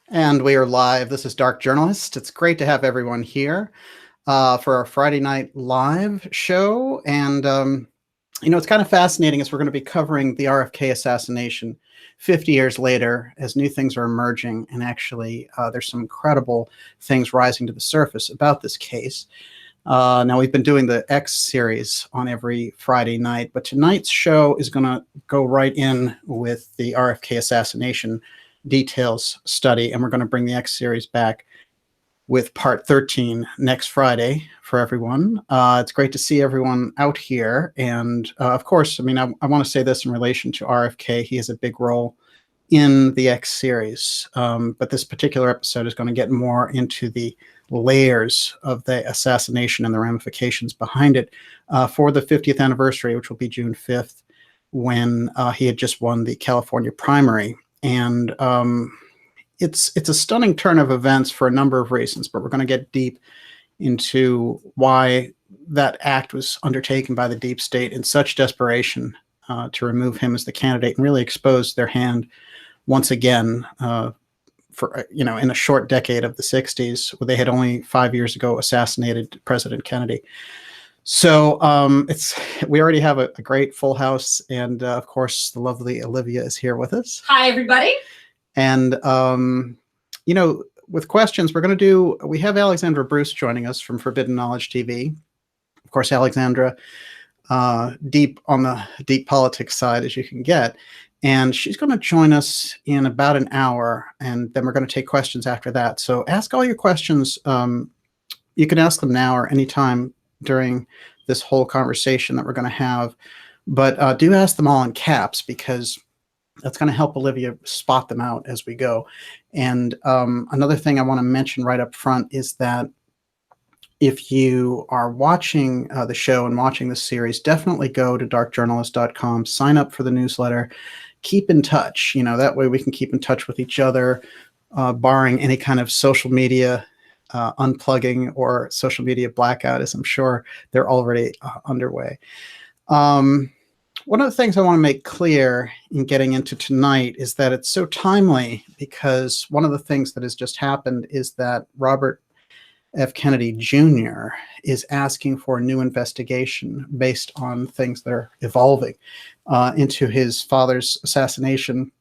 And we are live. This is Dark Journalist. It's great to have everyone here for our Friday night live show. And, it's kind of fascinating as we're going to be covering the RFK assassination 50 years later as new things are emerging. And actually, there's some incredible things rising to the surface about this case. Now, we've been doing the X series on every Friday night, but tonight's show is going to go right in with the RFK assassination details study, and we're going to bring the X series back with part 13 next Friday for everyone. It's great to see everyone out here. And of course, I want to say this in relation to RFK. He has a big role in the X series, but this particular episode is going to get more into the layers of the assassination and the ramifications behind it for the 50th anniversary, which will be June 5th, when he had just won the California primary. And it's a stunning turn of events for a number of reasons, but we're going to get deep into why that act was undertaken by the deep state in such desperation to remove him as the candidate and really expose their hand once again for in a short decade of the 60s, where they had only 5 years ago assassinated President Kennedy. So we already have a great full house, and of course the lovely Olivia is here with us. Hi, everybody. And with questions, we have Alexandra Bruce joining us from Forbidden Knowledge TV. Of course, Alexandra, deep on the deep politics side as you can get. And she's going to join us in about an hour, and then we're going to take questions after that. So ask all your questions. You can ask them now or anytime during this whole conversation that we're going to have. But do ask them all in caps, because that's going to help Olivia spot them out as we go. And another thing I want to mention right up front is that if you are watching the show and watching this series, definitely go to darkjournalist.com, sign up for the newsletter, keep in touch. That way we can keep in touch with each other, barring any kind of social media unplugging or social media blackout, as I'm sure they're already underway. One of the things I want to make clear in getting into tonight is that it's so timely, because one of the things that has just happened is that Robert F. Kennedy Jr. is asking for a new investigation based on things that are evolving into his father's assassination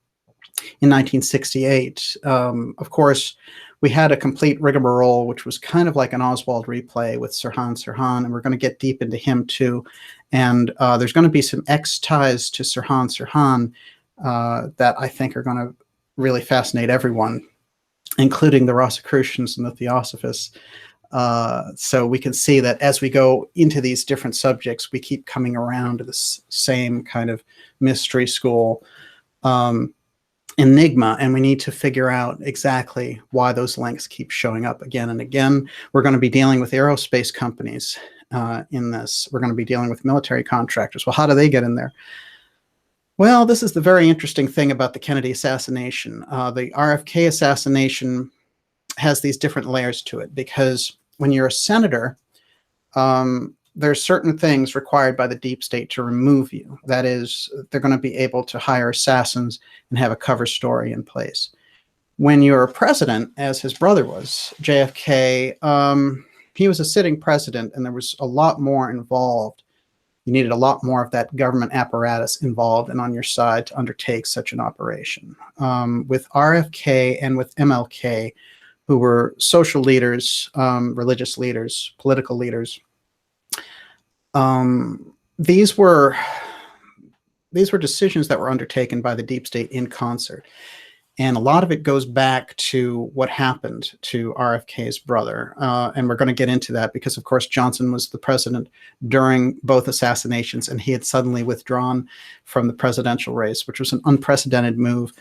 in 1968. Of course, we had a complete rigmarole, which was kind of like an Oswald replay with Sirhan Sirhan, and we're going to get deep into him too. And there's going to be some X ties to Sirhan Sirhan that I think are going to really fascinate everyone, including the Rosicrucians and the Theosophists. So we can see that as we go into these different subjects, we keep coming around to this same kind of mystery school enigma, and we need to figure out exactly why those links keep showing up again and again. We're going to be dealing with aerospace companies in this. We're going to be dealing with military contractors. Well, how do they get in there? Well, this is the very interesting thing about the Kennedy assassination. The RFK assassination has these different layers to it, because when you're a senator, there are certain things required by the deep state to remove you. That is, they're going to be able to hire assassins and have a cover story in place. When you're a president, as his brother was, JFK, he was a sitting president, and there was a lot more involved. You needed a lot more of that government apparatus involved and on your side to undertake such an operation. With RFK and with MLK, who were social leaders, religious leaders, political leaders, these were decisions that were undertaken by the deep state in concert. And a lot of it goes back to what happened to RFK's brother. And we're going to get into that because, of course, Johnson was the president during both assassinations, and he had suddenly withdrawn from the presidential race, which was an unprecedented move.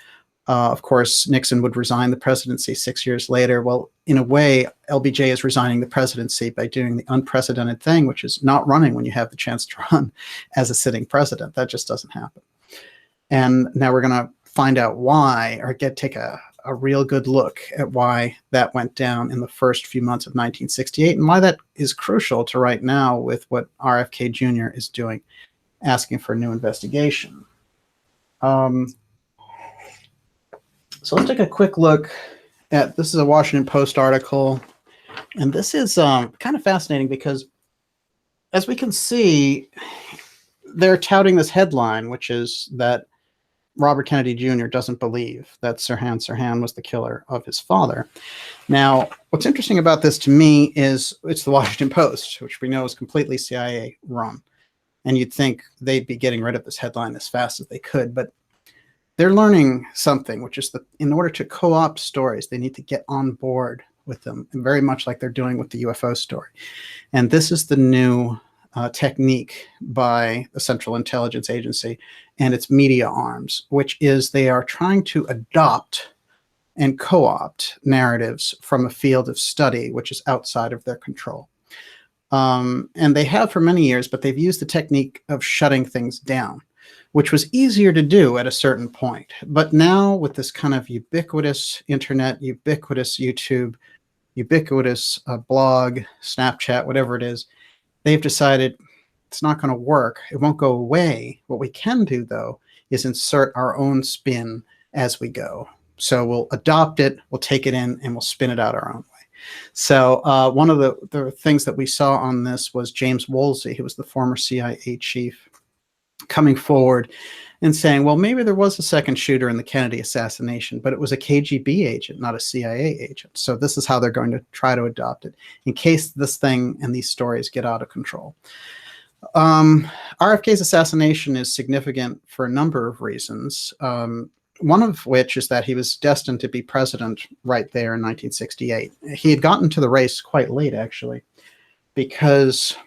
Of course, Nixon would resign the presidency 6 years later. Well, in a way, LBJ is resigning the presidency by doing the unprecedented thing, which is not running when you have the chance to run as a sitting president. That just doesn't happen. And now we're going to find out why, or take a real good look at why that went down in the first few months of 1968, and why that is crucial to right now with what RFK Jr. is doing, asking for a new investigation. So let's take a quick look This is a Washington Post article, and this is kind of fascinating because, as we can see, they're touting this headline, which is that Robert Kennedy Jr. doesn't believe that Sirhan Sirhan was the killer of his father. Now, what's interesting about this to me is it's the Washington Post, which we know is completely CIA run. And you'd think they'd be getting rid of this headline as fast as they could, but they're learning something, which is that in order to co-opt stories, they need to get on board with them, and very much like they're doing with the UFO story. And this is the new technique by the Central Intelligence Agency and its media arms, which is they are trying to adopt and co-opt narratives from a field of study which is outside of their control. And they have for many years, but they've used the technique of shutting things down, which was easier to do at a certain point. But now with this kind of ubiquitous internet, ubiquitous YouTube, ubiquitous blog, Snapchat, whatever it is, they've decided it's not going to work. It won't go away. What we can do, though, is insert our own spin as we go. So we'll adopt it, we'll take it in, and we'll spin it out our own way. So one of the things that we saw on this was James Woolsey, who was the former CIA chief, coming forward and saying, well, maybe there was a second shooter in the Kennedy assassination, but it was a KGB agent, not a CIA agent. So this is how they're going to try to adopt it in case this thing and these stories get out of control. RFK's assassination is significant for a number of reasons. One of which is that he was destined to be president right there in 1968. He had gotten to the race quite late, actually, because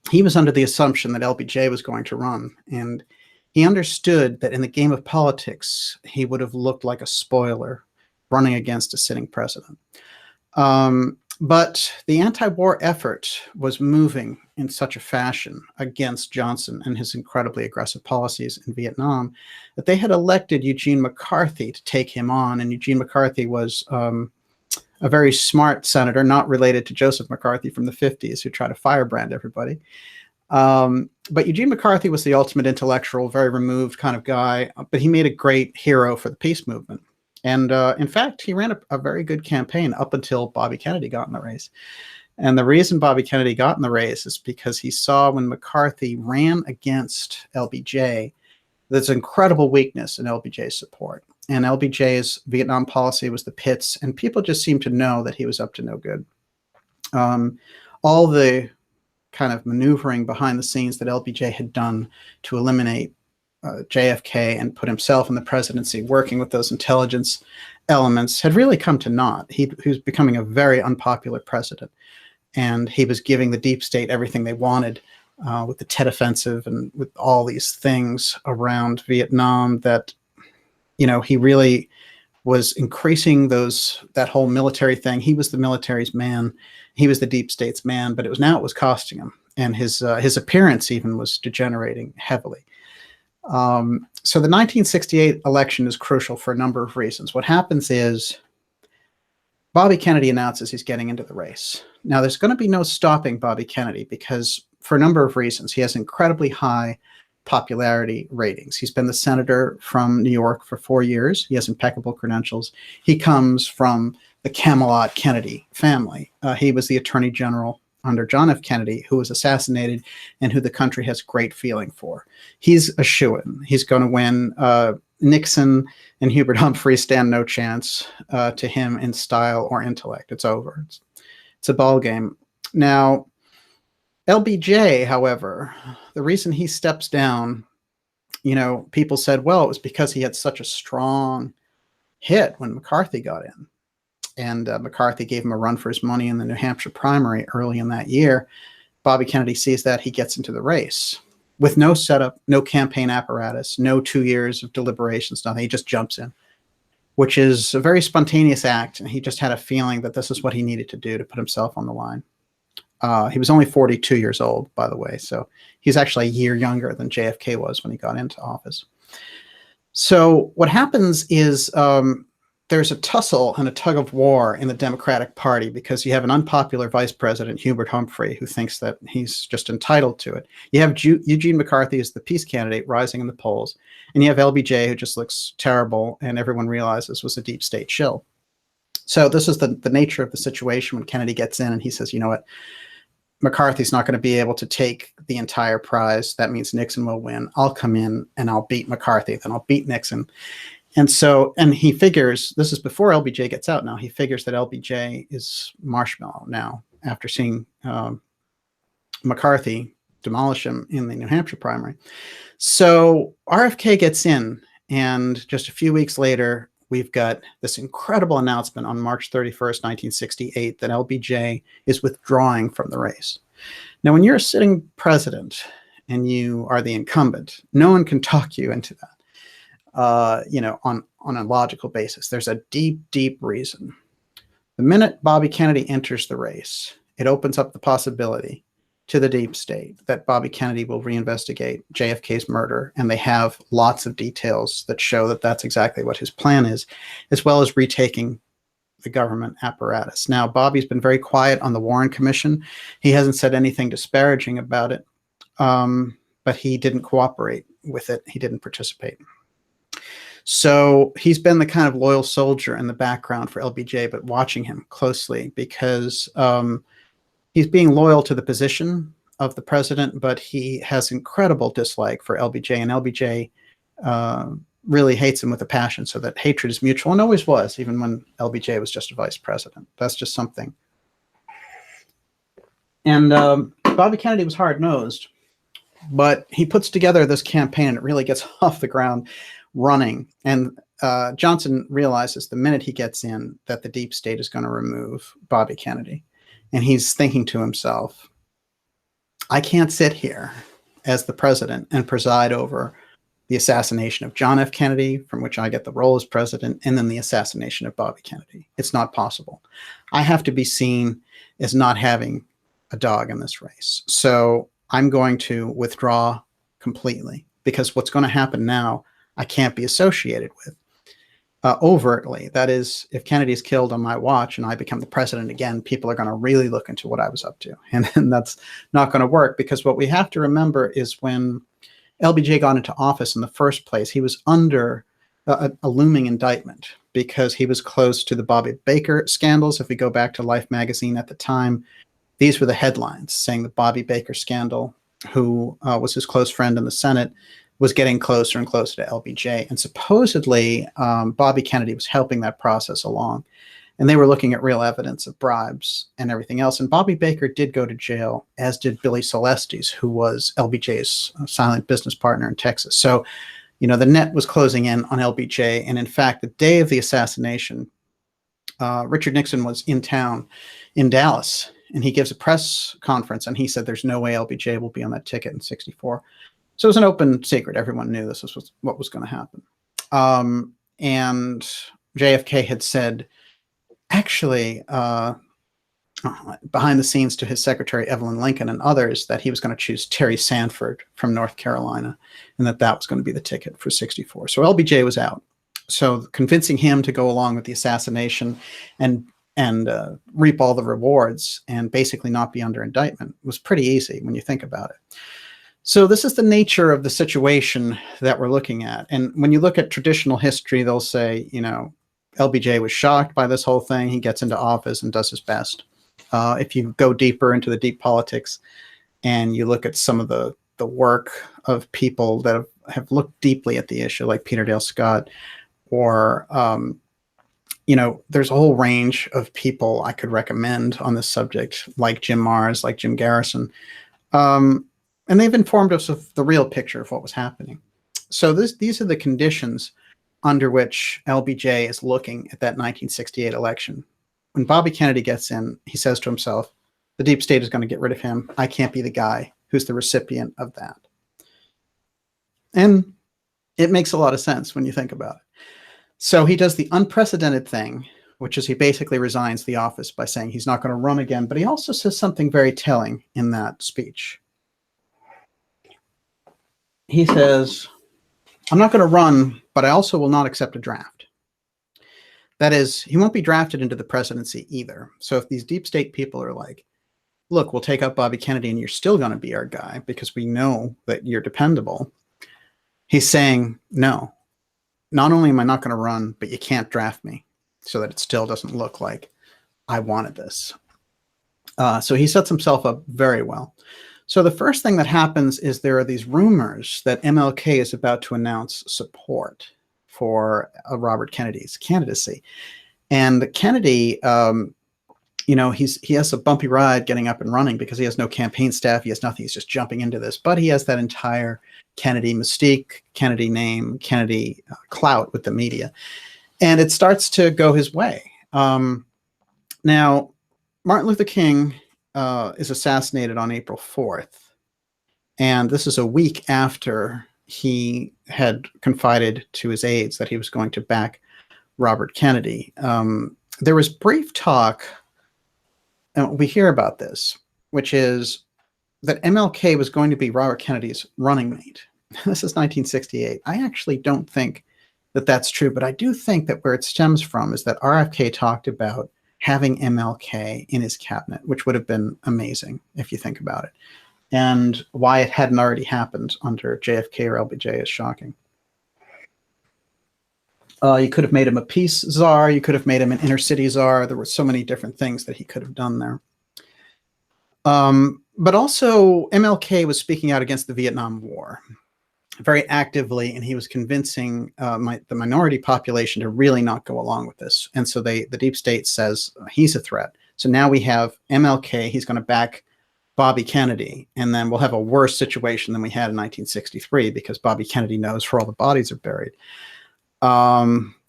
he was under the assumption that LBJ was going to run, and he understood that in the game of politics, he would have looked like a spoiler running against a sitting president. But the anti-war effort was moving in such a fashion against Johnson and his incredibly aggressive policies in Vietnam that they had elected Eugene McCarthy to take him on. And Eugene McCarthy was a very smart senator, not related to Joseph McCarthy from the 50s, who tried to firebrand everybody. But Eugene McCarthy was the ultimate intellectual, very removed kind of guy, but he made a great hero for the peace movement. And in fact, he ran a very good campaign up until Bobby Kennedy got in the race. And the reason Bobby Kennedy got in the race is because he saw when McCarthy ran against LBJ, there's incredible weakness in LBJ's support. And LBJ's Vietnam policy was the pits, and people just seemed to know that he was up to no good. All the kind of maneuvering behind the scenes that LBJ had done to eliminate JFK and put himself in the presidency, working with those intelligence elements, had really come to naught. He was becoming a very unpopular president, and he was giving the deep state everything they wanted with the Tet Offensive and with all these things around Vietnam that, you know, he really was increasing that whole military thing. He was the military's man. He was the deep state's man, but it was costing him. And his appearance even was degenerating heavily. So the 1968 election is crucial for a number of reasons. What happens is Bobby Kennedy announces he's getting into the race. Now, there's going to be no stopping Bobby Kennedy because for a number of reasons. He has incredibly high popularity ratings. He's been the senator from New York for 4 years. He has impeccable credentials. He comes from the Camelot Kennedy family. He was the attorney general under John F. Kennedy, who was assassinated and who the country has great feeling for. He's a shoo-in. He's going to win. Nixon and Hubert Humphrey stand no chance to him in style or intellect. It's over. It's a ball game. Now, LBJ, however, the reason he steps down, you know, people said, well, it was because he had such a strong hit when McCarthy got in. And McCarthy gave him a run for his money in the New Hampshire primary early in that year. Bobby Kennedy sees that, he gets into the race with no setup, no campaign apparatus, no 2 years of deliberations, nothing. He just jumps in, which is a very spontaneous act. And he just had a feeling that this is what he needed to do to put himself on the line. He was only 42 years old, by the way. So he's actually a year younger than JFK was when he got into office. So what happens is there's a tussle and a tug of war in the Democratic Party because you have an unpopular vice president, Hubert Humphrey, who thinks that he's just entitled to it. You have Eugene McCarthy as the peace candidate rising in the polls. And you have LBJ, who just looks terrible and everyone realizes was a deep state shill. So this is the nature of the situation when Kennedy gets in and he says, you know what, McCarthy's not going to be able to take the entire prize. That means Nixon will win. I'll come in and I'll beat McCarthy, then I'll beat Nixon. And so, and he figures, this is before LBJ gets out now, he figures that LBJ is marshmallow now after seeing McCarthy demolish him in the New Hampshire primary. So RFK gets in, and just a few weeks later, we've got this incredible announcement on March 31st, 1968, that LBJ is withdrawing from the race. Now, when you're a sitting president and you are the incumbent, no one can talk you into that, on a logical basis. There's a deep, deep reason. The minute Bobby Kennedy enters the race, it opens up the possibility to the deep state that Bobby Kennedy will reinvestigate JFK's murder, and they have lots of details that show that that's exactly what his plan is, as well as retaking the government apparatus. Now, Bobby's been very quiet on the Warren Commission. He hasn't said anything disparaging about it, but he didn't cooperate with it. He didn't participate. So he's been the kind of loyal soldier in the background for LBJ, but watching him closely because he's being loyal to the position of the president, but he has incredible dislike for LBJ, and LBJ really hates him with a passion, so that hatred is mutual and always was, even when LBJ was just a vice president. That's just something. And Bobby Kennedy was hard-nosed, but he puts together this campaign and it really gets off the ground running. And Johnson realizes the minute he gets in that the deep state is going to remove Bobby Kennedy. And he's thinking to himself, I can't sit here as the president and preside over the assassination of John F. Kennedy, from which I get the role as president, and then the assassination of Bobby Kennedy. It's not possible. I have to be seen as not having a dog in this race. So I'm going to withdraw completely, because what's going to happen now, I can't be associated with overtly. That is, if Kennedy is killed on my watch and I become the president again, people are going to really look into what I was up to. And that's not going to work, because what we have to remember is when LBJ got into office in the first place, he was under a looming indictment because he was close to the Bobby Baker scandals. If we go back to Life magazine at the time, these were the headlines saying the Bobby Baker scandal, who was his close friend in the Senate, was getting closer and closer to LBJ. And supposedly Bobby Kennedy was helping that process along. And they were looking at real evidence of bribes and everything else. And Bobby Baker did go to jail, as did Billy Celestes, who was LBJ's silent business partner in Texas. So, the net was closing in on LBJ. And in fact, the day of the assassination, Richard Nixon was in town in Dallas, and he gives a press conference, and he said there's no way LBJ will be on that ticket in 64. So it was an open secret. Everyone knew this was what was going to happen. And JFK had said, actually, behind the scenes to his secretary, Evelyn Lincoln, and others, that he was going to choose Terry Sanford from North Carolina, and that was going to be the ticket for 64. So LBJ was out. So convincing him to go along with the assassination and reap all the rewards and basically not be under indictment was pretty easy when you think about it. So this is the nature of the situation that we're looking at. And when you look at traditional history, they'll say, LBJ was shocked by this whole thing. He gets into office and does his best. If you go deeper into the deep politics and you look at some of the work of people that have looked deeply at the issue, like Peter Dale Scott, or, there's a whole range of people I could recommend on this subject, like Jim Marrs, like Jim Garrison. And they've informed us of the real picture of what was happening. So these are the conditions under which LBJ is looking at that 1968 election. When Bobby Kennedy gets in, he says to himself, the deep state is going to get rid of him. I can't be the guy who's the recipient of that. And it makes a lot of sense when you think about it. So he does the unprecedented thing, which is he basically resigns the office by saying he's not going to run again. But he also says something very telling in that speech. He says, I'm not going to run, but I also will not accept a draft. That is, he won't be drafted into the presidency either. So if these deep state people are like, look, we'll take up Bobby Kennedy and you're still going to be our guy because we know that you're dependable. He's saying, no, not only am I not going to run, but you can't draft me. so that it still doesn't look like I wanted this. So he sets himself up very well. So the first thing that happens is there are these rumors that MLK is about to announce support for Robert Kennedy's candidacy. And Kennedy, you know, he has a bumpy ride getting up and running because he has no campaign staff. He has nothing. He's just jumping into this. But he has that entire Kennedy mystique, Kennedy name, Kennedy clout with the media. And it starts to go his way. Now, Martin Luther King is assassinated on April 4th. And this is a week after he had confided to his aides that he was going to back Robert Kennedy. There was brief talk, and we hear about this, which is that MLK was going to be Robert Kennedy's running mate. This is 1968. I actually don't think that that's true, but I do think that where it stems from is that RFK talked about having MLK in his cabinet, which would have been amazing if you think about it. And why it hadn't already happened under JFK or LBJ is shocking. You could have made him a peace czar. You could have made him an inner city czar. There were so many different things that he could have done there. But also, MLK was speaking out against the Vietnam War very actively, and he was convincing the minority population to really not go along with this. And so the deep state says he's a threat. So now we have MLK. He's going to back Bobby Kennedy, and then we'll have a worse situation than we had in 1963 because Bobby Kennedy knows where all the bodies are buried.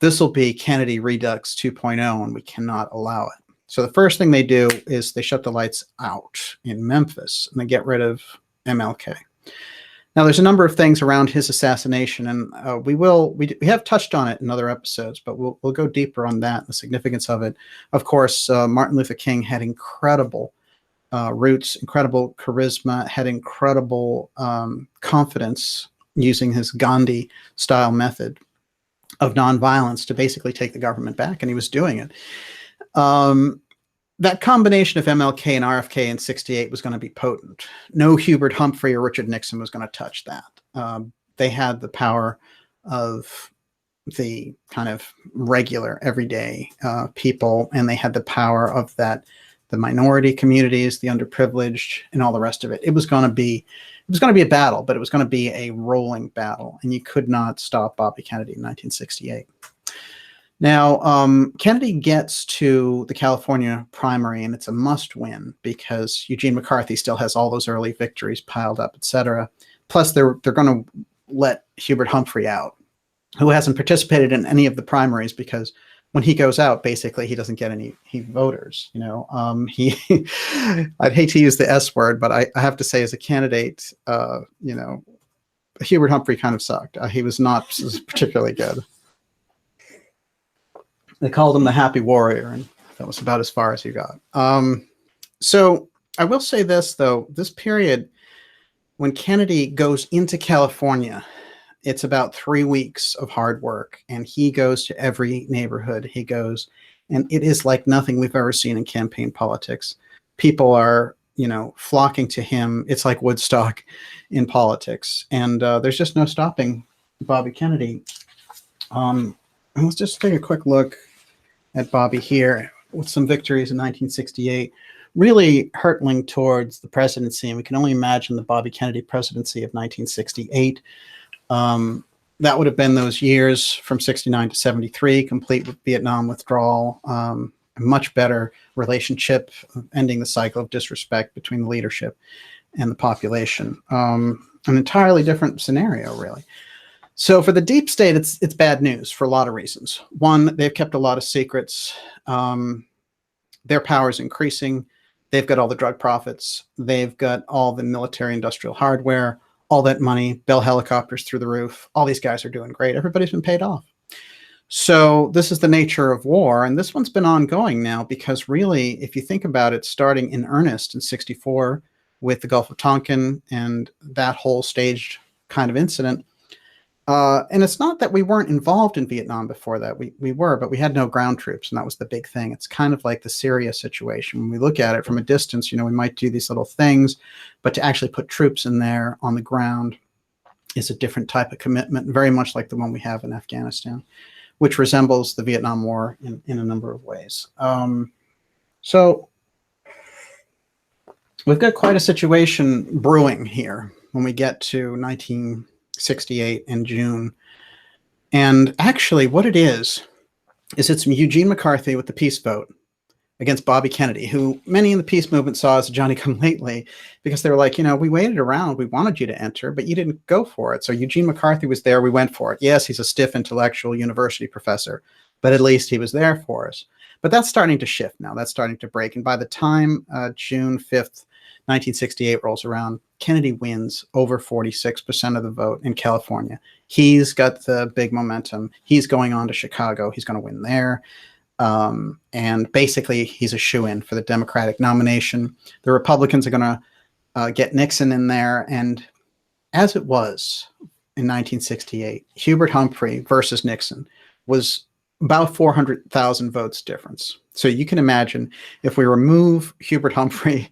This will be Kennedy Redux 2.0, and we cannot allow it. So the first thing they do is they shut the lights out in Memphis, and they get rid of MLK. Now, there's a number of things around his assassination, and we have touched on it in other episodes, but we'll go deeper on that, the significance of it. Of course, Martin Luther King had incredible roots, incredible charisma, had incredible confidence using his Gandhi-style method of nonviolence to basically take the government back, and he was doing it. That combination of MLK and RFK in 68 was going to be potent. No Hubert Humphrey or Richard Nixon was going to touch that. They had the power of the kind of regular, everyday people, and they had the power of the minority communities, the underprivileged, and all the rest of it. It was going to be a battle, but it was going to be a rolling battle, and you could not stop Bobby Kennedy in 1968. Now, Kennedy gets to the California primary, and it's a must-win because Eugene McCarthy still has all those early victories piled up, et cetera. Plus, they're going to let Hubert Humphrey out, who hasn't participated in any of the primaries because when he goes out, basically, he doesn't get any voters. You know, I'd hate to use the S word, but I have to say, as a candidate, you know, Hubert Humphrey kind of sucked. He was not particularly good. They called him the Happy Warrior, and that was about as far as he got. So I will say this, though. This period, when Kennedy goes into California, it's about 3 weeks of hard work, and he goes to every neighborhood he goes, and it is like nothing we've ever seen in campaign politics. People are, you know, flocking to him. It's like Woodstock in politics, and there's just no stopping Bobby Kennedy. Let's just take a quick look at Bobby here with some victories in 1968, really hurtling towards the presidency. And we can only imagine the Bobby Kennedy presidency of 1968. That would have been those years from 69 to 73, complete with Vietnam withdrawal, a much better relationship, ending the cycle of disrespect between the leadership and the population. An entirely different scenario, really. So for the deep state, it's bad news for a lot of reasons. One, they've kept a lot of secrets. Their power is increasing. They've got all the drug profits. They've got all the military industrial hardware, all that money, Bell helicopters through the roof. All these guys are doing great. Everybody's been paid off. So this is the nature of war. And this one's been ongoing now because really, if you think about it, starting in earnest in 64 with the Gulf of Tonkin and that whole staged kind of incident, and it's not that we weren't involved in Vietnam before that. We were, but we had no ground troops, and that was the big thing. It's kind of like the Syria situation. When we look at it from a distance, you know, we might do these little things, but to actually put troops in there on the ground is a different type of commitment, very much like the one we have in Afghanistan. which resembles the Vietnam War in a number of ways. So we've got quite a situation brewing here when we get to 1968 in June. And actually what it is it's Eugene McCarthy with the peace vote against Bobby Kennedy, who many in the peace movement saw as a Johnny-come-lately, because they were like, we waited around, we wanted you to enter, but you didn't go for it. So Eugene McCarthy was there, we went for it. Yes, he's a stiff intellectual university professor, but at least he was there for us. But that's starting to shift now. That's starting to break. And by the time June 5th, 1968 rolls around, Kennedy wins over 46% of the vote in California. He's got the big momentum. He's going on to Chicago. He's going to win there. And basically, he's a shoo-in for the Democratic nomination. The Republicans are going to get Nixon in there. And as it was in 1968, Hubert Humphrey versus Nixon was about 400,000 votes difference. So you can imagine if we remove Hubert Humphrey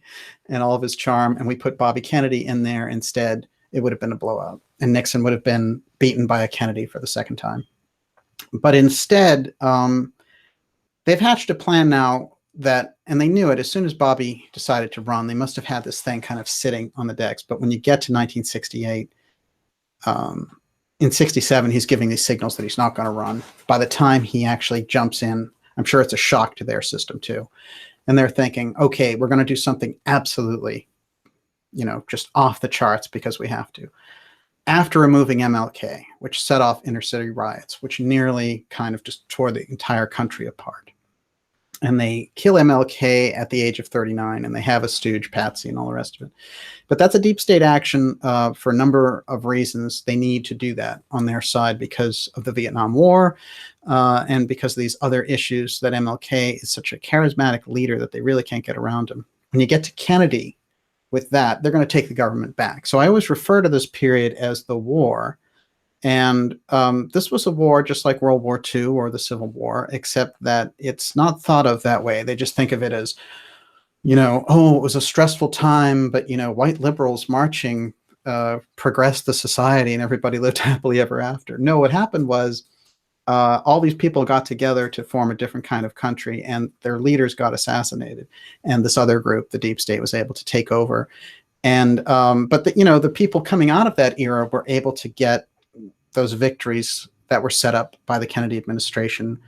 and all of his charm and we put Bobby Kennedy in there instead, it would have been a blowout. And Nixon would have been beaten by a Kennedy for the second time. But instead, they've hatched a plan now that, and they knew it as soon as Bobby decided to run, they must have had this thing kind of sitting on the decks. But when you get to 1968, in 67, he's giving these signals that he's not going to run. By the time he actually jumps in, I'm sure it's a shock to their system too. And they're thinking, okay, we're going to do something absolutely, just off the charts because we have to. After removing MLK, which set off inner-city riots, which nearly kind of just tore the entire country apart. And they kill MLK at the age of 39, and they have a stooge, Patsy, and all the rest of it. But that's a deep state action for a number of reasons. They need to do that on their side because of the Vietnam War and because of these other issues that MLK is such a charismatic leader that they really can't get around him. When you get to Kennedy with that, they're going to take the government back. So I always refer to this period as the war. And this was a war just like World War II or the Civil War, except that it's not thought of that way. They just think of it as, oh, it was a stressful time, but, white liberals marching progressed the society and everybody lived happily ever after. No, what happened was all these people got together to form a different kind of country and their leaders got assassinated. And this other group, the Deep State, was able to take over. And but the people coming out of that era were able to get those victories that were set up by the Kennedy administration,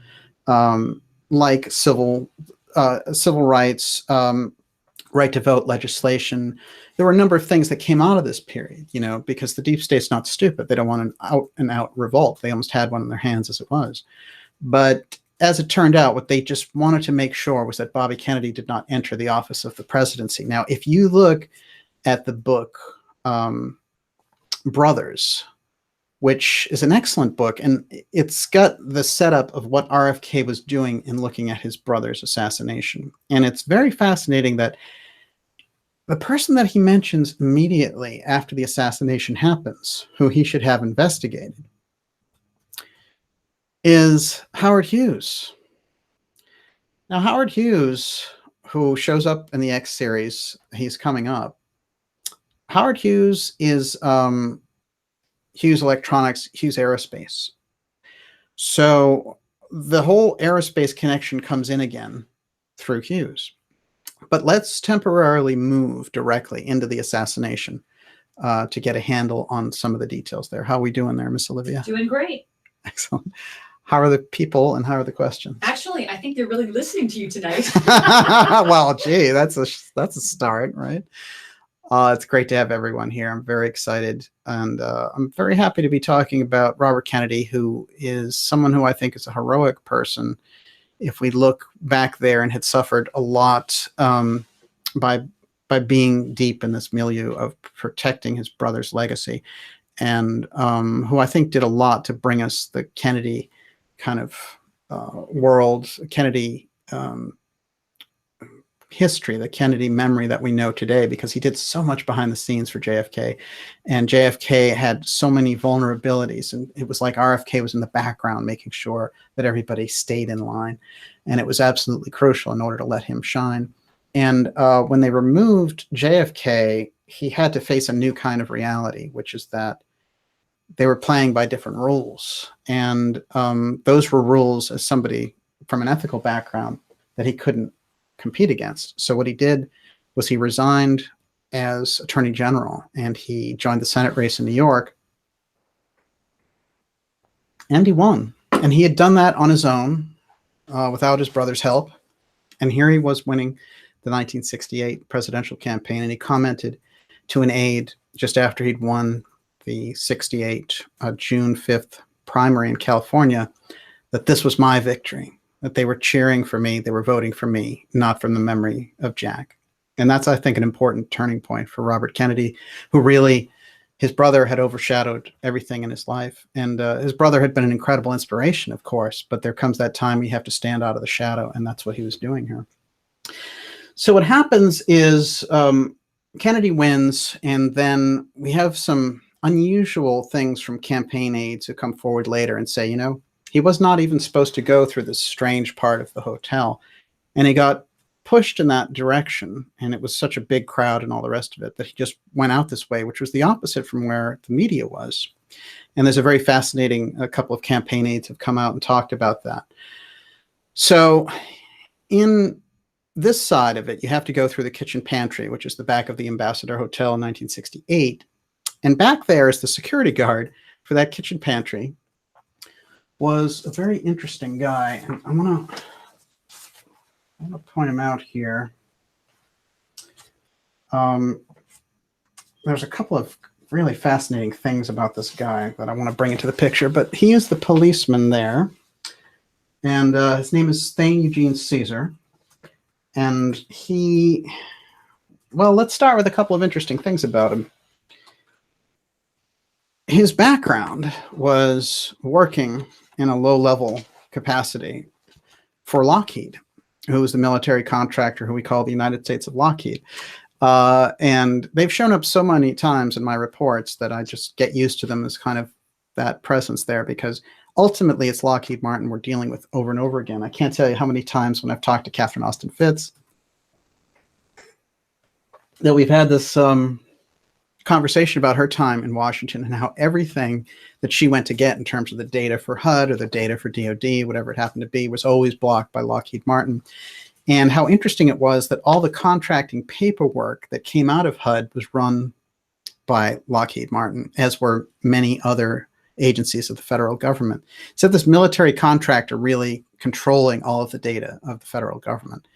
like civil rights, right to vote legislation. There were a number of things that came out of this period, because the Deep State's not stupid. They don't want an out-and-out revolt. They almost had one in their hands as it was. But as it turned out, what they just wanted to make sure was that Bobby Kennedy did not enter the office of the presidency. Now, if you look at the book Brothers, which is an excellent book, and it's got the setup of what RFK was doing in looking at his brother's assassination. And it's very fascinating that the person that he mentions immediately after the assassination happens, who he should have investigated, is Howard Hughes. Now, Howard Hughes, who shows up in the X series, he's coming up. Howard Hughes is Hughes Electronics, Hughes Aerospace. So the whole aerospace connection comes in again through Hughes. But let's temporarily move directly into the assassination to get a handle on some of the details there. How are we doing there, Miss Olivia? Doing great. Excellent. How are the people and how are the questions? Actually, I think they're really listening to you tonight. Well, gee, that's a start, right? It's great to have everyone here. I'm very excited, and I'm very happy to be talking about Robert Kennedy, who is someone who I think is a heroic person. If we look back there and had suffered a lot by being deep in this milieu of protecting his brother's legacy, and who I think did a lot to bring us the Kennedy kind of world, Kennedy history, the Kennedy memory that we know today, because he did so much behind the scenes for JFK, and JFK had so many vulnerabilities, and it was like RFK was in the background making sure that everybody stayed in line, and it was absolutely crucial in order to let him shine. And when they removed JFK, he had to face a new kind of reality, which is that they were playing by different rules. And those were rules, as somebody from an ethical background, that he couldn't compete against. So what he did was he resigned as Attorney General, and he joined the Senate race in New York, and he won. And he had done that on his own, without his brother's help. And here he was winning the 1968 presidential campaign, and he commented to an aide just after he'd won the 68 June 5th primary in California that this was my victory, that they were cheering for me, they were voting for me, not from the memory of Jack. And that's, I think, an important turning point for Robert Kennedy, who really, his brother had overshadowed everything in his life. And his brother had been an incredible inspiration, of course, but there comes that time you have to stand out of the shadow, and that's what he was doing here. So what happens is Kennedy wins, and then we have some unusual things from campaign aides who come forward later and say, you know, he was not even supposed to go through this strange part of the hotel, and he got pushed in that direction, and it was such a big crowd and all the rest of it that he just went out this way, which was the opposite from where the media was. And there's a very fascinating, a couple of campaign aides have come out and talked about that. So in this side of it, you have to go through the kitchen pantry, which is the back of the Ambassador Hotel in 1968. And back there is the security guard for that kitchen pantry, was a very interesting guy. And I'm going to point him out here. There's a couple of really fascinating things about this guy that I want to bring into the picture, but he is the policeman there. And his name is Thane Eugene Caesar. And he, well, let's start with a couple of interesting things about him. His background was working in a low-level capacity for Lockheed, who was the military contractor who we call the United States of Lockheed. And they've shown up so many times in my reports that I just get used to them as kind of that presence there, because ultimately it's Lockheed Martin we're dealing with over and over again. I can't tell you how many times when I've talked to Catherine Austin Fitts that we've had this conversation about her time in Washington and how everything that she went to get in terms of the data for HUD or the data for DOD, whatever it happened to be, was always blocked by Lockheed Martin. And how interesting it was that all the contracting paperwork that came out of HUD was run by Lockheed Martin, as were many other agencies of the federal government. So this military contractor really controlling all of the data of the federal government.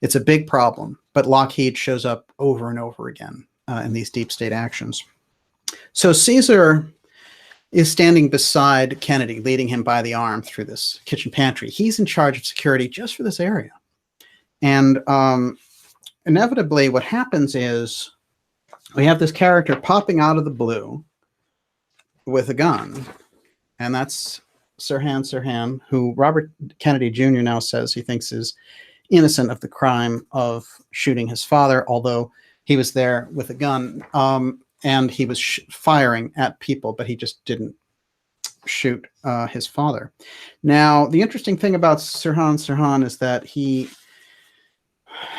It's a big problem, but Lockheed shows up over and over again in these deep state actions. So Caesar is standing beside Kennedy, leading him by the arm through this kitchen pantry. He's in charge of security just for this area. And inevitably what happens is we have this character popping out of the blue with a gun, and that's Sirhan Sirhan, who Robert Kennedy Jr. now says he thinks is innocent of the crime of shooting his father, although he was there with a gun, and he was firing at people, but he just didn't shoot his father. Now, the interesting thing about Sirhan Sirhan is that he,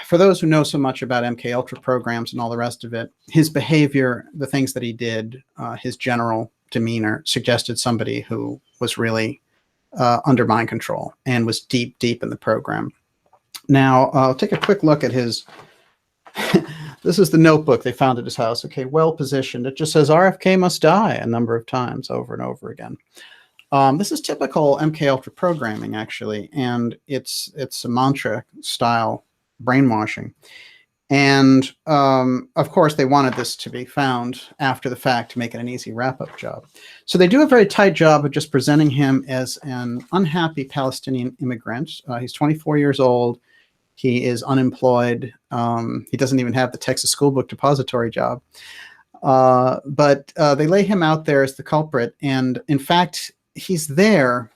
for those who know so much about MKUltra programs and all the rest of it, his behavior, the things that he did, his general demeanor suggested somebody who was really under mind control and was deep, deep in the program. Now, I'll take a quick look at his, this is the notebook they found at his house. Okay, well positioned. It just says RFK must die a number of times over and over again. This is typical MKUltra programming, actually, and it's a mantra style brainwashing. And of course, they wanted this to be found after the fact to make it an easy wrap-up job. So they do a very tight job of just presenting him as an unhappy Palestinian immigrant. He's 24 years old. He is unemployed. He doesn't even have the Texas School Book Depository job. But they lay him out there as the culprit. And in fact, he's there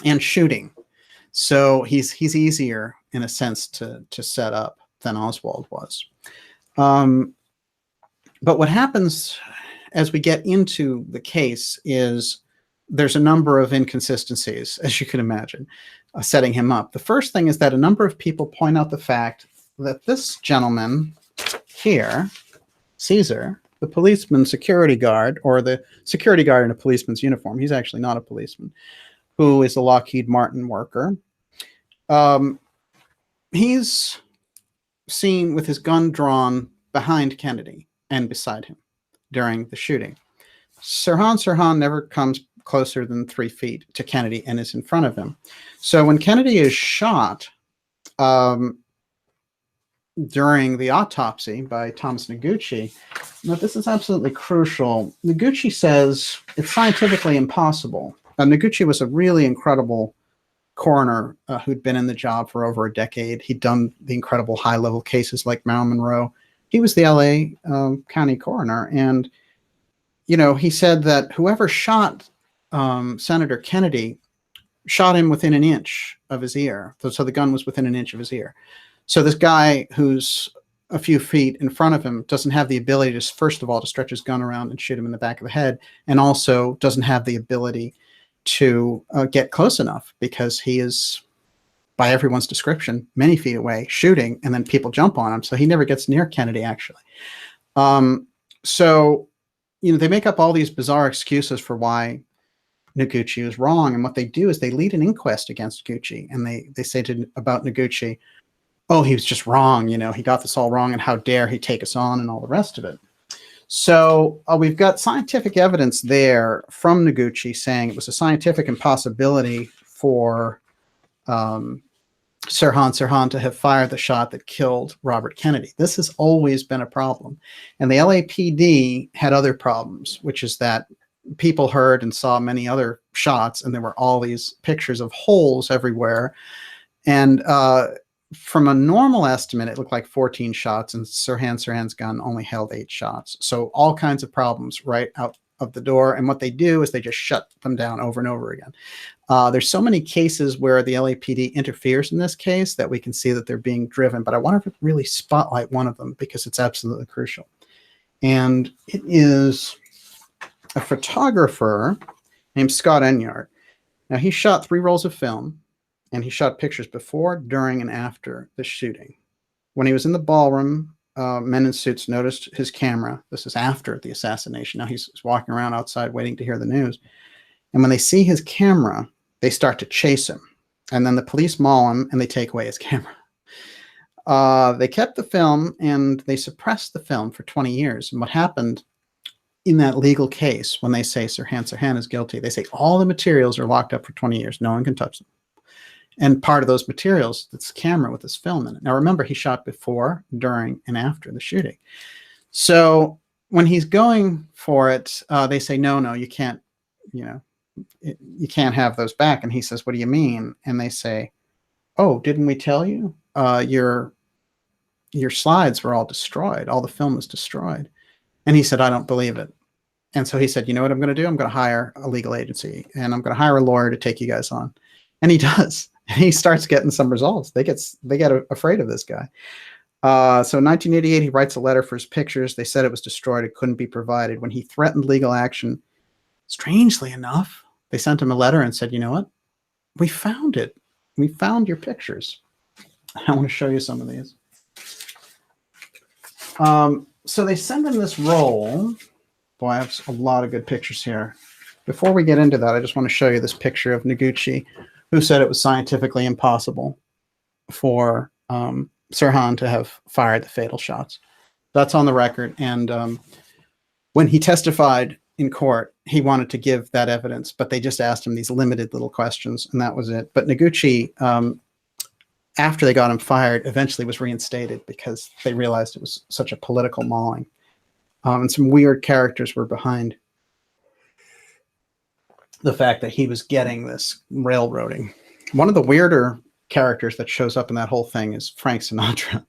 and shooting. So he's easier, in a sense, to set up than Oswald was. But what happens as we get into the case is there's a number of inconsistencies, as you can imagine, setting him up. The first thing is that a number of people point out the fact that this gentleman here, Caesar, the policeman security guard, or the security guard in a policeman's uniform. He's actually not a policeman, who is a Lockheed Martin worker. He's seen with his gun drawn behind Kennedy and beside him during the shooting. Sirhan never comes closer than 3 feet to Kennedy and is in front of him. So when Kennedy is shot during the autopsy by Thomas Noguchi, but this is absolutely crucial. Noguchi says it's scientifically impossible. Noguchi was a really incredible coroner who'd been in the job for over a decade. He'd done the incredible high-level cases like Marilyn Monroe. He was the LA County coroner, and he said that whoever shot Senator Kennedy shot him within an inch of his ear. So the gun was within an inch of his ear. So this guy who's a few feet in front of him doesn't have the ability to, first of all, to stretch his gun around and shoot him in the back of the head, and also doesn't have the ability to get close enough, because he is, by everyone's description, many feet away shooting, and then people jump on him. So he never gets near Kennedy, actually. So they make up all these bizarre excuses for why Noguchi was wrong. And what they do is they lead an inquest against Noguchi, and they say about Noguchi, oh, he was just wrong. He got this all wrong, and how dare he take us on, and all the rest of it. So we've got scientific evidence there from Noguchi saying it was a scientific impossibility for Sirhan to have fired the shot that killed Robert Kennedy. This has always been a problem. And the LAPD had other problems, which is that people heard and saw many other shots, and there were all these pictures of holes everywhere. And from a normal estimate, it looked like 14 shots, and Sirhan's gun only held 8 shots. So all kinds of problems right out of the door. And what they do is they just shut them down over and over again. There's so many cases where the LAPD interferes in this case that we can see that they're being driven. But I want to really spotlight one of them because it's absolutely crucial. And it is a photographer named Scott Enyart. Now, he shot 3 rolls of film, and he shot pictures before, during, and after the shooting. When he was in the ballroom, men in suits noticed his camera. This is after the assassination. Now he's walking around outside waiting to hear the news. And when they see his camera, they start to chase him. And then the police maul him, and they take away his camera. They kept the film, and they suppressed the film for 20 years. And what happened in that legal case, when they say Sirhan is guilty, they say all the materials are locked up for 20 years. No one can touch them. And part of those materials, this camera with this film in it. Now, remember, he shot before, during, and after the shooting. So when he's going for it, they say, no, you can't, you can't have those back. And he says, what do you mean? And they say, oh, didn't we tell you? Your slides were all destroyed. All the film was destroyed. And he said, I don't believe it. And so he said, you know what I'm going to do? I'm going to hire a legal agency, and I'm going to hire a lawyer to take you guys on. And he does. And he starts getting some results. They get afraid of this guy. So in 1988, he writes a letter for his pictures. They said it was destroyed. It couldn't be provided. When he threatened legal action, strangely enough, they sent him a letter and said, you know what? We found it. We found your pictures. I want to show you some of these. So they send him this roll. Boy, I have a lot of good pictures here. Before we get into that, I just want to show you this picture of Noguchi, who said it was scientifically impossible for Sirhan to have fired the fatal shots. That's on the record. And when he testified in court, he wanted to give that evidence, but they just asked him these limited little questions, and that was it. But Noguchi, after they got him fired, eventually was reinstated because they realized it was such a political mauling. And some weird characters were behind the fact that he was getting this railroading. One of the weirder characters that shows up in that whole thing is Frank Sinatra,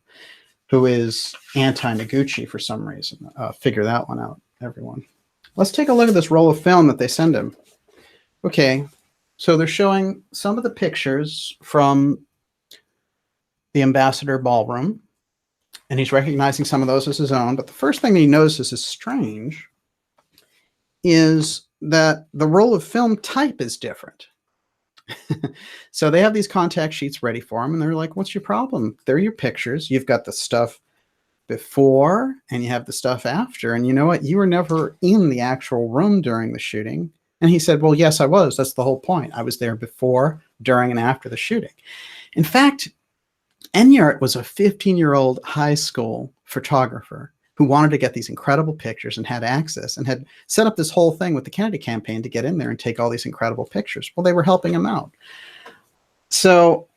who is anti-Noguchi for some reason. Figure that one out, everyone. Let's take a look at this roll of film that they send him. Okay, so they're showing some of the pictures from the Ambassador Ballroom, and he's recognizing some of those as his own. But the first thing he notices is strange is that the roll of film type is different. So they have these contact sheets ready for him, and they're like, what's your problem? They're your pictures. You've got the stuff before and you have the stuff after. And you know what? You were never in the actual room during the shooting. And he said, well, yes, I was. That's the whole point. I was there before, during, and after the shooting. In fact, Enyart was a 15-year-old high school photographer who wanted to get these incredible pictures and had access and had set up this whole thing with the Kennedy campaign to get in there and take all these incredible pictures. Well, they were helping him out. So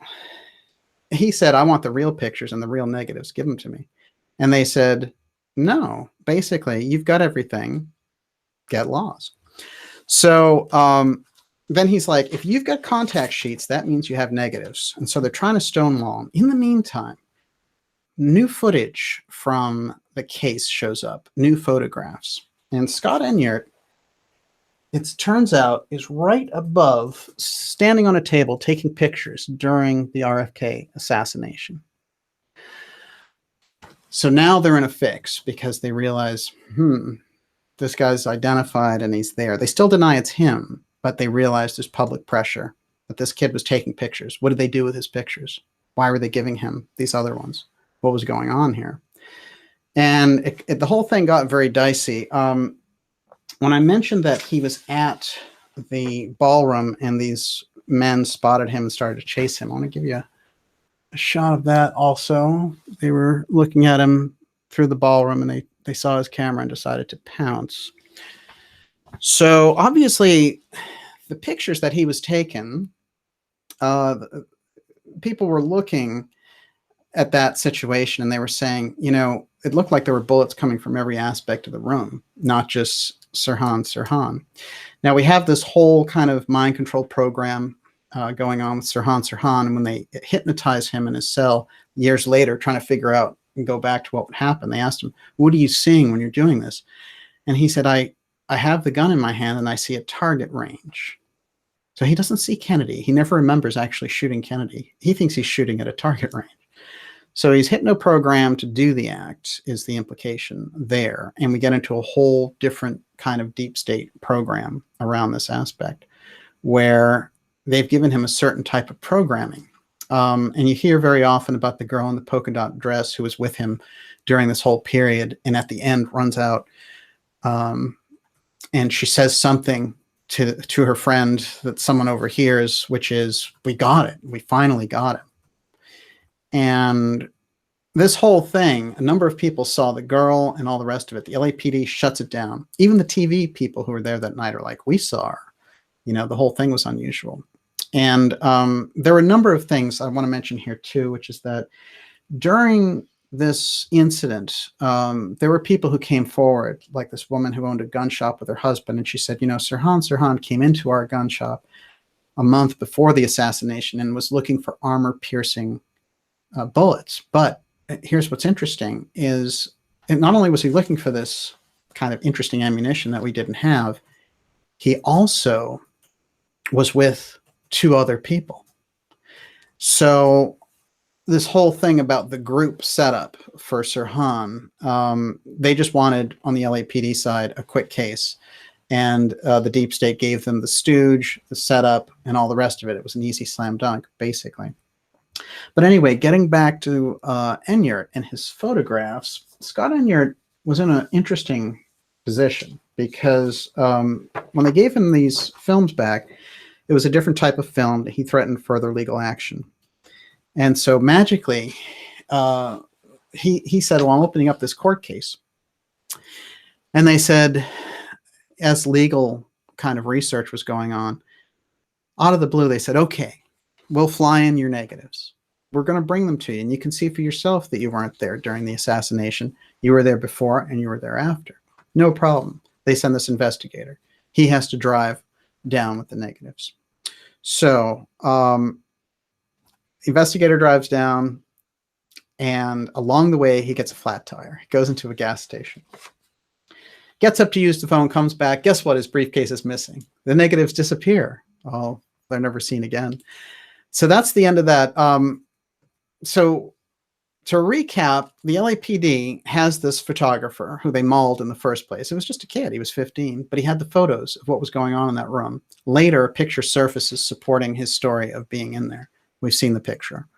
he said, I want the real pictures and the real negatives. Give them to me. And they said, no, basically, you've got everything. Get lost. So then he's like, if you've got contact sheets, that means you have negatives. And so they're trying to stonewall him. In the meantime, new footage from the case shows up, new photographs. And Scott Enyart, it turns out, is right above, standing on a table, taking pictures during the RFK assassination. So now they're in a fix because they realize, this guy's identified and he's there. They still deny it's him, but they realize there's public pressure that this kid was taking pictures. What did they do with his pictures? Why were they giving him these other ones? What was going on here? And the whole thing got very dicey. When I mentioned that he was at the ballroom and these men spotted him and started to chase him, I want to give you a shot of that also. They were looking at him through the ballroom and they saw his camera and decided to pounce. So obviously the pictures that he was taking, people were looking at that situation and they were saying, you know, it looked like there were bullets coming from every aspect of the room, not just Sirhan. Now we have this whole kind of mind control program going on with Sirhan, and when they hypnotize him in his cell years later, trying to figure out and go back to what would happen, they asked him, what are you seeing when you're doing this? And he said, I have the gun in my hand and I see a target range. So he doesn't see Kennedy. He never remembers actually shooting Kennedy. He thinks he's shooting at a target range. So he's hypno-programmed to do the act is the implication there. And we get into a whole different kind of deep state program around this aspect where they've given him a certain type of programming. And you hear very often about the girl in the polka dot dress who was with him during this whole period and at the end runs out and she says something to her friend that someone overhears, which is, we got it. We finally got it. And this whole thing, a number of people saw the girl and all the rest of it. The LAPD shuts it down. Even the TV people who were there that night are like, we saw her. You know, the whole thing was unusual. And there were a number of things I want to mention here too, which is that during this incident, there were people who came forward, like this woman who owned a gun shop with her husband. And she said, you know, Sirhan came into our gun shop a month before the assassination and was looking for armor-piercing bullets. But here's what's interesting is, and not only was he looking for this kind of interesting ammunition that we didn't have, he also was with two other people. So this whole thing about the group setup for Sirhan, they just wanted on the LAPD side a quick case. And the deep state gave them the stooge, the setup, and all the rest of it. It was an easy slam dunk, basically. But anyway, getting back to Enyart and his photographs, Scott Enyart was in an interesting position because when they gave him these films back, it was a different type of film that he threatened further legal action. And so magically, he said, well, I'm opening up this court case. And they said, as legal kind of research was going on, out of the blue, they said, okay, we'll fly in your negatives. We're going to bring them to you. And you can see for yourself that you weren't there during the assassination. You were there before and you were there after. No problem. They send this investigator. He has to drive down with the negatives. So investigator drives down, and along the way, he gets a flat tire. He goes into a gas station. Gets up to use the phone, comes back. Guess what? His briefcase is missing. The negatives disappear. Oh, they're never seen again. So that's the end of that. So to recap, the LAPD has this photographer who they mauled in the first place. It was just a kid. He was 15, but he had the photos of what was going on in that room. Later, a picture surfaces supporting his story of being in there. We've seen the picture.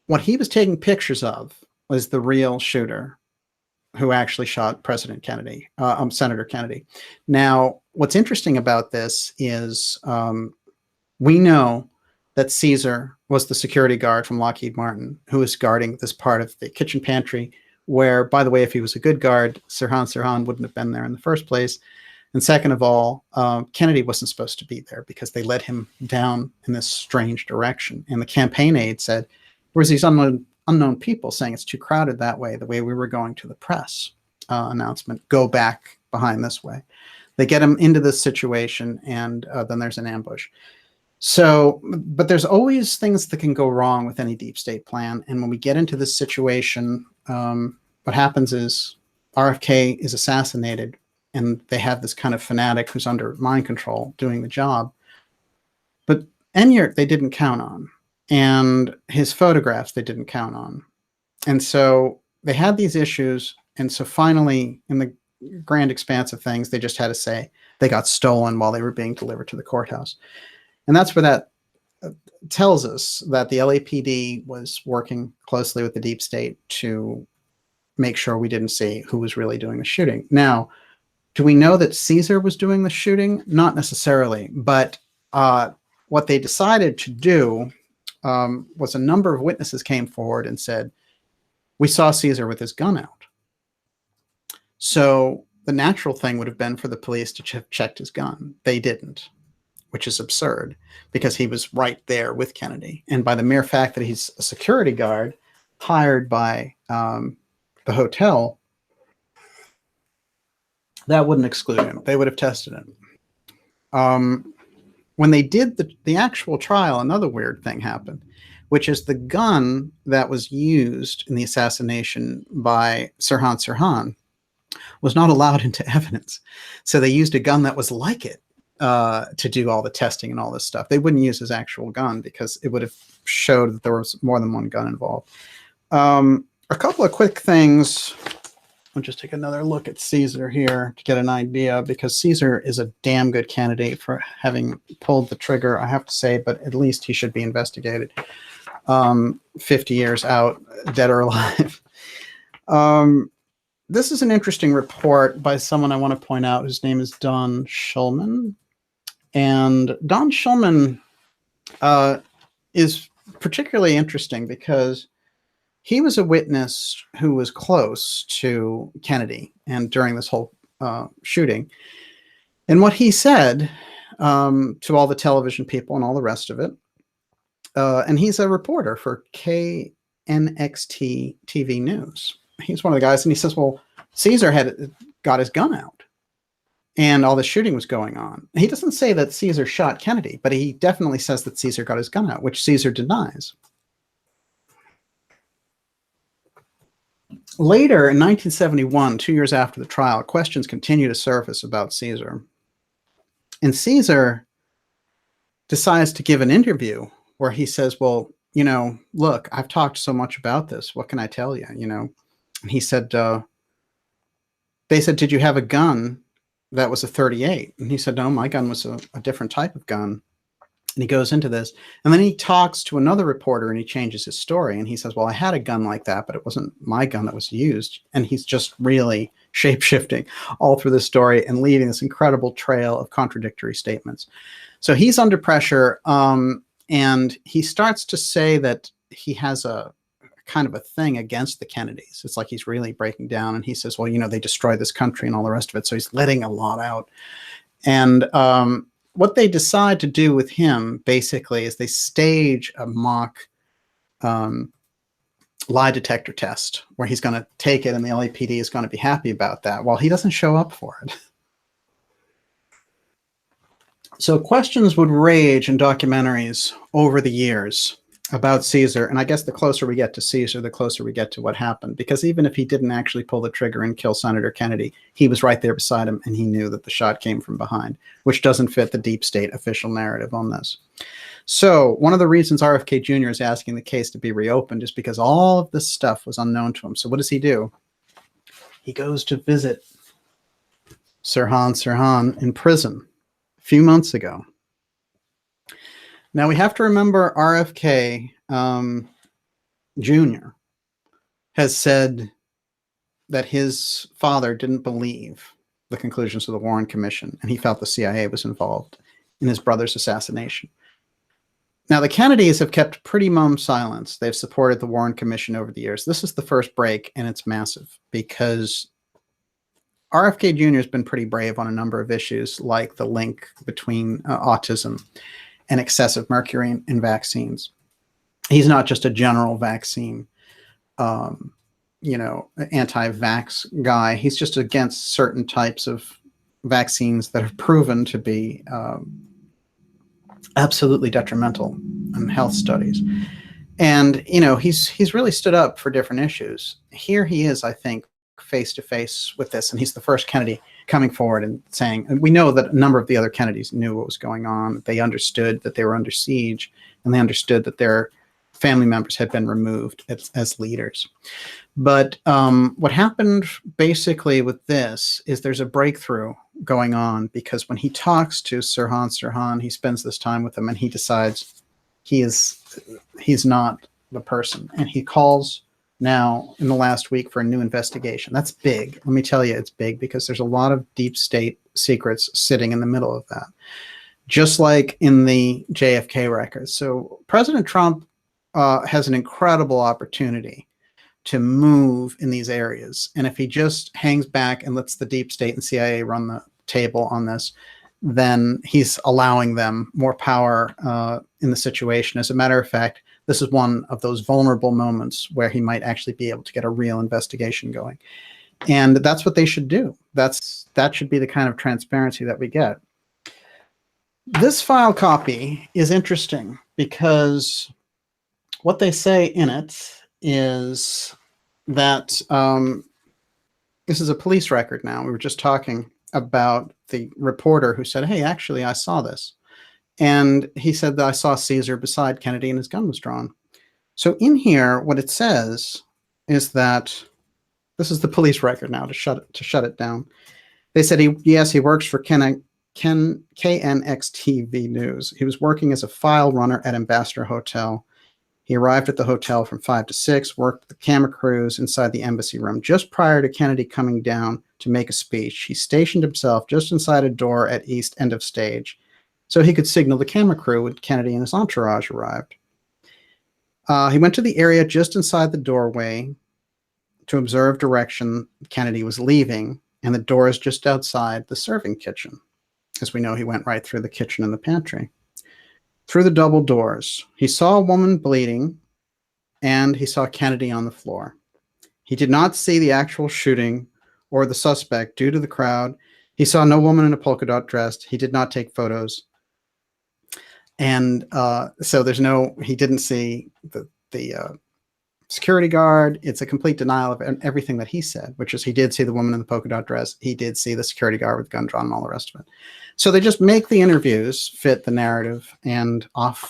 what he was taking pictures of was the real shooter who actually shot President Kennedy, Senator Kennedy. Now, what's interesting about this is we know that Caesar was the security guard from Lockheed Martin who was guarding this part of the kitchen pantry where, by the way, if he was a good guard, Sirhan Sirhan wouldn't have been there in the first place. And second of all, Kennedy wasn't supposed to be there because they led him down in this strange direction. And the campaign aide said, where's these unknown people saying it's too crowded that way, the way we were going to the press announcement, go back behind this way. They get him into this situation, and then there's an ambush. So, but there's always things that can go wrong with any deep state plan. And when we get into this situation, what happens is RFK is assassinated, and they have this kind of fanatic who's under mind control doing the job. But Enyart, they didn't count on. And his photographs, they didn't count on. And so they had these issues. And so finally, in the grand expanse of things, they just had to say they got stolen while they were being delivered to the courthouse. And that's where that tells us that the LAPD was working closely with the deep state to make sure we didn't see who was really doing the shooting. Now, do we know that Caesar was doing the shooting? Not necessarily, but what they decided to do was a number of witnesses came forward and said, we saw Caesar with his gun out. So the natural thing would have been for the police to have checked his gun. They didn't, which is absurd because he was right there with Kennedy. And by the mere fact that he's a security guard hired by the hotel, that wouldn't exclude him. They would have tested him. When they did the actual trial, another weird thing happened, which is the gun that was used in the assassination by Sirhan Sirhan was not allowed into evidence. So they used a gun that was like it to do all the testing and all this stuff. They wouldn't use his actual gun because it would have showed that there was more than one gun involved. A couple of quick things. I'll just take another look at Caesar here to get an idea, because Caesar is a damn good candidate for having pulled the trigger, I have to say, but at least he should be investigated 50 years out, dead or alive. This is an interesting report by someone I want to point out whose name is Don Schulman. And Don Schulman is particularly interesting because he was a witness who was close to Kennedy and during this whole shooting. And what he said to all the television people and all the rest of it, and he's a reporter for KNXT TV News. He's one of the guys, and he says, well, Caesar had got his gun out and all the shooting was going on. He doesn't say that Caesar shot Kennedy, but he definitely says that Caesar got his gun out, which Caesar denies. Later, in 1971, 2 years after the trial, questions continue to surface about Caesar. And Caesar decides to give an interview where he says, well, you know, look, I've talked so much about this. What can I tell you? You know, and he said, they said, did you have a gun that was a 38? And he said, no, my gun was a different type of gun. And he goes into this, and then he talks to another reporter and he changes his story. And he says, well, I had a gun like that, but it wasn't my gun that was used. And he's just really shape-shifting all through the story and leaving this incredible trail of contradictory statements. So he's under pressure, and he starts to say that he has a kind of a thing against the Kennedys. It's like he's really breaking down, and he says, well, you know, they destroyed this country and all the rest of it. So he's letting a lot out. And what they decide to do with him basically is they stage a mock lie detector test where he's going to take it and the LAPD is going to be happy about that. Well, he doesn't show up for it. So questions would rage in documentaries over the years about Caesar. And I guess the closer we get to Caesar, the closer we get to what happened. Because even if he didn't actually pull the trigger and kill Senator Kennedy, he was right there beside him and he knew that the shot came from behind, which doesn't fit the deep state official narrative on this. So one of the reasons RFK Jr. is asking the case to be reopened is because all of this stuff was unknown to him. So what does he do? He goes to visit Sirhan Sirhan in prison a few months ago. Now we have to remember RFK Jr. has said that his father didn't believe the conclusions of the Warren Commission, and he felt the CIA was involved in his brother's assassination. Now, the Kennedys have kept pretty mum silence. They've supported the Warren Commission over the years. This is the first break, and it's massive because RFK Jr. has been pretty brave on a number of issues, like the link between autism and excessive mercury in vaccines. He's not just a general vaccine, anti-vax guy. He's just against certain types of vaccines that have proven to be absolutely detrimental in health studies. And, he's really stood up for different issues. Here he is, I think, face to face with this. And he's the first Kennedy coming forward and saying, and we know that a number of the other Kennedys knew what was going on. They understood that they were under siege, and they understood that their family members had been removed as leaders. But what happened basically with this is there's a breakthrough going on, because when he talks to Sirhan Sirhan, he spends this time with him, and he decides he's not the person. And he calls now in the last week for a new investigation. That's big. Let me tell you, it's big because there's a lot of deep state secrets sitting in the middle of that, just like in the JFK records. So President Trump has an incredible opportunity to move in these areas. And if he just hangs back and lets the deep state and CIA run the table on this, then he's allowing them more power in the situation. As a matter of fact, this is one of those vulnerable moments where he might actually be able to get a real investigation going. And that's what they should do. That should be the kind of transparency that we get. This file copy is interesting because what they say in it is that this is a police record now. We were just talking about the reporter who said, hey, actually, I saw this. And he said that I saw Caesar beside Kennedy and his gun was drawn. So in here, what it says is that this is the police record now to shut it down. They said he works for KNX-TV News. He was working as a file runner at Ambassador Hotel. He arrived at the hotel from 5 to 6, worked the camera crews inside the embassy room. Just prior to Kennedy coming down to make a speech, he stationed himself just inside a door at east end of stage so he could signal the camera crew when Kennedy and his entourage arrived. He went to the area just inside the doorway to observe direction Kennedy was leaving, and the door is just outside the serving kitchen. As we know, he went right through the kitchen and the pantry. Through the double doors, he saw a woman bleeding, and he saw Kennedy on the floor. He did not see the actual shooting or the suspect due to the crowd. He saw no woman in a polka dot dress. He did not take photos. And so he didn't see the security guard. It's a complete denial of everything that he said, which is he did see the woman in the polka dot dress. He did see the security guard with the gun drawn and all the rest of it. So they just make the interviews fit the narrative, and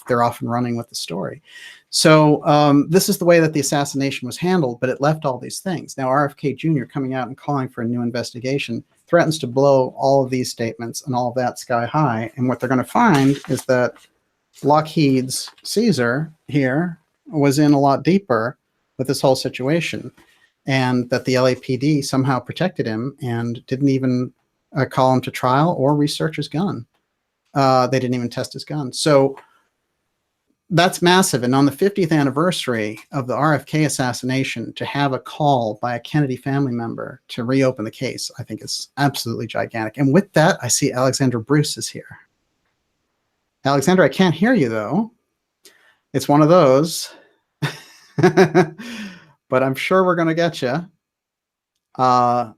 they're off and running with the story. So this is the way that the assassination was handled, but it left all these things. Now RFK Jr. coming out and calling for a new investigation threatens to blow all of these statements and all of that sky high. And what they're going to find is that Lockheed's Caesar here was in a lot deeper with this whole situation, and that the LAPD somehow protected him and didn't even call him to trial or research his gun. They didn't even test his gun. So that's massive. And on the 50th anniversary of the RFK assassination, to have a call by a Kennedy family member to reopen the case, I think is absolutely gigantic. And with that, I see Alexandra Bruce is here. Alexandra, I can't hear you though. It's one of those, but I'm sure we're going to get you. But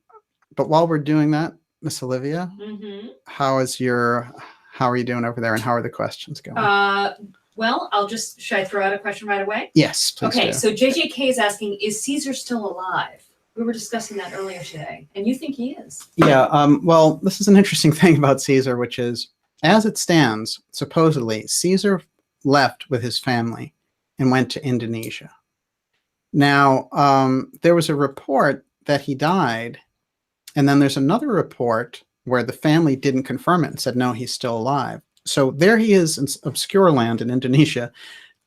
while we're doing that, Miss Olivia, how are you doing over there, and how are the questions going? Well, should I throw out a question right away? Yes, please. Okay, do. so JJK is asking, is Caesar still alive? We were discussing that earlier today, and you think he is? Yeah, well, this is an interesting thing about Caesar, which is, as it stands, supposedly, Caesar left with his family and went to Indonesia. Now, there was a report that he died, and then there's another report where the family didn't confirm it and said, no, he's still alive. So there he is in obscure land in Indonesia,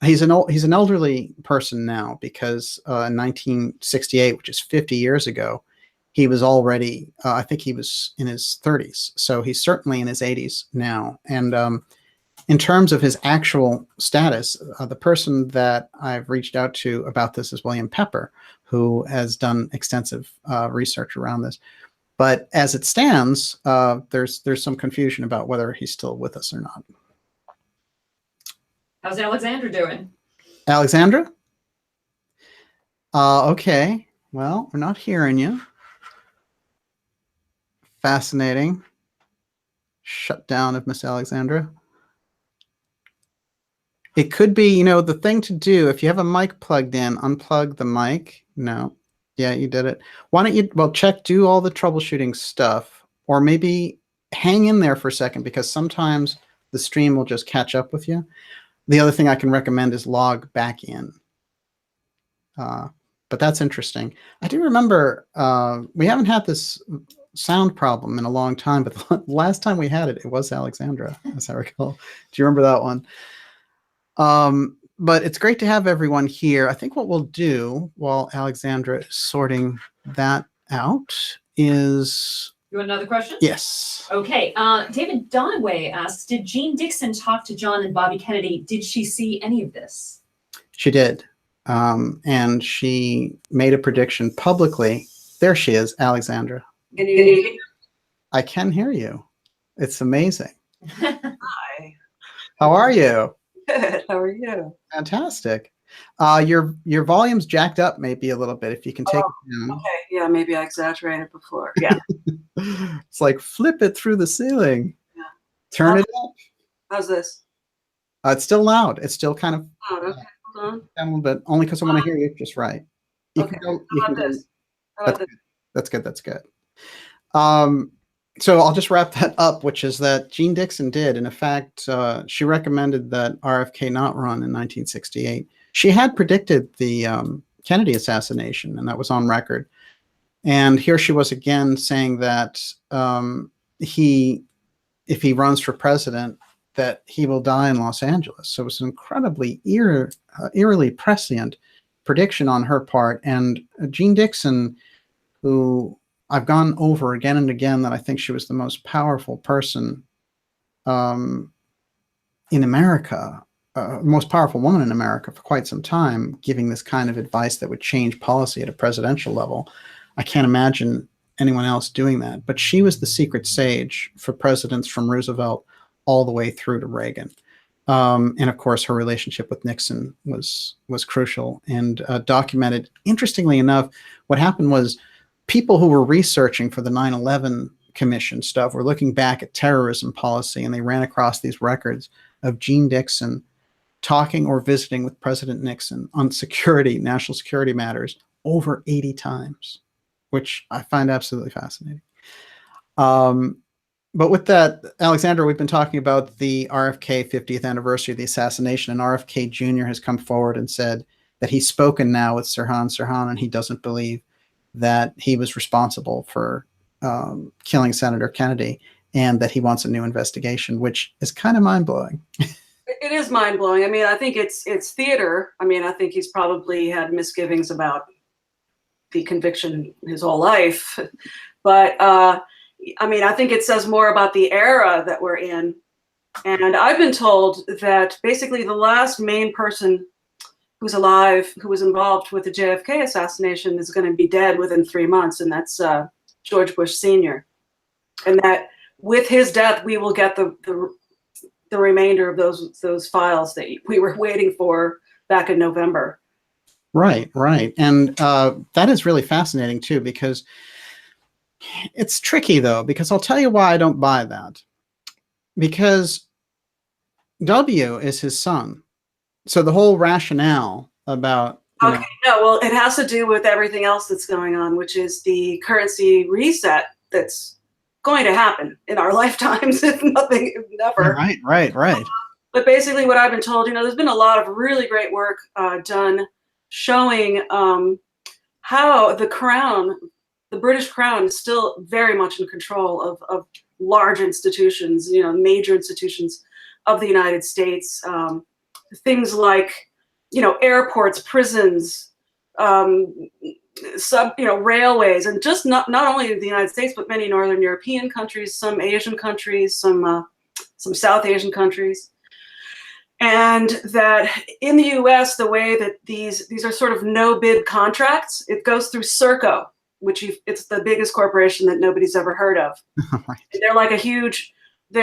He's an elderly person now because in 1968, which is 50 years ago, he was already, I think he was in his 30s. So he's certainly in his 80s now. And in terms of his actual status, the person that I've reached out to about this is William Pepper, who has done extensive research around this. But as it stands, there's some confusion about whether he's still with us or not. How's Alexandra doing? Alexandra? Okay. Well, we're not hearing you. Fascinating. Shutdown of Miss Alexandra. It could be, you know, the thing to do, if you have a mic plugged in, unplug the mic. No. Yeah, you did it. Why don't you, well, do all the troubleshooting stuff, or maybe hang in there for a second, because sometimes the stream will just catch up with you. The other thing I can recommend is log back in. But that's interesting. I do remember we haven't had this sound problem in a long time, but the last time we had it, it was Alexandra, as I recall. Do you remember that one? But it's great to have everyone here. I think what we'll do while Alexandra is sorting that out is... You want another question? Yes. Okay. David Donaway asks, did Jean Dixon talk to John and Bobby Kennedy? Did she see any of this? She did. And she made a prediction publicly. There she is, Alexandra. Can you hear me? I can hear you. It's amazing. Hi. How are you? Good. How are you? Fantastic. Your volume's jacked up maybe a little bit, if you can take it down. Okay. Yeah, maybe I exaggerated before. Yeah. It's like flip it through the ceiling. Yeah. Turn it up. How's this? It's still loud. It's still kind of Oh, okay. Hold on. down a little bit, only because I want to hear you just right. You Okay. can go. How about this? How about this? That's good. That's good. So I'll just wrap that up, which is that Jean Dixon did. And in fact, she recommended that RFK not run in 1968. She had predicted the Kennedy assassination, and that was on record. And here she was again saying that if he runs for president, that he will die in Los Angeles. So it was an incredibly eerily prescient prediction on her part. And Jean Dixon, who I've gone over again and again, that I think she was the most powerful person in America, most powerful woman in America for quite some time, giving this kind of advice that would change policy at a presidential level. I can't imagine anyone else doing that. But she was the secret sage for presidents from Roosevelt all the way through to Reagan. And of course, her relationship with Nixon was crucial and documented. Interestingly enough, what happened was people who were researching for the 9/11 Commission stuff were looking back at terrorism policy, and they ran across these records of Jean Dixon talking or visiting with President Nixon on security, national security matters, over 80 times, which I find absolutely fascinating. But with that, Alexandra, we've been talking about the RFK 50th anniversary of the assassination, and RFK Jr. has come forward and said that he's spoken now with Sirhan Sirhan, and he doesn't believe that he was responsible for killing Senator Kennedy, and that he wants a new investigation, which is kind of mind-blowing. It is mind-blowing. I mean, I think it's theater. I mean, I think he's probably had misgivings about the conviction his whole life. But I mean, I think it says more about the era that we're in. And I've been told that basically the last main person who's alive, who was involved with the JFK assassination, is going to be dead within 3 months, and that's George Bush Sr. And that with his death, we will get the remainder of those files that we were waiting for back in November. Right, right. And that is really fascinating too, because it's tricky though, because I'll tell you why I don't buy that. Because W is his son. So the whole rationale about... Okay, no, well, it has to do with everything else that's going on, which is the currency reset that's going to happen in our lifetimes, if nothing, if never. Right. But basically what I've been told, there's been a lot of really great work done showing how the crown, the British crown, is still very much in control of large institutions, major institutions of the United States. Things like airports, prisons, railways, and just not only the United States, but many Northern European countries, some Asian countries, some South Asian countries. And that in the US, the way that these are sort of no bid contracts, it goes through Serco, which it's the biggest corporation that nobody's ever heard of. Right. And they're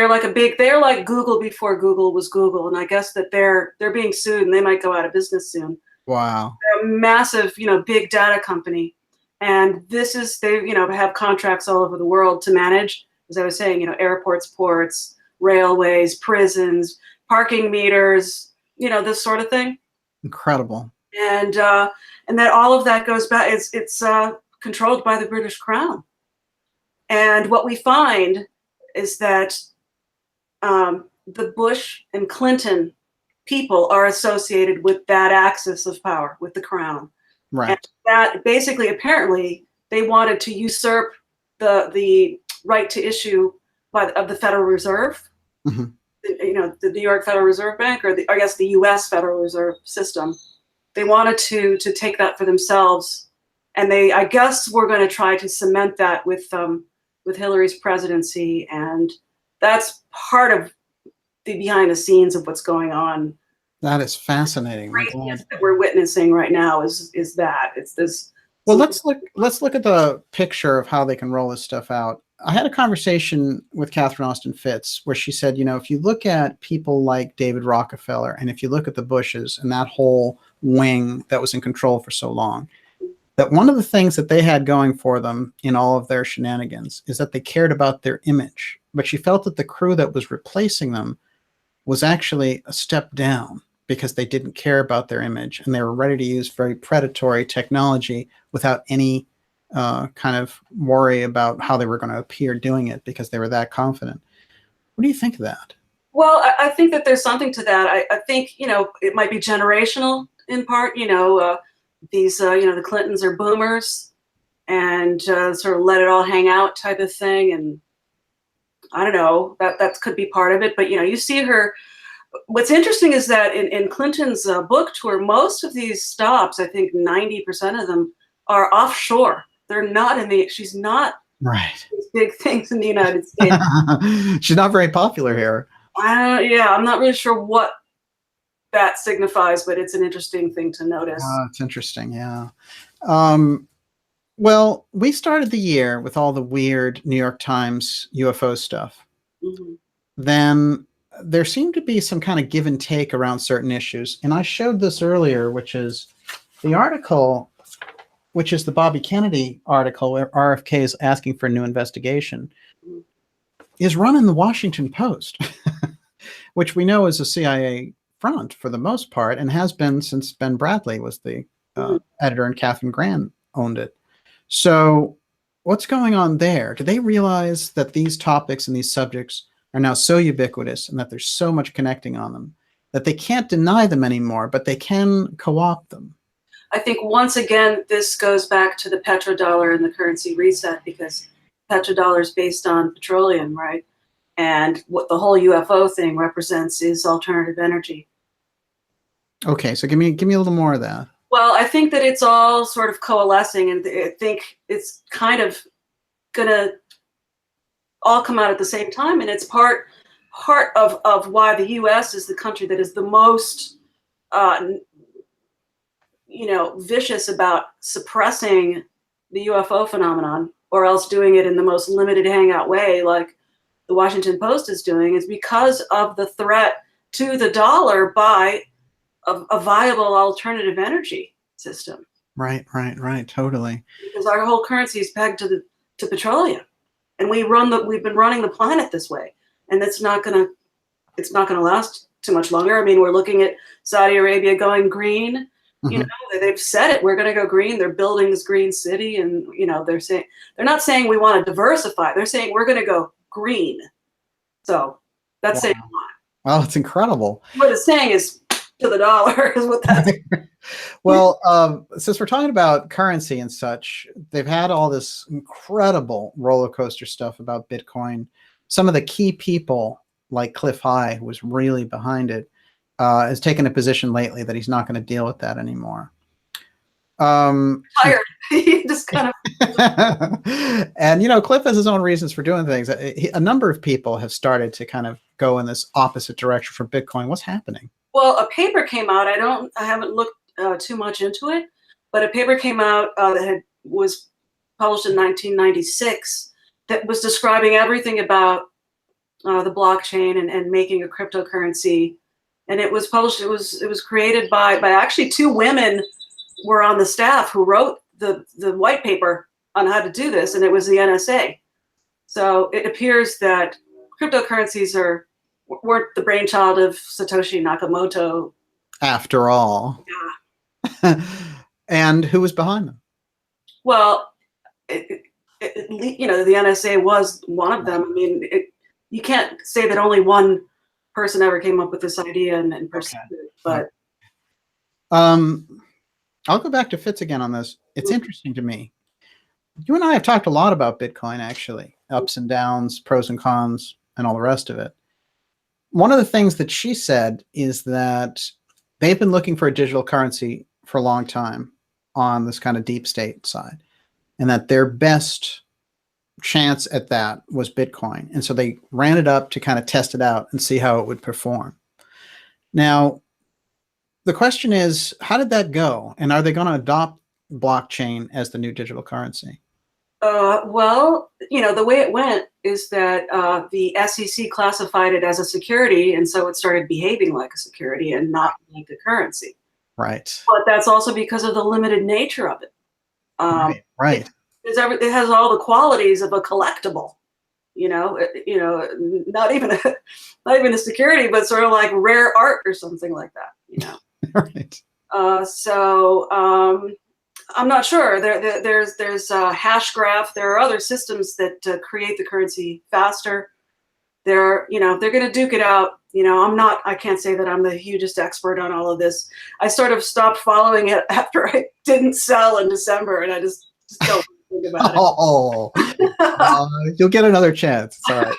like Google before Google was Google. And I guess that they're being sued and they might go out of business soon. Wow. They're a massive, big data company. And they have contracts all over the world to manage, as I was saying, airports, ports, railways, prisons, parking meters, this sort of thing. Incredible. And that all of that goes back, it's controlled by the British Crown. And what we find is that the Bush and Clinton people are associated with that axis of power, with the Crown. Right. And that basically, apparently, they wanted to usurp the right to issue of the Federal Reserve, Mm-hmm. The New York Federal Reserve Bank, or I guess the U.S. Federal Reserve System. They wanted to take that for themselves, and I guess we're going to try to cement that with Hillary's presidency, and that's part of the behind the scenes of what's going on. That is fascinating. That we're witnessing right now is that it's this. Well, let's look at the picture of how they can roll this stuff out. I had a conversation with Catherine Austin Fitts where she said, if you look at people like David Rockefeller, and if you look at the Bushes and that whole wing that was in control for so long, that one of the things that they had going for them in all of their shenanigans is that they cared about their image. But she felt that the crew that was replacing them was actually a step down because they didn't care about their image and they were ready to use very predatory technology without any kind of worry about how they were going to appear doing it because they were that confident. What do you think of that? Well, I think that there's something to that. I think, it might be generational in part, the Clintons are boomers and sort of let it all hang out type of thing. And I don't know, that could be part of it. But, you see her. What's interesting is that in Clinton's book tour, most of these stops, I think 90% of them are offshore. They're not she's not right. These big things in the United States. She's not very popular here. I'm not really sure what that signifies, but it's an interesting thing to notice. It's interesting. Yeah. Well, we started the year with all the weird New York Times UFO stuff. Mm-hmm. Then there seemed to be some kind of give and take around certain issues. And I showed this earlier, which is the article, which is the Bobby Kennedy article where RFK is asking for a new investigation, is run in the Washington Post, which we know is a CIA front for the most part and has been since Ben Bradley was the editor and Catherine Graham owned it. So what's going on there? Do they realize that these topics and these subjects are now so ubiquitous and that there's so much connecting on them that they can't deny them anymore, but they can co-opt them? I think once again, this goes back to the petrodollar and the currency reset because petrodollar is based on petroleum, right? And what the whole UFO thing represents is alternative energy. Okay, so give me a little more of that. Well, I think that it's all sort of coalescing, and I think it's kind of gonna all come out at the same time, and it's part of why the U.S. is the country that is the most, vicious about suppressing the UFO phenomenon, or else doing it in the most limited hangout way, like the Washington Post is doing, is because of the threat to the dollar by a viable alternative energy system. Right, totally. Because our whole currency is pegged to petroleum, and we've been running the planet this way, and it's not gonna last too much longer. I mean, we're looking at Saudi Arabia going green. Mm-hmm. They've said it. We're going to go green. They're building this green city, and they're not saying we want to diversify. They're saying we're going to go green. So that's saying a lot. Well, it's incredible. What it's saying is to the dollar is what that's. Well, since we're talking about currency and such, they've had all this incredible roller coaster stuff about Bitcoin. Some of the key people like Cliff High was really behind it. has taken a position lately that he's not going to deal with that anymore. Tired. He just kind of. And Cliff has his own reasons for doing things. A number of people have started to kind of go in this opposite direction for Bitcoin. What's happening? Well, a paper came out. I haven't looked too much into it, but a paper came out that was published in 1996 that was describing everything about the blockchain and making a cryptocurrency. And it was published. It was created by actually two women were on the staff who wrote the white paper on how to do this, and it was the NSA. So it appears that cryptocurrencies weren't the brainchild of Satoshi Nakamoto. After all. Yeah. And who was behind them? Well, the NSA was one of them. I mean, you can't say that only one person ever came up with this idea and pursued it, but. I'll go back to Fitz again on this. It's interesting to me. You and I have talked a lot about Bitcoin, actually, ups and downs, pros and cons, and all the rest of it. One of the things that she said is that they've been looking for a digital currency for a long time on this kind of deep state side, and that their best chance at that was Bitcoin. And so they ran it up to kind of test it out and see how it would perform. Now, the question is, how did that go? And are they going to adopt blockchain as the new digital currency? Well, the way it went is that the SEC classified it as a security, and so it started behaving like a security and not like a currency. Right. But that's also because of the limited nature of it. Right. It has all the qualities of a collectible. Not even a security, but sort of like rare art or something like that. Right. So I'm not sure. There's Hashgraph. There are other systems that create the currency faster. They're going to duke it out. I can't say that I'm the hugest expert on all of this. I sort of stopped following it after I didn't sell in December, and I just don't think about it. You'll get another chance. It's all right.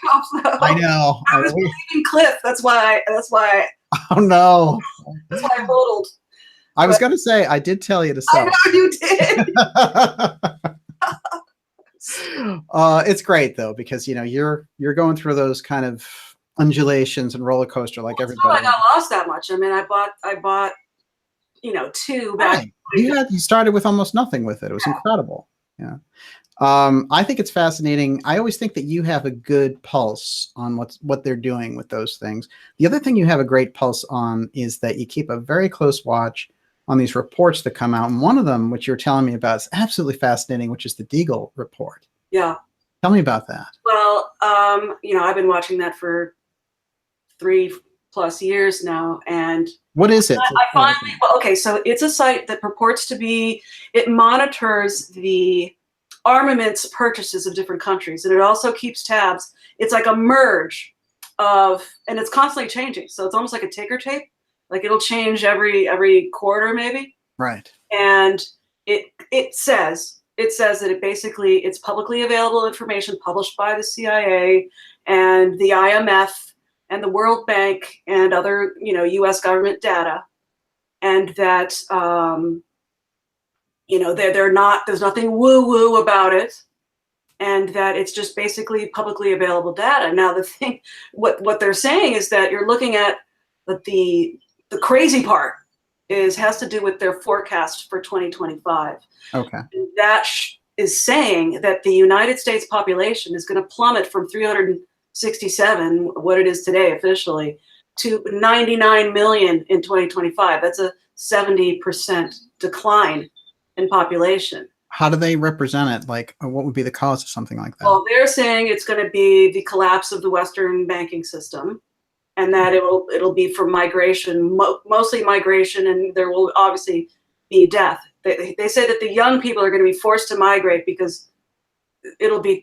I know. I was believing Cliff. That's why. Oh no. That's why I hodled. I was going to say, I did tell you to sell. I know you did. It's great though, because you're going through those kind of undulations and roller coaster like everybody. I got lost that much. I mean, I bought two back. Right. You started with almost nothing with it. It was incredible. Yeah. I think it's fascinating. I always think that you have a good pulse on what they're doing with those things. The other thing you have a great pulse on is that you keep a very close watch on these reports that come out. And one of them, which you're telling me about, is absolutely fascinating, which is the Deagle report. Yeah. Tell me about that. Well, I've been watching that for 3+ years now. And what is it? So it's a site that purports to be, it monitors the armaments purchases of different countries, and it also keeps tabs. It's like a merge and it's constantly changing. So it's almost like a ticker tape. Like it'll change every quarter maybe. Right. And it says that it's publicly available information published by the CIA and the IMF and the World Bank and other U.S. government data, and that there's nothing woo-woo about it, and that it's just basically publicly available data. Now the thing, what they're saying is that you're looking at the crazy part has to do with their forecast for 2025. Okay. And that is saying that the United States population is going to plummet from 367, what it is today officially, to 99 million in 2025. That's a 70% decline in population. How do they represent it? Like, what would be the cause of something like that? Well, they're saying it's going to be the collapse of the Western banking system, and that it'll be for migration, mostly migration, and there will obviously be death. They say that the young people are going to be forced to migrate because the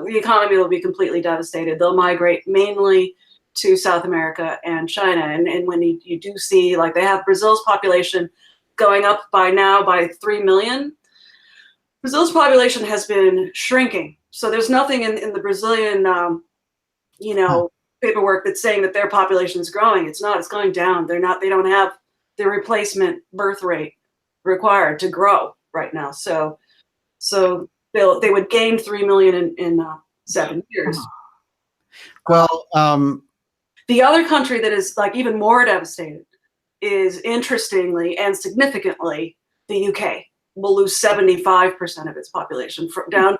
economy will be completely devastated. They'll migrate mainly to South America and China, and when you do see, like, they have Brazil's population going up by 3 million. Brazil's population has been shrinking. So there's nothing in the Brazilian, paperwork that's saying that their population is growing. It's not. It's going down. They don't have the replacement birth rate required to grow right now. So they would gain 3 million in 7 years. Well, The other country that is like even more devastated is, interestingly and significantly, the UK will lose 75% of its population, down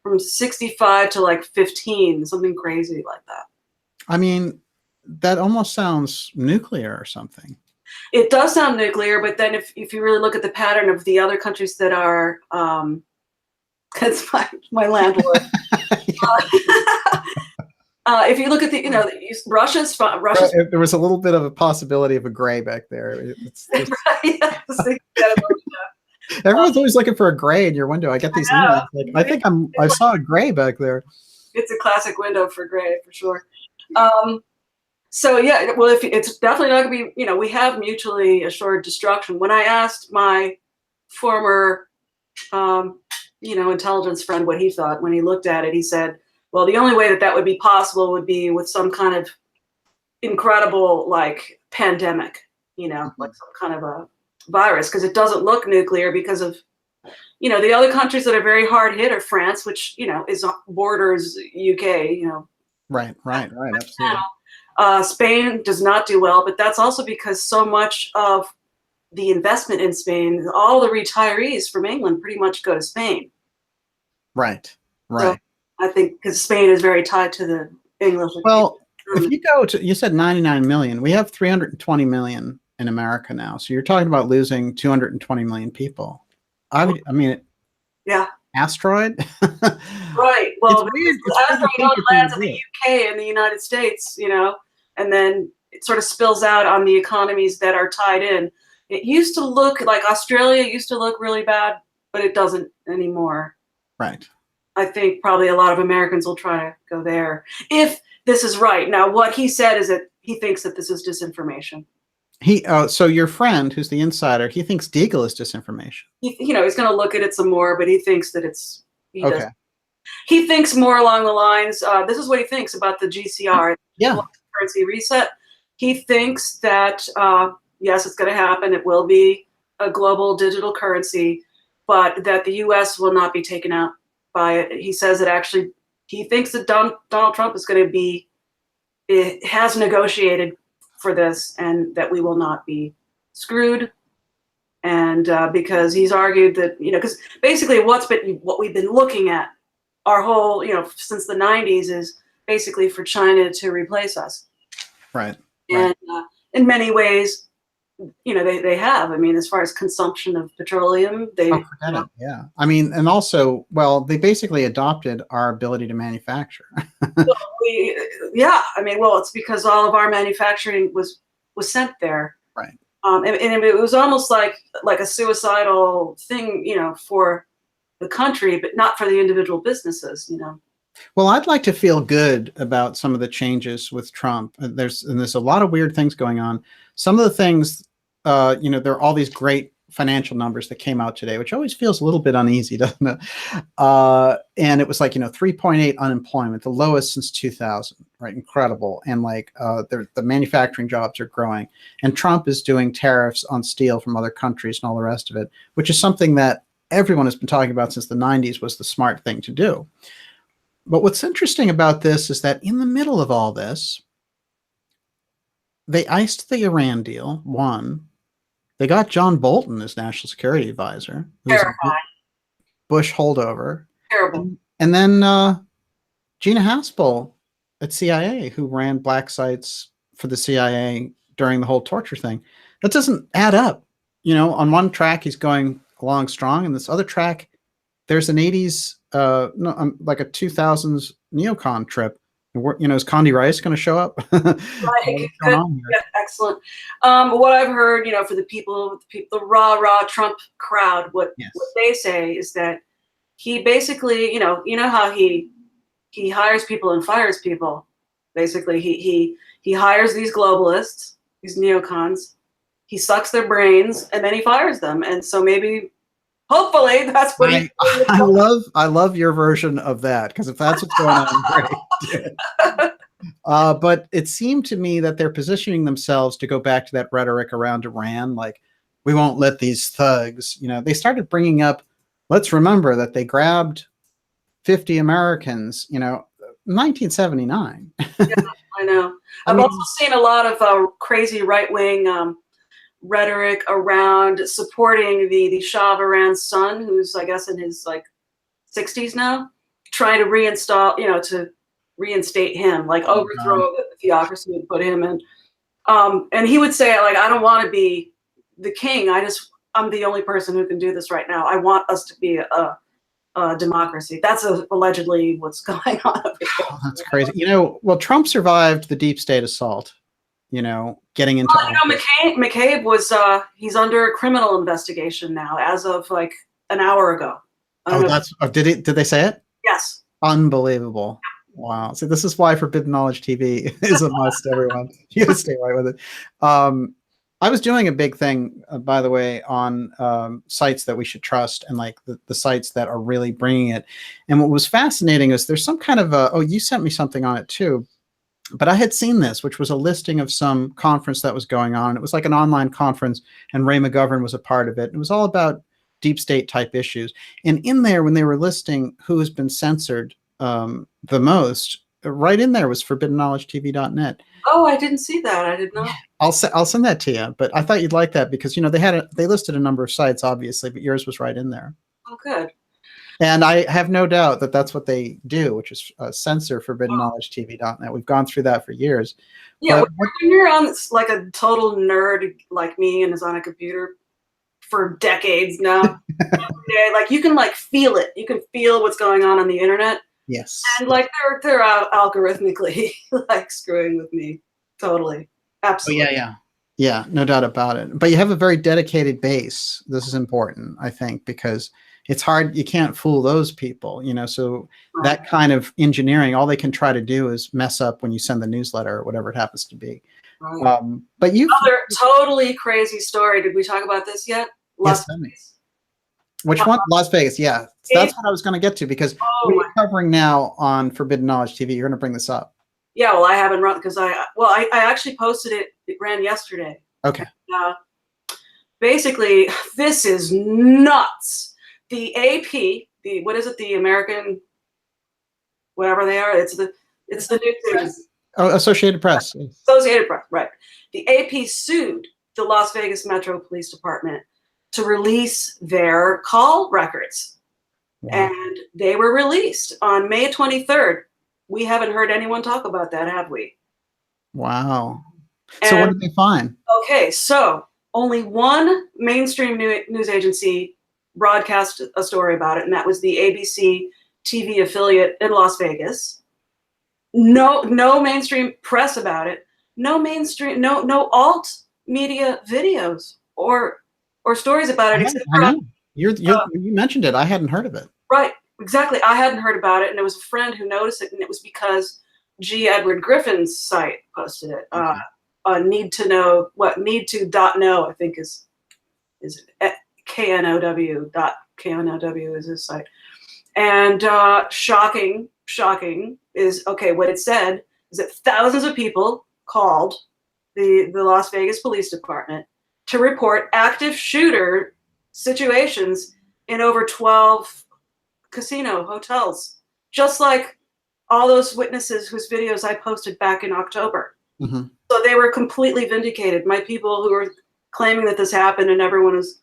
from 65 to like 15, something crazy like that. I mean, that almost sounds nuclear or something. It does sound nuclear, but then if you really look at the pattern of the other countries that are, that's my landlord. If you look at Russia's. There was a little bit of a possibility of a gray back there. Everyone's always looking for a gray in your window. I get these emails. Like, I saw a gray back there. It's a classic window for gray for sure. So yeah, well, if it's definitely not going to be, we have mutually assured destruction. When I asked my former, intelligence friend what he thought when he looked at it, he said, well, the only way that would be possible would be with some kind of incredible like pandemic, like some kind of a virus, because it doesn't look nuclear because of, the other countries that are very hard hit are France, which, is borders UK, Right, absolutely. Spain does not do well, but that's also because so much of the investment in Spain, all the retirees from England pretty much go to Spain. Right. So I think because Spain is very tied to the English. Well, if you go to, you said 99 million, we have 320 million in America now. So you're talking about losing 220 million people. I mean, yeah. Asteroid? Right. Well, the asteroid lands in the UK and the United States, and then it sort of spills out on the economies that are tied in. It used to look like Australia used to look really bad, but it doesn't anymore. Right. I think probably a lot of Americans will try to go there if this is right. Now, what he said is that he thinks that this is disinformation. So your friend, who's the insider, he thinks Deagle is disinformation. He's going to look at it some more, but he thinks that okay. He thinks more along the lines. This is what he thinks about the GCR, currency reset. He thinks that yes, it's going to happen. It will be a global digital currency, but that the U.S. will not be taken out by it. He says that actually he thinks that Donald Trump is going to has negotiated for this, and that we will not be screwed. And because he's argued that, because basically what we've been looking at our whole, since the 90s is basically for China to replace us. Right. And in many ways, they have. I mean, as far as consumption of petroleum, forget it. Yeah. I mean, and also, well, they basically adopted our ability to manufacture. It's because all of our manufacturing was sent there. Right. And it was almost like a suicidal thing, for the country, but not for the individual businesses, Well, I'd like to feel good about some of the changes with Trump. There's a lot of weird things going on. Some of the things, there are all these great financial numbers that came out today, which always feels a little bit uneasy, doesn't it? And it was like, 3.8 unemployment, the lowest since 2000, right? Incredible. And the manufacturing jobs are growing. And Trump is doing tariffs on steel from other countries and all the rest of it, which is something that everyone has been talking about since the 90s was the smart thing to do. But what's interesting about this is that in the middle of all this, they iced the Iran deal, one. They got John Bolton as national security advisor, who's a Bush holdover. Terrible. And then Gina Haspel at CIA, who ran black sites for the CIA during the whole torture thing. That doesn't add up. On one track, he's going along strong, and this other track, there's an 80s, like a 2000s neocon trip. Is Condi Rice going to show up? Right. Yeah, excellent. What I've heard, for the people, the rah Trump crowd, what they say is that he basically, how he hires people and fires people. Basically, he hires these globalists, these neocons. He sucks their brains and then he fires them. And so maybe, hopefully, that's what I love your version of that, because if that's what's going on, great. But it seemed to me that they're positioning themselves to go back to that rhetoric around Iran, like, we won't let these thugs, they started bringing up, let's remember that they grabbed 50 Americans, 1979. I know. I I've mean- also seen a lot of crazy right-wing rhetoric around supporting the Shah of Iran's son, who's, I guess, in his 60s now, trying to to reinstate him, overthrow the theocracy and put him in. And he would say, I don't want to be the king. I'm the only person who can do this right now. I want us to be a democracy. That's allegedly what's going on over here. Oh, that's crazy. Well, Trump survived the deep state assault, getting into office. McCabe was he's under a criminal investigation now as of an hour ago. Did they say it? Yes. Unbelievable. Wow. So this is why Forbidden Knowledge TV is a must, everyone. You gotta stay right with it. I was doing a big thing, by the way, on sites that we should trust and the sites that are really bringing it. And what was fascinating is there's some kind of you sent me something on it too, but I had seen this, which was a listing of some conference that was going on. It was like an online conference, and Ray McGovern was a part of it. It was all about deep state type issues. And in there, when they were listing who has been censored the most, right in there was forbiddenknowledgetv.net. Oh, I didn't see that. I did not. I'll send that to you, but I thought you'd like that because they listed a number of sites, obviously, but yours was right in there. Oh, good. And I have no doubt that that's what they do, which is censor forbiddenknowledgetv.net. We've gone through that for years. Yeah, when you're on a total nerd like me and is on a computer for decades now, you can feel it. You can feel what's going on the internet. Yes. And they're algorithmically screwing with me. Totally. Absolutely. Yeah, no doubt about it. But you have a very dedicated base. This is important, I think, because it's hard. You can't fool those people, so that kind of engineering, all they can try to do is mess up when you send the newsletter or whatever it happens to be. Right. But another totally crazy story. Did we talk about this yet? Las Vegas. Which one? Las Vegas. Yeah. So that's what I was going to get to because we're covering now on Forbidden Knowledge TV. You're going to bring this up. Yeah. Well, I haven't run because I actually posted it. It ran yesterday. Okay. Basically, this is nuts. The AP, what is it? The American, whatever they are. It's the news agency. Oh, Associated Press. Associated Press, right. The AP sued the Las Vegas Metro Police Department to release their call records. Wow. And they were released on May 23rd. We haven't heard anyone talk about that, have we? Wow. So what did they find? Okay, so only one mainstream news agency broadcast a story about it, and that was the ABC TV affiliate in Las Vegas. No mainstream press about it. No alt media videos or stories about it. I know. You mentioned it. I hadn't heard of it. Right, exactly. I hadn't heard about it, and there was a friend who noticed it, and it was because G. Edward Griffin's site posted it. Okay. Need2know, I think is KNOW is his site. And shocking is, okay, what it said is that thousands of people called the Las Vegas Police Department to report active shooter situations in over 12 casino hotels, just like all those witnesses whose videos I posted back in October. Mm-hmm. So they were completely vindicated. My people who were claiming that this happened and everyone was,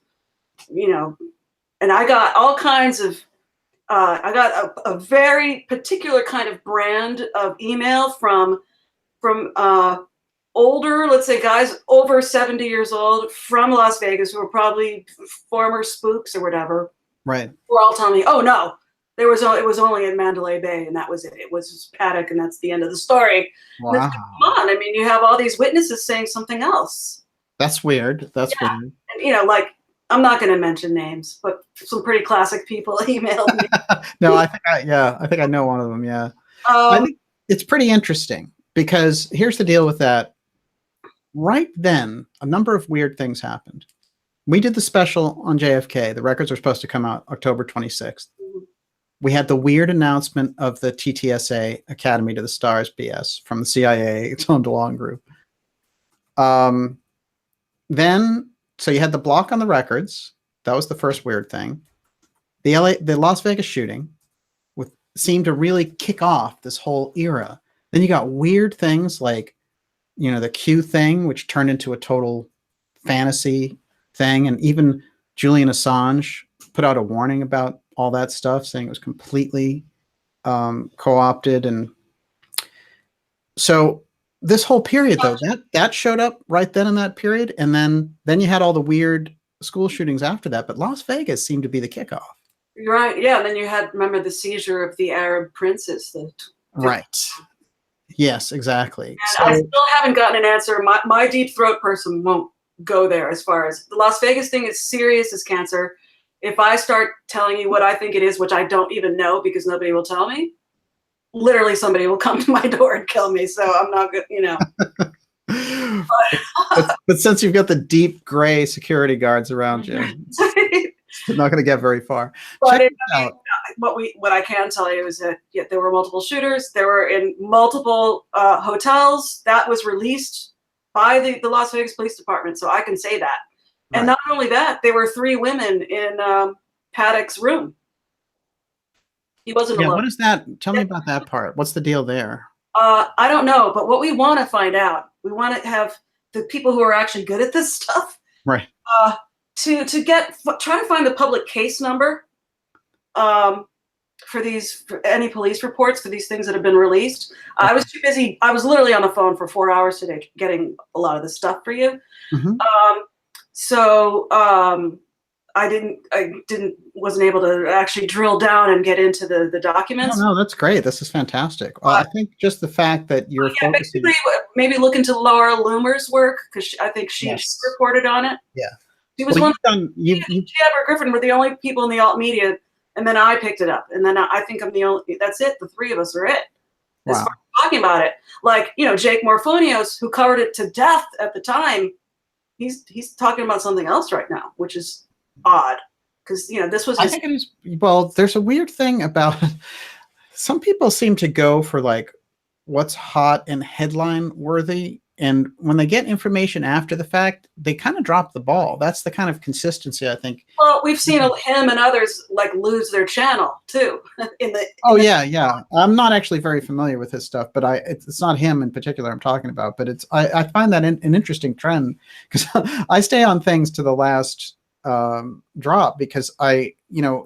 and I got all kinds of, I got a very particular kind of brand of email from older, let's say guys over 70 years old from Las Vegas who were probably former spooks or whatever. Right. Were all telling me, oh no, it was only in Mandalay Bay and that was it. It was Paddock and that's the end of the story. Wow. Come on, I mean, you have all these witnesses saying something else. That's weird. That's weird. And, I'm not going to mention names, but some pretty classic people emailed me. No, I think I know one of them. Yeah. I think it's pretty interesting because here's the deal with that. Right then, a number of weird things happened. We did the special on JFK. The records were supposed to come out October 26th. We had the weird announcement of the TTSA Academy to the Stars BS from the CIA, its own DeLong group. Then, so you had the block on the records. That was the first weird thing. The Las Vegas shooting seemed to really kick off this whole era. Then you got weird things like, the Q thing, which turned into a total fantasy thing. And even Julian Assange put out a warning about all that stuff, saying it was completely co-opted. And so this whole period, though, that showed up right then in that period. And then you had all the weird school shootings after that. But Las Vegas seemed to be the kickoff. Right. Yeah. And then you had, remember the seizure of the Arab princes. Right. Yes, exactly. And So, I still haven't gotten an answer. My deep throat person won't go there as far as the Las Vegas thing is serious as cancer. If I start telling you what I think it is, which I don't even know because nobody will tell me, literally somebody will come to my door and kill me. So I'm not good, but since you've got the deep gray security guards around you, you're not going to get very far. But Check it out. what I can tell you is that there were multiple shooters. There were in multiple hotels. That was released by the Las Vegas Police Department, so I can say that. Right. And not only that, there were 3 women in Paddock's room. He wasn't alone. What is that? Tell me about that part. What's the deal there? I don't know, but what we want to find out, we want to have the people who are actually good at this stuff, Right. to try to find the public case number for any police reports for these things that have been released. Okay. I was too busy. I was literally on the phone for 4 hours today getting a lot of this stuff for you. Mm-hmm. I wasn't able to actually drill down and get into the documents. No, that's great. This is fantastic. Well, I think just the fact that you're focusing. Basically, maybe look into Laura Loomer's work because I think she reported on it. Yeah. She was she and Edward Griffin were the only people in the alt media, and then I picked it up, and then I think I'm the only. That's it. The 3 of us are it. As far as talking about it, like Jake Morfonios, who covered it to death at the time, he's talking about something else right now, which is odd because this was. I think it is. Well, there's a weird thing about some people seem to go for like what's hot and headline worthy. And when they get information after the fact, they kind of drop the ball. That's the kind of consistency, I think. Well, we've seen him and others lose their channel too. Yeah. I'm not actually very familiar with his stuff, but it's not him in particular I'm talking about. But I find that an interesting trend because I stay on things to the last drop because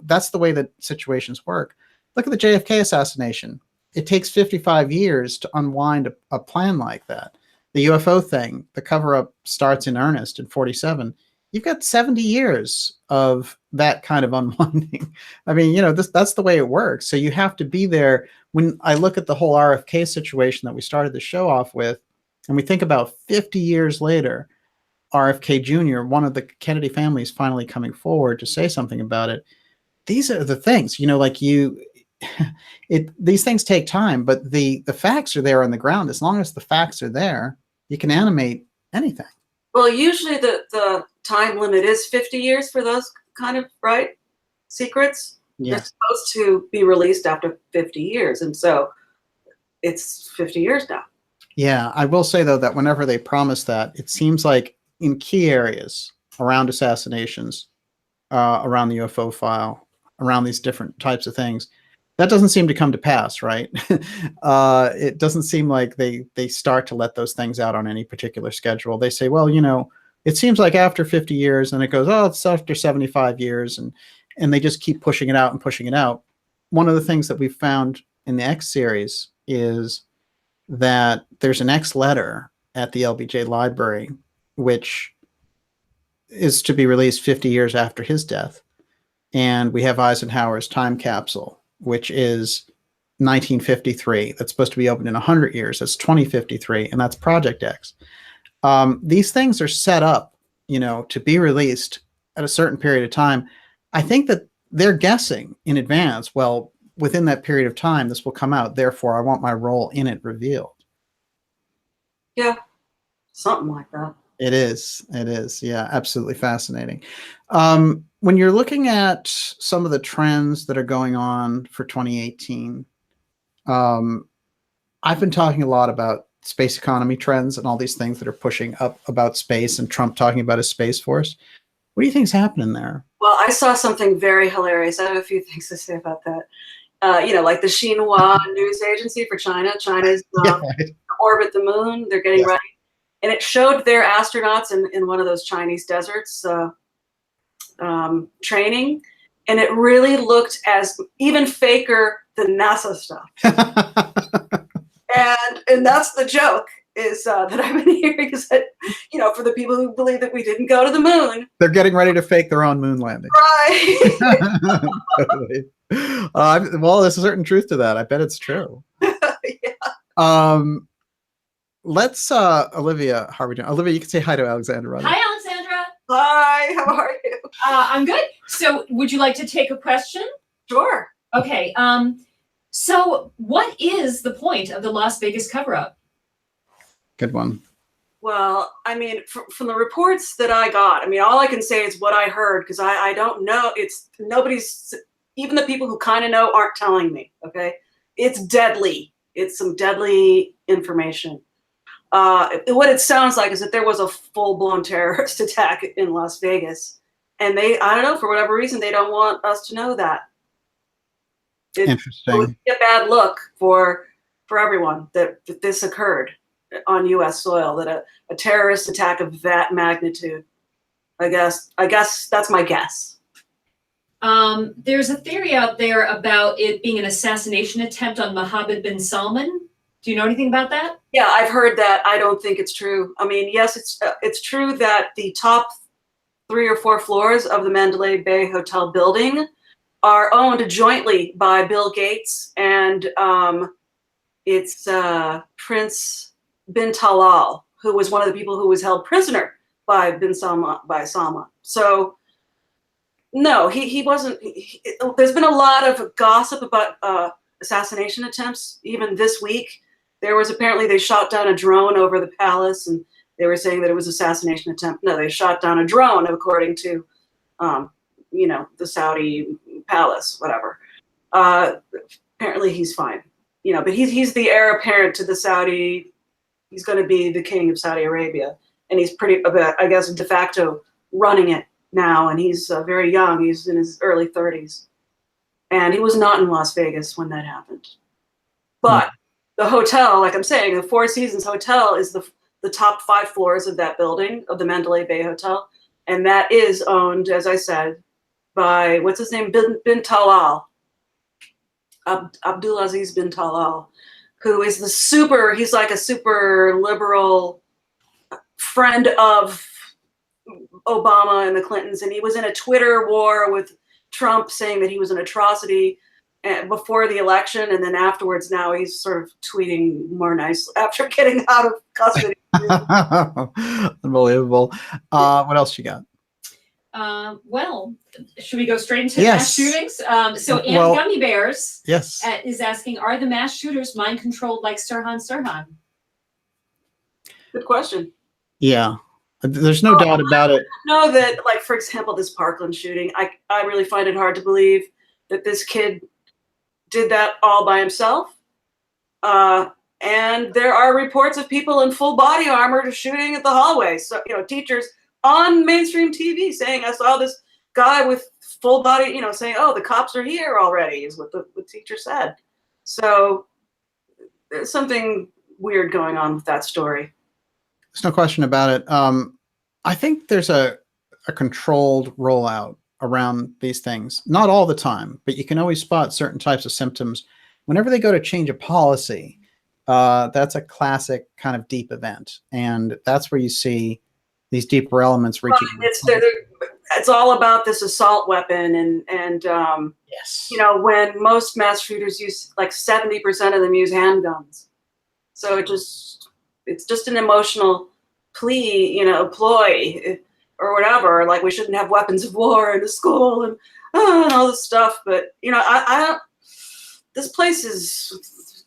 that's the way that situations work. Look at the JFK assassination. It takes 55 years to unwind a plan like that. The UFO thing, the cover-up starts in earnest in 47. You've got 70 years of that kind of unwinding. I mean, that's the way it works. So you have to be there. When I look at the whole RFK situation that we started the show off with, and we think about 50 years later, RFK Jr., one of the Kennedy families finally coming forward to say something about it. These are the things, these things take time, but the facts are there on the ground. As long as the facts are there, you can animate anything. Well, usually the time limit is 50 years for those kind of secrets. Yeah. They're supposed to be released after 50 years, and so it's 50 years now. Yeah, I will say though that whenever they promise that, it seems like in key areas around assassinations, around the UFO file, around these different types of things, that doesn't seem to come to pass, right? It doesn't seem like they start to let those things out on any particular schedule. They say, well, it seems like after 50 years, and it goes, oh, it's after 75 years, and they just keep pushing it out and pushing it out. One of the things that we found in the X series is that there's an X letter at the LBJ library, which is to be released 50 years after his death. And we have Eisenhower's time capsule, which is 1953. That's supposed to be opened in 100 years. That's 2053, and that's Project X. These things are set up, to be released at a certain period of time. I think that they're guessing in advance, well, within that period of time, this will come out. Therefore, I want my role in it revealed. Yeah, something like that. It is. It is. Yeah, absolutely fascinating. When you're looking at some of the trends that are going on for 2018, I've been talking a lot about space economy trends and all these things that are pushing up about space, and Trump talking about his space force. What do you think's happening there? Well, I saw something very hilarious. I have a few things to say about that. Like the Xinhua news agency for China. China's Yeah, right. orbit the moon. They're getting Yes. ready. And it showed their astronauts in one of those Chinese deserts training. And it really looked as even faker than NASA stuff. And that's the joke is that I've been hearing is that, for the people who believe that we didn't go to the moon. They're getting ready to fake their own moon landing. Right. Totally. Well, there's a certain truth to that. I bet it's true. Yeah. Let's Olivia, how are we doing? Olivia, you can say hi to Alexandra. Roddy. Hi, Alexandra. Hi, how are you? I'm good. So would you like to take a question? Sure. Okay. So what is the point of the Las Vegas cover-up? Good one. Well, I mean, from the reports that I got, I mean, all I can say is what I heard because I don't know. It's nobody's, even the people who kind of know aren't telling me. Okay. It's deadly. It's some deadly information. What it sounds like is that there was a full-blown terrorist attack in Las Vegas. And I don't know, for whatever reason, they don't want us to know that. It would Interesting. be a bad look for everyone that this occurred on U.S. soil, that a terrorist attack of that magnitude. I guess that's my guess. There's a theory out there about it being an assassination attempt on Mohammed bin Salman. Do you know anything about that? Yeah, I've heard that. I don't think it's true. I mean, yes, it's true that the top 3 or 4 floors of the Mandalay Bay Hotel building are owned jointly by Bill Gates and it's Prince bin Talal, who was one of the people who was held prisoner by Salman. So no, he wasn't. There's been a lot of gossip about assassination attempts. Even this week, there was apparently they shot down a drone over the palace, and they were saying that it was assassination attempt. No, they shot down a drone, according to the Saudi palace, whatever. Apparently he's fine, but he's the heir apparent to the Saudi. He's going to be the king of Saudi Arabia, and he's pretty, I guess, de facto running it now. And he's very young. He's in his early 30s, and he was not in Las Vegas when that happened. But the hotel, like I'm saying, the Four Seasons Hotel is the top 5 floors of that building, of the Mandalay Bay Hotel, and that is owned, as I said, by what's his name, bin Talal, Abdulaziz bin Talal, who is he's like a super liberal friend of Obama and the Clintons, and he was in a Twitter war with Trump saying that he was an atrocity before the election, and then afterwards now he's sort of tweeting more nicely after getting out of custody. Unbelievable. What else you got? Well, should we go straight into Yes. mass shootings? So Ann Well- Gummy Bears Yes. is asking, are the mass shooters mind controlled like Sirhan Sirhan? Good question. Yeah. There's no doubt about it. Know that, like, for example, this Parkland shooting, I really find it hard to believe that this kid did that all by himself. And there are reports of people in full body armor shooting at the hallway. So, teachers on mainstream TV saying, I saw this guy with full body, saying, oh, the cops are here already, is what the teacher said. So there's something weird going on with that story. There's no question about it. I think there's a controlled rollout around these things. Not all the time, but you can always spot certain types of symptoms. Whenever they go to change a policy, that's a classic kind of deep event. And that's where you see these deeper elements reaching. Right. It's all about this assault weapon. And yes. when most mass shooters use, like 70% of them use handguns. So it's just an emotional plea, ploy or whatever. Like, we shouldn't have weapons of war in the school and all this stuff. But, I don't, this place is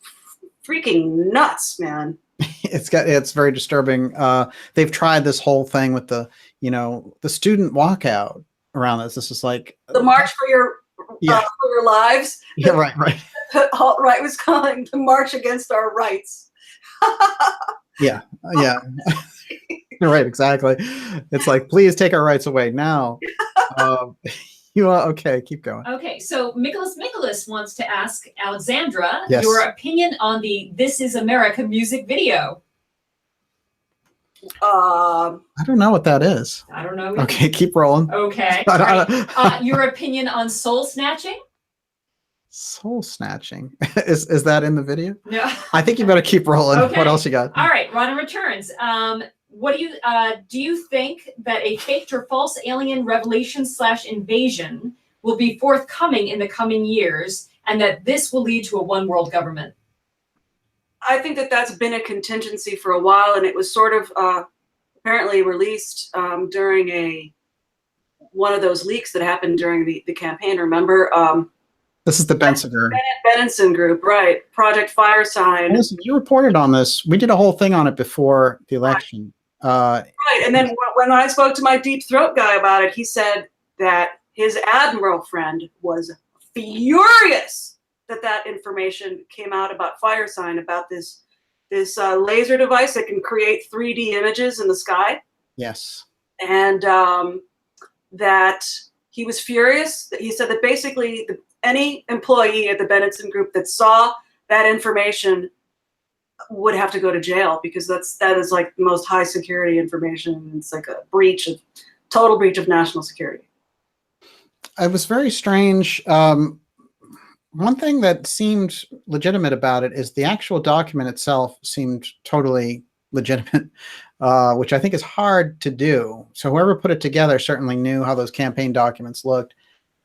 freaking nuts, man. it's very disturbing. They've tried this whole thing with the the student walkout around this. This is like The March for your lives. Yeah, right. Alt-right was calling the March Against Our Rights. Yeah. Right, exactly. It's like, please take our rights away now. You are okay. Keep going. Okay, so Nicholas wants to ask Alexandra Yes. your opinion on the "This Is America" music video. I don't know what that is. I don't know. Okay, keep rolling. Okay. I don't- Your opinion on soul snatching? Soul snatching. Is that in the video? No. I think you better keep rolling. Okay. What else you got? All right, Ron returns. What do you think that a faked or false alien revelation / invasion will be forthcoming in the coming years, and that this will lead to a one world government? I think that that's been a contingency for a while, and it was sort of apparently released during one of those leaks that happened during the campaign. Remember? This is the Bensinger. Benenson Group, right? Project Firesign. Listen, you reported on this. We did a whole thing on it before the election. Right, and then when I spoke to my Deep Throat guy about it, he said that his admiral friend was furious that information came out about Firesign, about this laser device that can create 3D images in the sky. Yes. And that he was furious. He said that basically any employee at the Benenson Group that saw that information would have to go to jail, because that is like the most high security information. It's like a total breach of national security. It was very strange. One thing that seemed legitimate about it is the actual document itself seemed totally legitimate, which I think is hard to do. So whoever put it together certainly knew how those campaign documents looked.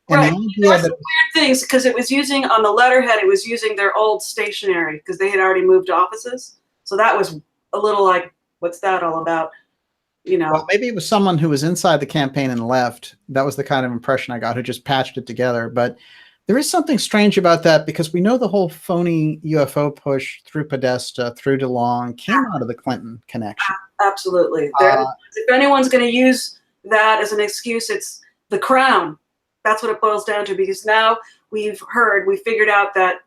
And Right. the idea There were some that, weird things, because it was using, on the letterhead, it was using their old stationery, because they had already moved offices. So that was a little like, what's that all about? well, maybe it was someone who was inside the campaign and left. That was the kind of impression I got, who just patched it together. But there is something strange about that, because we know the whole phony UFO push through Podesta, through DeLong, came out of the Clinton connection. Absolutely. If anyone's going to use that as an excuse, it's the Crown. That's what it boils down to, because now we figured out that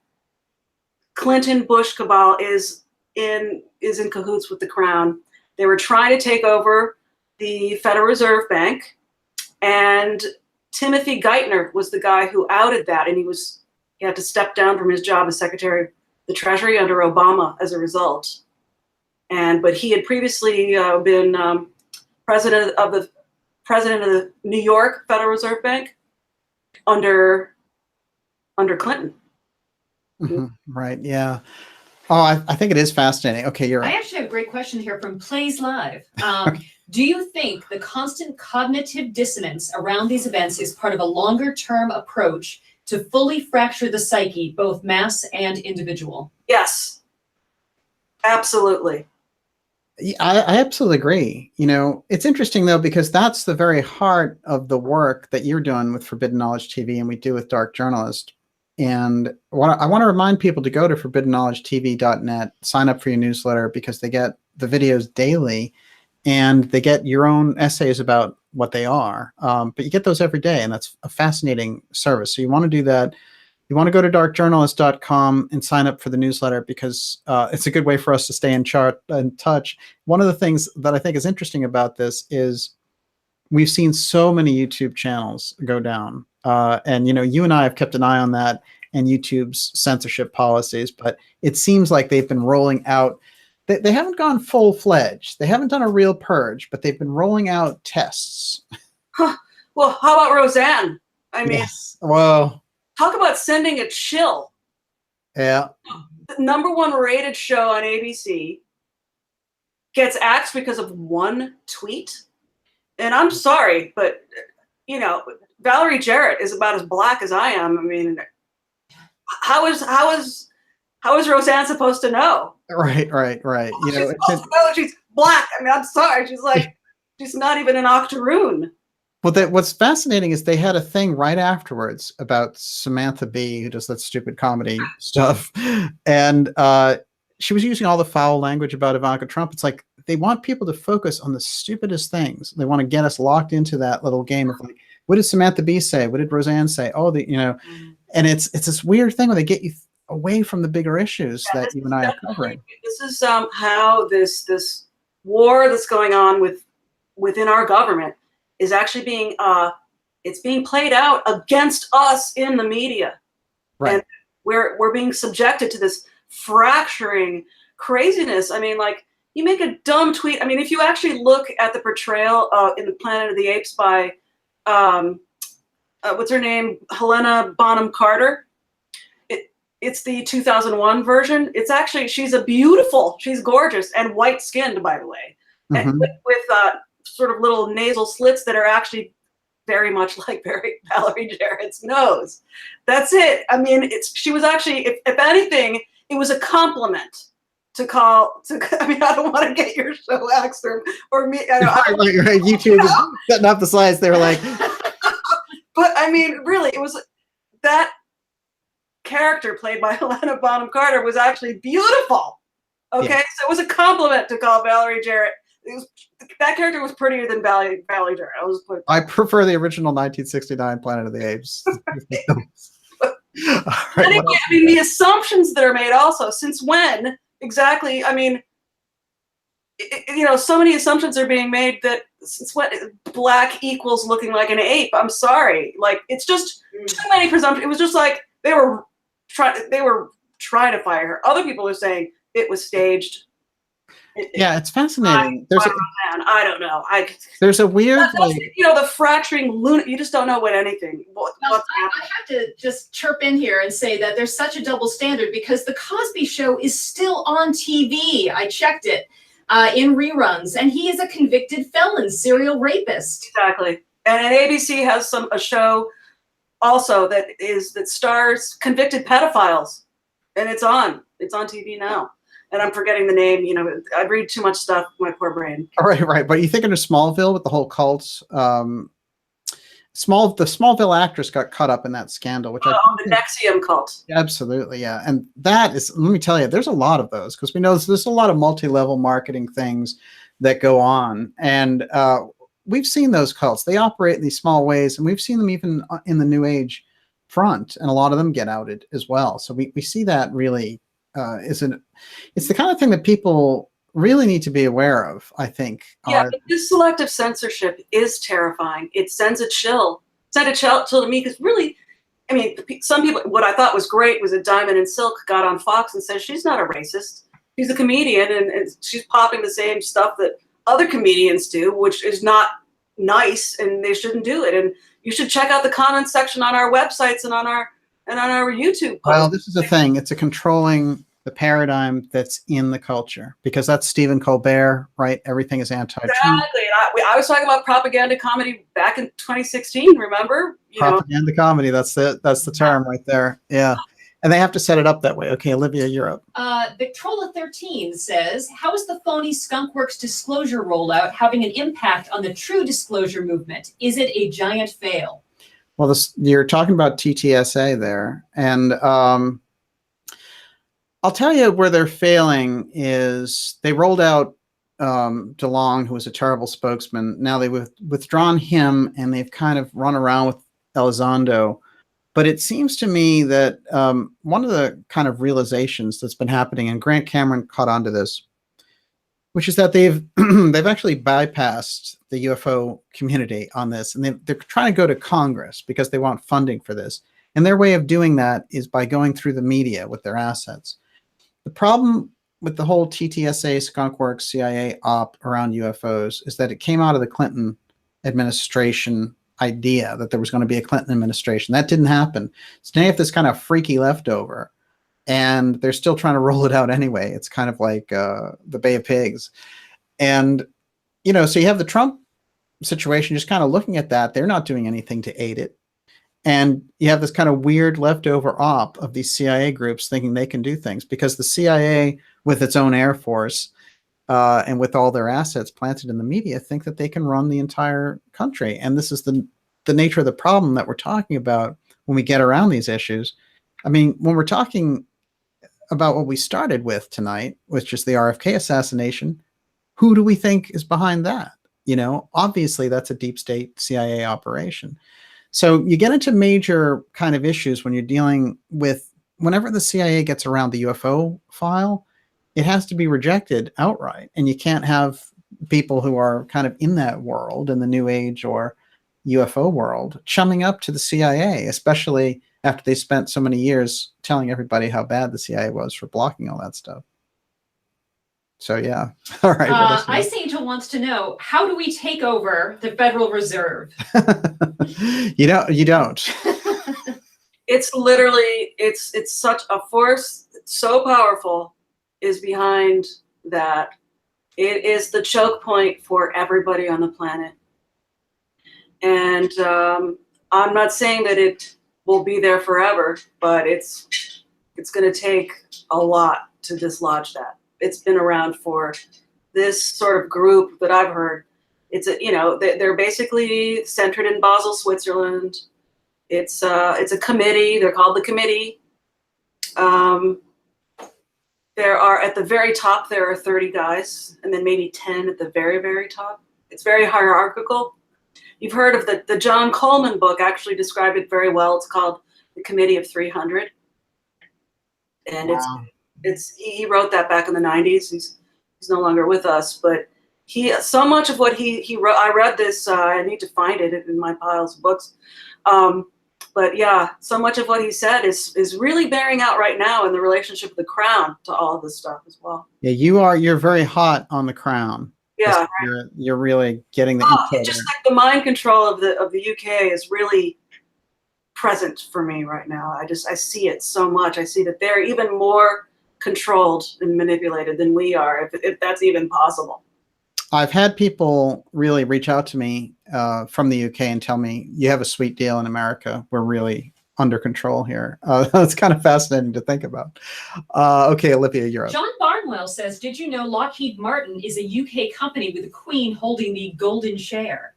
Clinton-Bush cabal is in cahoots with the Crown. They were trying to take over the Federal Reserve Bank, and Timothy Geithner was the guy who outed that, and he had to step down from his job as Secretary of the Treasury under Obama as a result. But he had previously been president of the New York Federal Reserve Bank under Clinton. Right. Yeah. Oh, I think it is fascinating. Okay, you're I right. actually have a great question here from Plays Live. Do you think the constant cognitive dissonance around these events is part of a longer-term approach to fully fracture the psyche, both mass and individual? Yes, absolutely. I absolutely agree. It's interesting, though, because that's the very heart of the work that you're doing with Forbidden Knowledge TV and we do with Dark Journalist. And I want to remind people to go to forbiddenknowledgetv.net, sign up for your newsletter, because they get the videos daily and they get your own essays about what they are. But you get those every day, and that's a fascinating service. So you want to do that. You want to go to darkjournalist.com and sign up for the newsletter, because it's a good way for us to stay in touch. One of the things that I think is interesting about this is we've seen so many YouTube channels go down. And you and I have kept an eye on that and YouTube's censorship policies, but it seems like they've been rolling out. They haven't gone full-fledged. They haven't done a real purge, but they've been rolling out tests. Huh. Well, how about Roseanne? I mean, Yes. Well, talk about sending a chill. yeah. The #1 rated show on ABC gets axed because of one tweet. And I'm sorry, but Valerie Jarrett is about as black as I am. I mean, how is Roseanne supposed to know? Right. She's supposed to know she's black. I mean, I'm sorry. She's like, she's not even an octoroon. Well, what's fascinating is they had a thing right afterwards about Samantha Bee, who does that stupid comedy stuff. And she was using all the foul language about Ivanka Trump. It's like they want people to focus on the stupidest things. They want to get us locked into that little game of like, what did Samantha Bee say? What did Roseanne say? Oh, and it's this weird thing where they get you away from the bigger issues that you and I are covering. This is how this war that's going on within our government is actually being it's being played out against us in the media. Right. And we're being subjected to this fracturing craziness. I mean, like, you make a dumb tweet. I mean, if you actually look at the portrayal in the Planet of the Apes by what's her name, Helena Bonham Carter, it's the 2001 version. It's actually, she's gorgeous and white skinned, by the way, and with sort of little nasal slits that are actually very much like Valerie Jarrett's nose. That's it. I mean, she was actually, if anything, it was a compliment to call. I mean, I don't want to get your show axed or me. Right. YouTube is setting up the slides. They were like, but I mean, really, it was that character played by Helena Bonham Carter was actually beautiful. Okay, Yeah. so it was a compliment to call Valerie Jarrett. That character was prettier than Valerie Jarrett. I prefer the original 1969 Planet of the Apes. All right, I mean, the assumptions that are made also, since when exactly? I mean, so many assumptions are being made that since when black equals looking like an ape. I'm sorry, like, it's just too many presumptions. It was just like they were trying to fire her. Other people are saying it was staged. Yeah, it's fascinating. I don't know. There's a weird, the fracturing you just don't know anything. I have to just chirp in here and say that there's such a double standard because The Cosby Show is still on TV. I checked it in reruns, and he is a convicted felon, serial rapist. Exactly. And ABC has a show also that stars convicted pedophiles, and it's on TV now. And I'm forgetting the name. I read too much stuff. My poor brain. Right. But you think of Smallville with the whole cult. The Smallville actress got caught up in that scandal, which the NXIVM cult. Absolutely, yeah. And that is, let me tell you, there's a lot of those because we know there's a lot of multi-level marketing things that go on, and we've seen those cults. They operate in these small ways, and we've seen them even in the New Age front, and a lot of them get outed as well. So we see that really. It's the kind of thing that people really need to be aware of, I think. Yeah, this selective censorship is terrifying. It sends a chill. Sent a chill to me because really, I mean, some people, what I thought was great was that Diamond and Silk got on Fox and said she's not a racist. She's a comedian and she's popping the same stuff that other comedians do, which is not nice, and they shouldn't do it. And you should check out the comments section on our websites and on our YouTube posts. Well, this is the thing. It's a controlling the paradigm that's in the culture, because that's Stephen Colbert, right? Everything is anti-truth. Exactly. I was talking about propaganda comedy back in 2016. Remember? Propaganda comedy. That's the term right there. Yeah. And they have to set it up that way. Okay, Olivia, you're up. Victrola 13 says, how is the phony Skunkworks disclosure rollout having an impact on the true disclosure movement? Is it a giant fail? Well, you're talking about TTSA there, and I'll tell you where they're failing is they rolled out DeLong, who was a terrible spokesman. Now they've withdrawn him, and they've kind of run around with Elizondo. But it seems to me that one of the kind of realizations that's been happening, and Grant Cameron caught on to this, which is that they've actually bypassed the UFO community on this, and they're trying to go to Congress because they want funding for this. And their way of doing that is by going through the media with their assets. The problem with the whole TTSA, Skunkworks, CIA op around UFOs is that it came out of the Clinton administration idea that there was going to be a Clinton administration. That didn't happen. So now you have this kind of freaky leftover, and they're still trying to roll it out anyway. It's kind of like the Bay of Pigs. And, so you have the Trump situation just kind of looking at that. They're not doing anything to aid it. And you have this kind of weird leftover op of these CIA groups thinking they can do things because the CIA, with its own Air Force and with all their assets planted in the media, think that they can run the entire country. And this is the nature of the problem that we're talking about when we get around these issues. I mean, when we're talking about what we started with tonight, which is the RFK assassination, who do we think is behind that? You know, obviously that's a deep state CIA operation. So you get into major kind of issues when you're dealing with, whenever the CIA gets around the UFO file, it has to be rejected outright. And you can't have people who are kind of in that world, in the New Age or UFO world, chumming up to the CIA, especially after they spent so many years telling everybody how bad the CIA was for blocking all that stuff. So yeah. All right. What else Ice Angel wants to know, how do we take over the Federal Reserve? you don't. It's literally, it's such a force so powerful is behind that. It is the choke point for everybody on the planet. And I'm not saying that it will be there forever, but it's going to take a lot to dislodge that. It's been around for this sort of group that I've heard. It's they're basically centered in Basel, Switzerland. It's a committee. They're called the Committee. There are, at the very top, there are 30 guys, and then maybe 10 at the very, very top. It's very hierarchical. You've heard of the John Coleman book, actually described it very well. It's called The Committee of 300. And Wow. he wrote that back in the 90s. He's no longer with us, but so much of what he wrote, I read this, I need to find it in my piles of books. But yeah, so much of what he said is really bearing out right now in the relationship of the Crown to all of this stuff as well. Yeah, you're very hot on the Crown. Yeah, you're really getting the it's just like the mind control of the UK is really present for me right now. I see it so much. I see that they're even more controlled and manipulated than we are, if that's even possible. I've had people really reach out to me from the UK and tell me, you have a sweet deal in America. We're really under control here. It's kind of fascinating to think about. Okay, Olivia, you're up. John Barnwell says, did you know Lockheed Martin is a UK company with the Queen holding the golden share?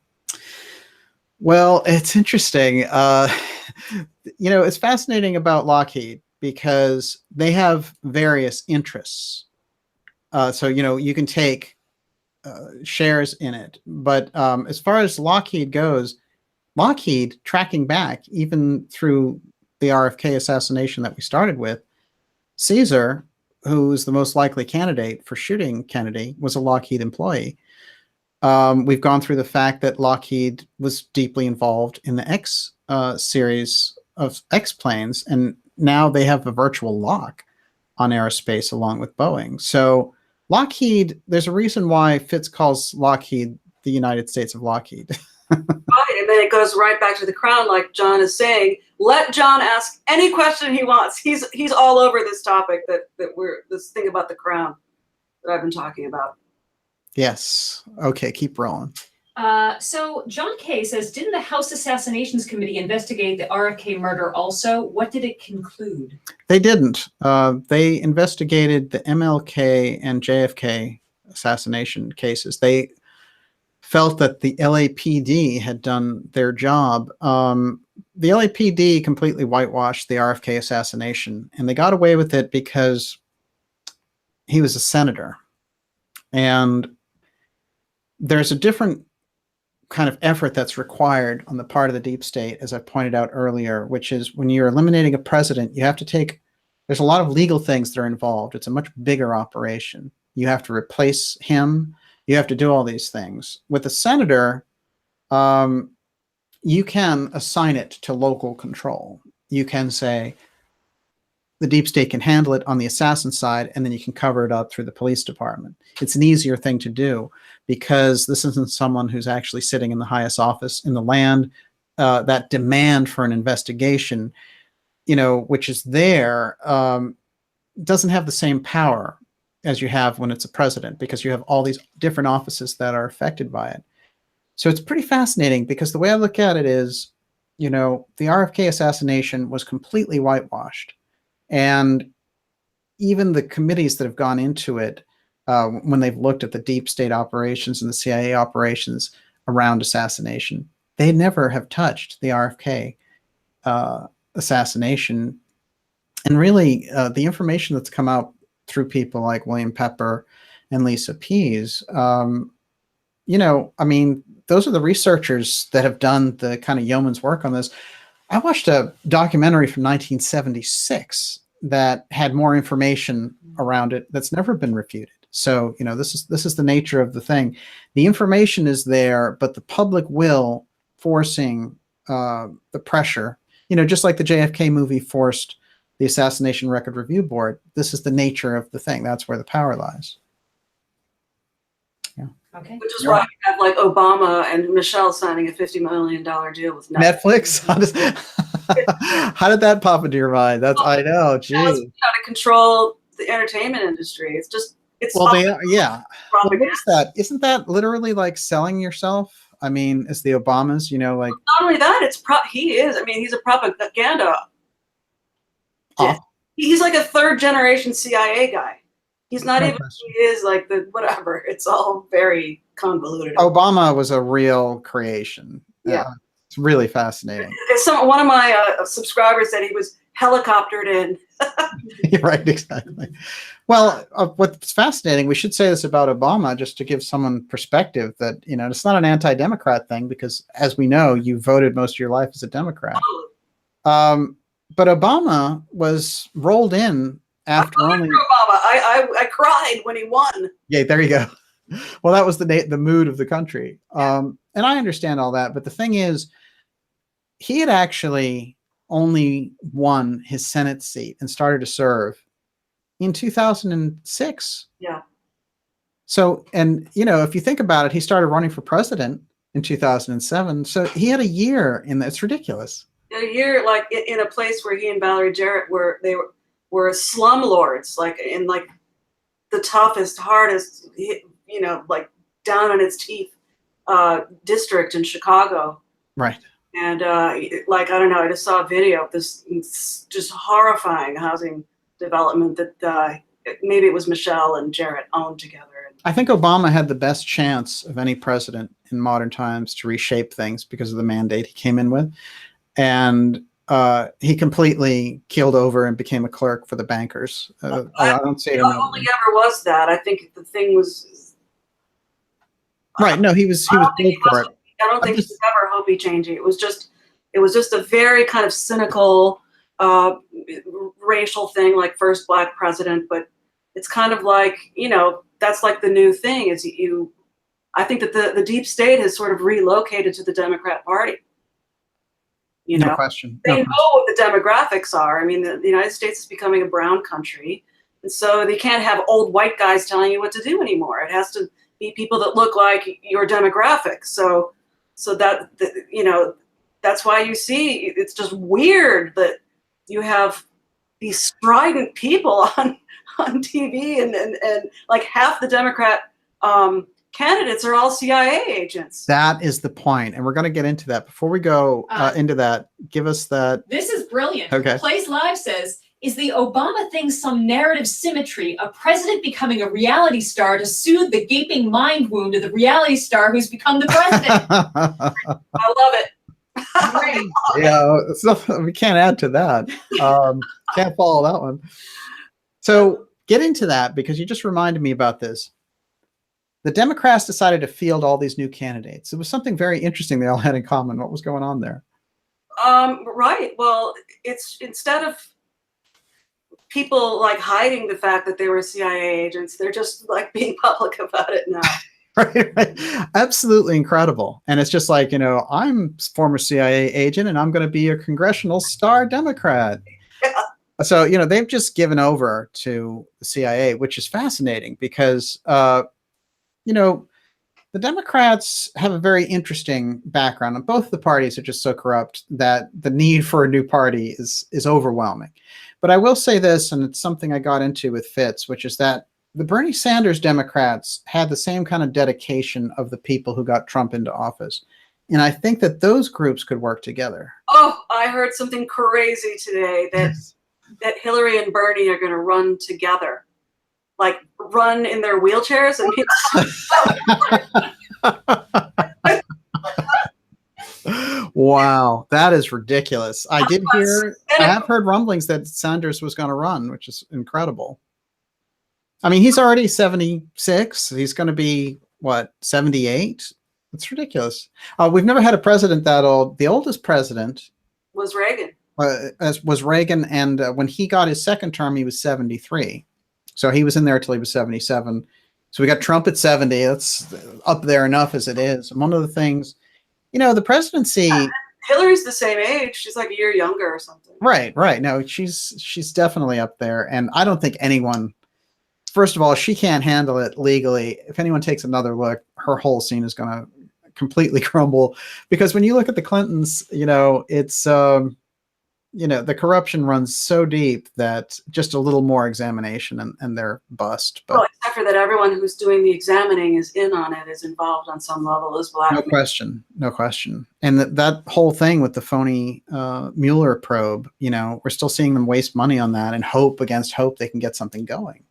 Well, it's interesting. It's fascinating about Lockheed because they have various interests. So, you can take shares in it. But as far as Lockheed goes, Lockheed, tracking back even through the RFK assassination that we started with, Caesar, who was the most likely candidate for shooting Kennedy, was a Lockheed employee. We've gone through the fact that Lockheed was deeply involved in the X series of X planes, and now they have a virtual lock on aerospace along with Boeing. So Lockheed, there's a reason why Fitz calls Lockheed the United States of Lockheed. Right, and then it goes right back to the Crown, like John is saying. Let John ask any question he wants. He's all over this topic this thing about the Crown that I've been talking about. Yes. Okay, keep rolling. So John Kay says, didn't the House Assassinations Committee investigate the RFK murder also? What did it conclude? They didn't. They investigated the MLK and JFK assassination cases. They felt that the LAPD had done their job. The LAPD completely whitewashed the RFK assassination, and they got away with it because he was a senator. And there's a different kind of effort that's required on the part of the deep state, as I pointed out earlier, which is when you're eliminating a president, you have to there's a lot of legal things that are involved. It's a much bigger operation. You have to replace him. You have to do all these things. With a senator, you can assign it to local control. You can say the deep state can handle it on the assassin side, and then you can cover it up through the police department. It's an easier thing to do because this isn't someone who's actually sitting in the highest office in the land. That demand for an investigation, which is there, doesn't have the same power as you have when it's a president, because you have all these different offices that are affected by it. So it's pretty fascinating because the way I look at it is, the RFK assassination was completely whitewashed. And even the committees that have gone into it, when they've looked at the deep state operations and the CIA operations around assassination, they never have touched the RFK assassination And really, the information that's come out through people like William Pepper and Lisa Pease, you know, I mean, those are the researchers that have done the kind of yeoman's work on this. I watched a documentary from 1976 that had more information around it that's never been refuted. So, you know, this is the nature of the thing. The information is there, but the public will forcing the pressure, you know, just like the JFK movie forced the Assassination Record Review Board. This is the nature of the thing. That's where the power lies. Okay. Which is why you have like Obama and Michelle signing a $50 million deal with Netflix. How did that pop into your mind? That's, I know, geez. Trying to control the entertainment industry. It's just, it's well, they are, yeah. Well, propaganda. what is that? Isn't that literally like selling yourself? I mean, as the Obamas, you know, like not only that, he is. I mean, he's a propaganda. Oh. He's like a third generation CIA guy. He's not even. He is like the whatever. It's all very convoluted. Obama was a real creation. Yeah, it's really fascinating. One of my subscribers said he was helicoptered in. Right, exactly. Well, what's fascinating, we should say this about Obama, just to give someone perspective that, you know, it's not an anti-Democrat thing, because as we know, you voted most of your life as a Democrat. But Obama was rolled in after only. Obama. I cried when he won. Yeah, there you go. Well, that was the mood of the country. And I understand all that. But the thing is, he had actually only won his Senate seat and started to serve in 2006. Yeah. So, and, you know, if you think about it, he started running for president in 2007. So he had a year in that. It's ridiculous. A year, like in a place where he and Valerie Jarrett were slumlords, like in like the toughest, hardest, you know, like down on its teeth district in Chicago. Right. And like, I don't know, I just saw a video of this just horrifying housing development that maybe it was Michelle and Jarrett owned together. I think Obama had the best chance of any president in modern times to reshape things because of the mandate he came in with. And he completely keeled over and became a clerk for the bankers. I don't see it. I don't think ever was that. I think the thing was right. No, he was good for it. I don't think he could ever hope he changed it. It was just a very kind of cynical racial thing, like first black president. But it's kind of like, you know, that's like the new thing is I think that the deep state has sort of relocated to the Democrat Party. You know, no question. They know what the demographics are. I mean, the United States is becoming a brown country. And so they can't have old white guys telling you what to do anymore. It has to be people that look like your demographic. So that, you know, that's why you see, it's just weird that you have these strident people on TV and like half the Democrat candidates are all CIA agents. That is the point, and we're going to get into that. Before we go into that, give us that. This is brilliant. Okay. Plays Live says, is the Obama thing some narrative symmetry, a president becoming a reality star to soothe the gaping mind wound of the reality star who's become the president? I love it. Great. Yeah, we can't add to that. Can't follow that one. So get into that, because you just reminded me about this. The Democrats decided to field all these new candidates. It was something very interesting they all had in common. What was going on there? Right. Well, it's instead of people like hiding the fact that they were CIA agents, they're just like being public about it now. Right. Absolutely incredible. And it's just like, you know, I'm a former CIA agent and I'm going to be a congressional star Democrat. Yeah. So, you know, they've just given over to the CIA, which is fascinating because, you know, the Democrats have a very interesting background, and both the parties are just so corrupt that the need for a new party is overwhelming. But I will say this, and it's something I got into with Fitz, which is that the Bernie Sanders Democrats had the same kind of dedication of the people who got Trump into office. And I think that those groups could work together. Oh, I heard something crazy today that Hillary and Bernie are going to run together. Like run in their wheelchairs and Wow, that is ridiculous. I did hear, I And have heard rumblings that Sanders was going to run, which is incredible. I mean, he's already 76. He's going to be, what, 78? It's ridiculous. We've never had a president that old. The oldest president was Reagan. was Reagan, and when he got his second term, he was 73. So he was in there till he was 77. So we got Trump at 70. That's up there enough as it is. And one of the things, the presidency. Hillary's the same age. She's like a year younger or something. Right. No, she's definitely up there. And I don't think anyone, first of all, she can't handle it legally. If anyone takes another look, her whole scene is going to completely crumble. Because when you look at the Clintons, it's, the corruption runs so deep that just a little more examination and they're bust. But well, except for that, everyone who's doing the examining is in on it, is involved on some level as well. no question. And that whole thing with the phony Mueller probe, we're still seeing them waste money on that and hope against hope they can get something going.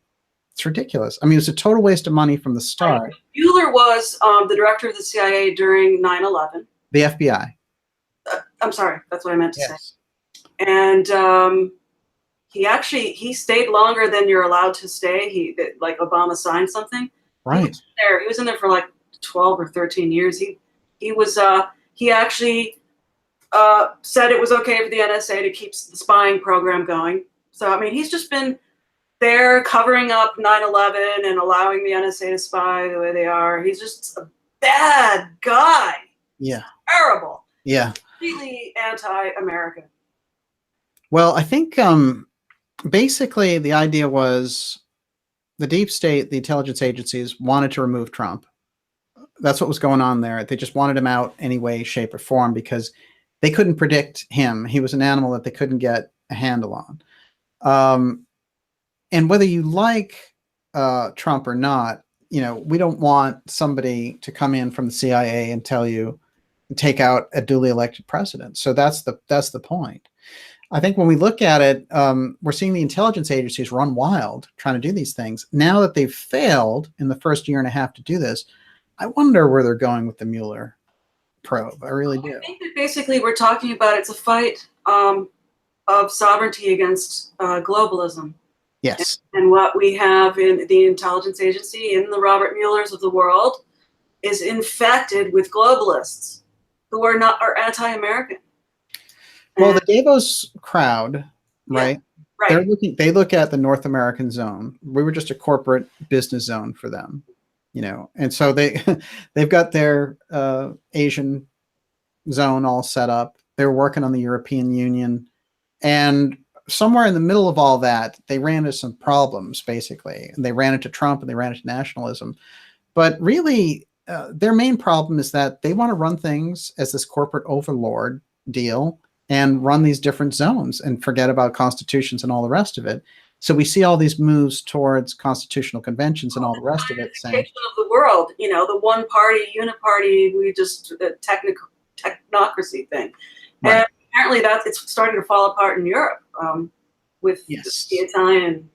It's ridiculous. I mean, it was a total waste of money from the start. Mueller was the director of the CIA during 9/11. The FBI. I'm sorry, that's what I meant to say. Yes. And he stayed longer than you're allowed to stay. Like Obama signed something. Right. He was in there for like 12 or 13 years. He actually said it was okay for the NSA to keep the spying program going. So I mean, he's just been there covering up 9/11 and allowing the NSA to spy the way they are. He's just a bad guy. Yeah. Terrible. Yeah. Completely anti-American. Well, I think basically the idea was the deep state, the intelligence agencies wanted to remove Trump. That's what was going on there. They just wanted him out any way, shape, or form because they couldn't predict him. He was an animal that they couldn't get a handle on. And whether you like Trump or not, we don't want somebody to come in from the CIA and tell you, take out a duly elected president. So that's the point. I think when we look at it, we're seeing the intelligence agencies run wild trying to do these things. Now that they've failed in the first year and a half to do this, I wonder where they're going with the Mueller probe. I really do. I think that basically we're talking about it's a fight of sovereignty against globalism. Yes. And what we have in the intelligence agency, in the Robert Muellers of the world, is infected with globalists who are anti-American. Well, the Davos crowd, right? Yeah, right. They look at the North American zone. We were just a corporate business zone for them, and so they've got their Asian zone all set up. They're working on the European Union, and somewhere in the middle of all that, they ran into some problems, basically. And they ran into Trump and they ran into nationalism. But really, their main problem is that they want to run things as this corporate overlord deal and run these different zones and forget about constitutions and all the rest of it. So we see all these moves towards constitutional conventions and all the rest of it. Saying, of the world, the one party, uniparty, the technocracy thing. Right. And apparently it's starting to fall apart in Europe with the Italian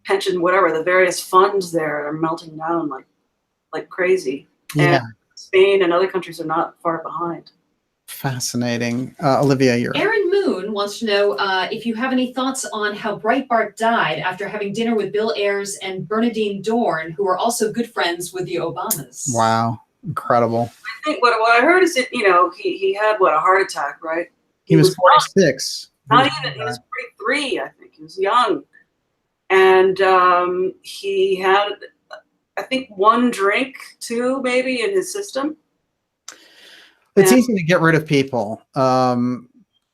pension, whatever, the various funds there are melting down like crazy. Yeah. And Spain and other countries are not far behind. Fascinating. Olivia, you're Aaron Moon wants to know if you have any thoughts on how Breitbart died after having dinner with Bill Ayers and Bernadine Dorn, who are also good friends with the Obamas. Wow. Incredible. I think what I heard is that, he had a heart attack, right? He was 46. Not even, he was 43, I think. He was young. And he had, I think, one drink, two, maybe, in his system. It's easy to get rid of people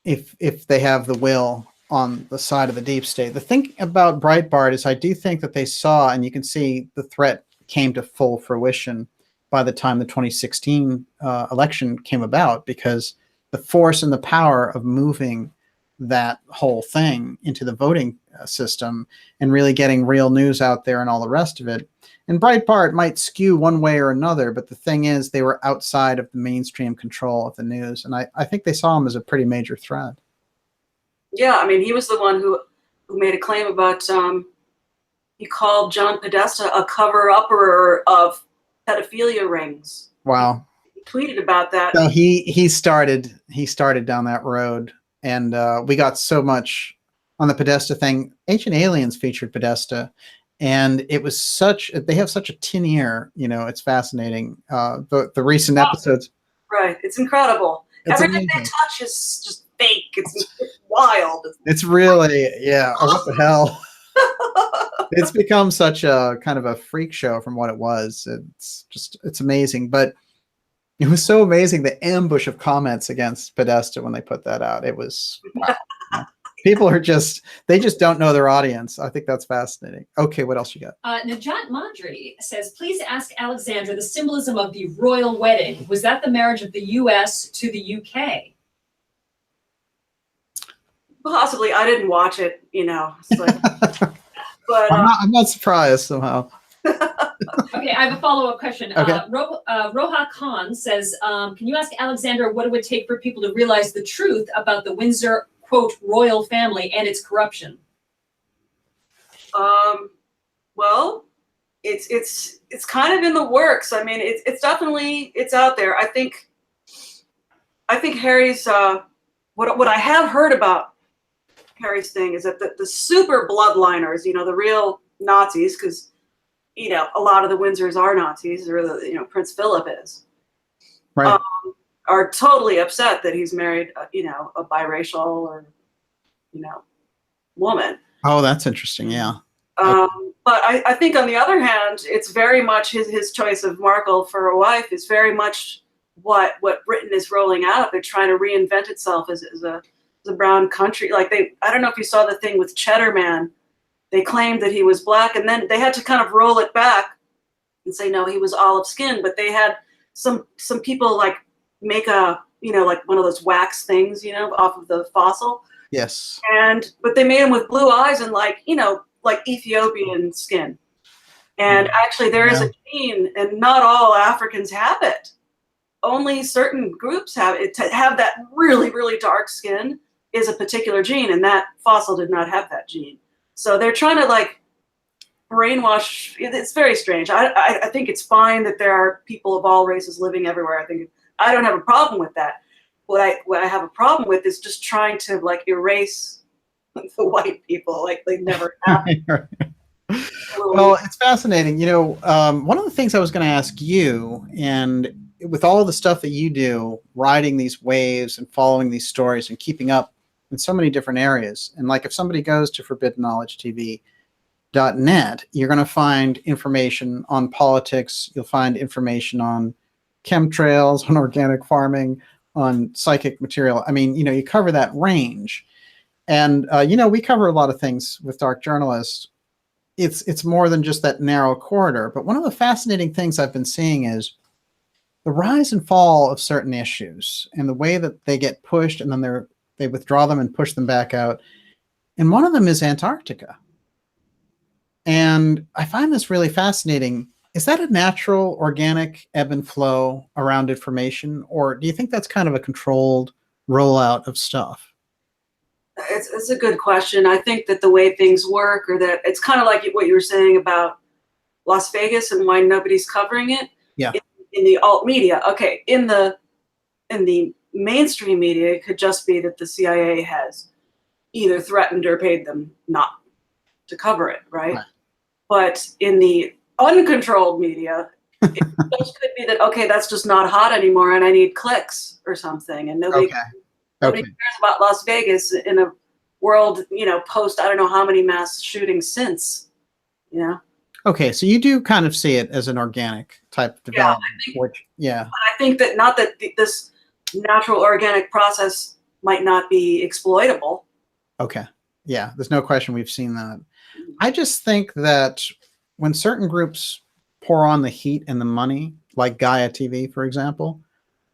if they have the will on the side of the deep state. The thing about Breitbart is I do think that they saw, and you can see the threat came to full fruition by the time the 2016 election came about, because the force and the power of moving that whole thing into the voting system and really getting real news out there and all the rest of it. And Breitbart might skew one way or another, but the thing is they were outside of the mainstream control of the news. And I think they saw him as a pretty major threat. Yeah, I mean, he was the one who made a claim about, he called John Podesta a cover-upper of pedophilia rings. Wow. tweeted about that. So he started down that road, and we got so much on the Podesta thing. Ancient Aliens featured Podesta, and it was they have such a tin ear. You know, it's fascinating. The recent episodes. Right, it's incredible. It's Everything they amazing. touch is just fake. It's wild. It's really, yeah. Oh, what the hell? It's become such a kind of a freak show from what it was. It's amazing. But it was so amazing, the ambush of comments against Podesta when they put that out. It was, wow. People are they just don't know their audience. I think that's fascinating. Okay, what else you got? Najat Mandri says, please ask Alexandra the symbolism of the royal wedding. Was that the marriage of the US to the UK? Possibly. I didn't watch it, you know. So, but I'm not surprised somehow. Okay, I have a follow-up question. Okay. Roha Khan says, can you ask Alexandra what it would take for people to realize the truth about the Windsor, quote, royal family and its corruption? well, it's kind of in the works. I mean, it's definitely, it's out there. I think Harry's, what I have heard about Harry's thing is that the super bloodliners, you know, the real Nazis, because, you know, a lot of the Windsors are Nazis, or you know, Prince Philip is, Right. Are totally upset that he's married, you know, a biracial or, you know, woman. Oh, that's interesting. Yeah. But I think on the other hand, it's very much his choice of Markle for a wife is very much what Britain is rolling out. They're trying to reinvent itself as a brown country. Like I don't know if you saw the thing with Cheddar Man. They claimed that he was black, and then they had to kind of roll it back and say, no, he was olive skinned. But they had some people like make a, you know, like one of those wax things, you know, off of the fossil. Yes. But they made him with blue eyes and like, you know, like Ethiopian skin. And actually there is a gene, and not all Africans have it. Only certain groups have it. To have that really, really dark skin is a particular gene, and that fossil did not have that gene. So they're trying to like brainwash. It's very strange. I think it's fine that there are people of all races living everywhere. I don't have a problem with that. What I have a problem with is just trying to like erase the white people like they never happened. Well, it's fascinating. You know, one of the things I was going to ask you, and with all the stuff that you do, riding these waves and following these stories and keeping up in so many different areas, and like if somebody goes to forbiddenknowledgetv.net, you're going to find information on politics. You'll find information on chemtrails, on organic farming, on psychic material. I mean, you know, you cover that range. And, you know, we cover a lot of things with Dark Journalists. It's more than just that narrow corridor. But one of the fascinating things I've been seeing is the rise and fall of certain issues and the way that they get pushed, and then they withdraw them and push them back out. And one of them is Antarctica. And I find this really fascinating. Is that a natural, organic ebb and flow around information? Or do you think that's kind of a controlled rollout of stuff? It's a good question. I think that the way things work, or that it's kind of like what you were saying about Las Vegas and why nobody's covering it. Yeah. In the alt media. Okay. In the mainstream media, it could just be that the CIA has either threatened or paid them not to cover it, right? But in the uncontrolled media, it just could be that, okay, that's just not hot anymore and I need clicks or something. And nobody cares about Las Vegas in a world, you know, post I don't know how many mass shootings since, you know. Okay, so you do kind of see it as an organic type of development. I think that not that this natural organic process might not be exploitable. Okay, yeah, there's no question we've seen that. I just think that when certain groups pour on the heat and the money, like Gaia TV, for example,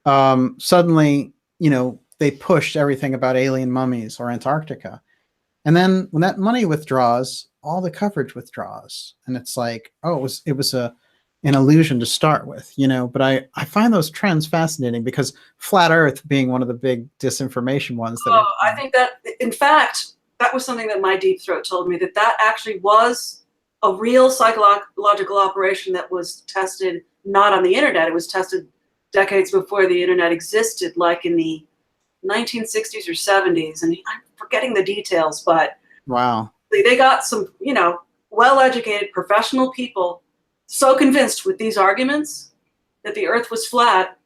suddenly, you know, they pushed everything about alien mummies or Antarctica. And then when that money withdraws, all the coverage withdraws. And it's like, oh, it was an illusion to start with, you know. But I find those trends fascinating, because Flat Earth being one of the big disinformation ones. I think that, in fact, that was something that my Deep Throat told me, that actually was a real psychological operation that was tested not on the internet. It was tested decades before the internet existed, like in the 1960s or 70s, and I'm forgetting the details, but Wow. they got some, well-educated professional people so convinced with these arguments that the earth was flat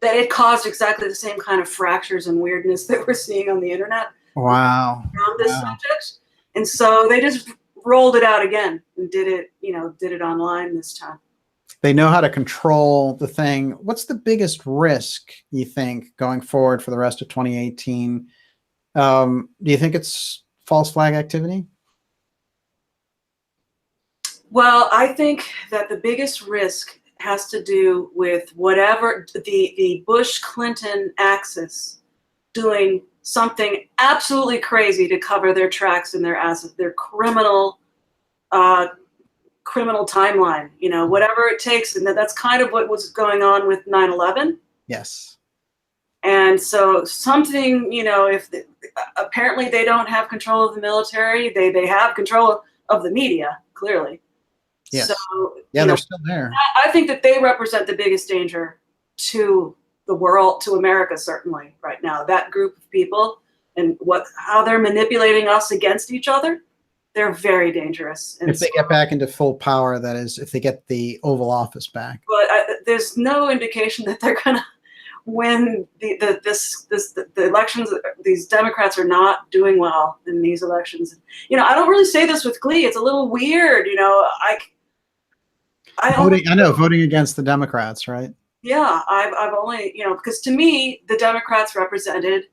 that it caused exactly the same kind of fractures and weirdness that we're seeing on the internet Wow. around this Wow. subject. And so they just rolled it out again and did it online this time. They know how to control the thing. What's the biggest risk, you think, going forward for the rest of 2018? Do you think it's false flag activity? Well, I think that the biggest risk has to do with whatever the Bush-Clinton axis doing something absolutely crazy to cover their tracks and their assets, their criminal timeline, whatever it takes. And that's kind of what was going on with 9/11. Yes. And so something, apparently they don't have control of the military. They have control of the media, clearly. Yes. So, Yeah, they're still there. I think that they represent the biggest danger to the world, to America, certainly right now. That group of people and how they're manipulating us against each other, they're very dangerous. And If they get back into full power, that is, if they get the Oval Office back. But there's no indication that they're going to win the elections. These Democrats are not doing well in these elections. I don't really say this with glee. It's a little weird. I know, voting against the Democrats, right? Yeah, I've only, because to me, the Democrats represented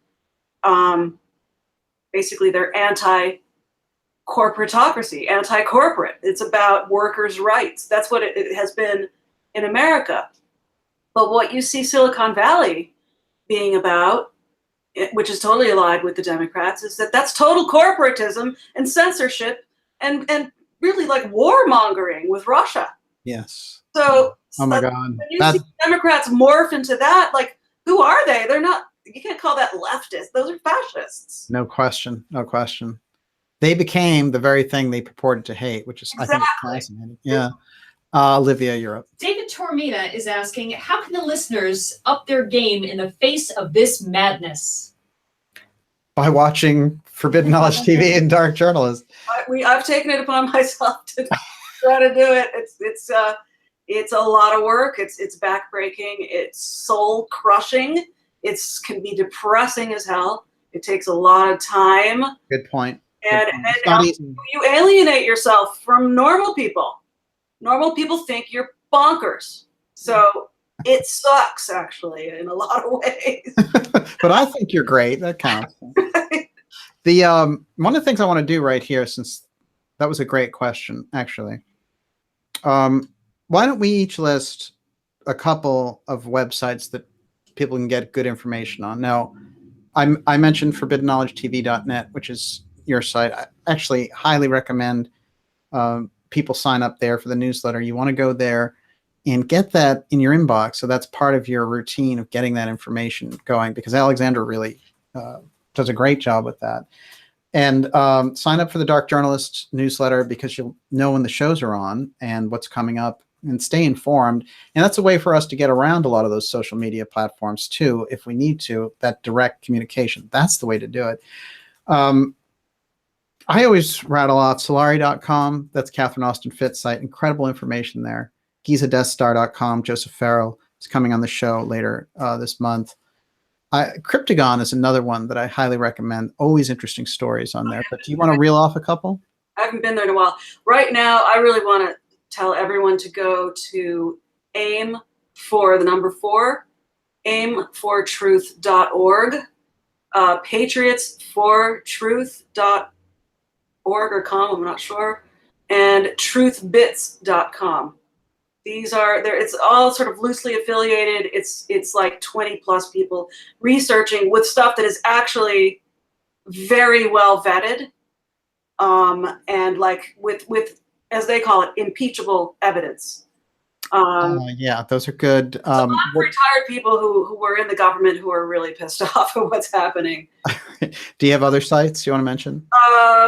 basically their anti-corporatocracy, anti-corporate. It's about workers' rights. That's what it has been in America. But what you see Silicon Valley being about, which is totally allied with the Democrats, is that's total corporatism and censorship and really like warmongering with Russia. Yes. So, oh my God. when you see Democrats morph into that, like, who are they? They're not, you can't call that leftist. Those are fascists. No question. No question. They became the very thing they purported to hate, which is, Exactly. I think, it's fascinating. Yeah. Olivia, you're up. David Tormina is asking, how can the listeners up their game in the face of this madness? By watching Forbidden Knowledge TV and Dark Journalist. I've taken it upon myself to try to do it. It's a lot of work. It's backbreaking. It's soul crushing. It can be depressing as hell. It takes a lot of time. Good point. And you alienate yourself from normal people. Normal people think you're bonkers. So it sucks, actually, in a lot of ways. But I think you're great. That counts. The one of the things I want to do right here, since that was a great question, actually. Why don't we each list a couple of websites that people can get good information on? Now, I mentioned ForbiddenKnowledgeTV.net, which is your site. I actually highly recommend people sign up there for the newsletter. You want to go there and get that in your inbox. So that's part of your routine of getting that information going, because Alexandra really does a great job with that. And sign up for the Dark Journalist newsletter, because you'll know when the shows are on and what's coming up, and stay informed. And that's a way for us to get around a lot of those social media platforms too, if we need to, that direct communication. That's the way to do it. I always rattle off Solari.com. That's Catherine Austin Fitts' site. Incredible information there. GizaDeathStar.com. Joseph Farrell is coming on the show later this month. Cryptagon is another one that I highly recommend. Always interesting stories on there. But do you want to reel off a couple? I haven't been there in a while. Right now, I really want to tell everyone to go to aimfortruth.org, patriotsfortruth.org or com, I'm not sure, and truthbits.com. These are there. It's all sort of loosely affiliated. It's like 20 plus people researching with stuff that is actually very well vetted, and like with as they call it, impeachable evidence. Yeah, those are good. A lot of retired people who were in the government who are really pissed off at what's happening. Do you have other sites you want to mention?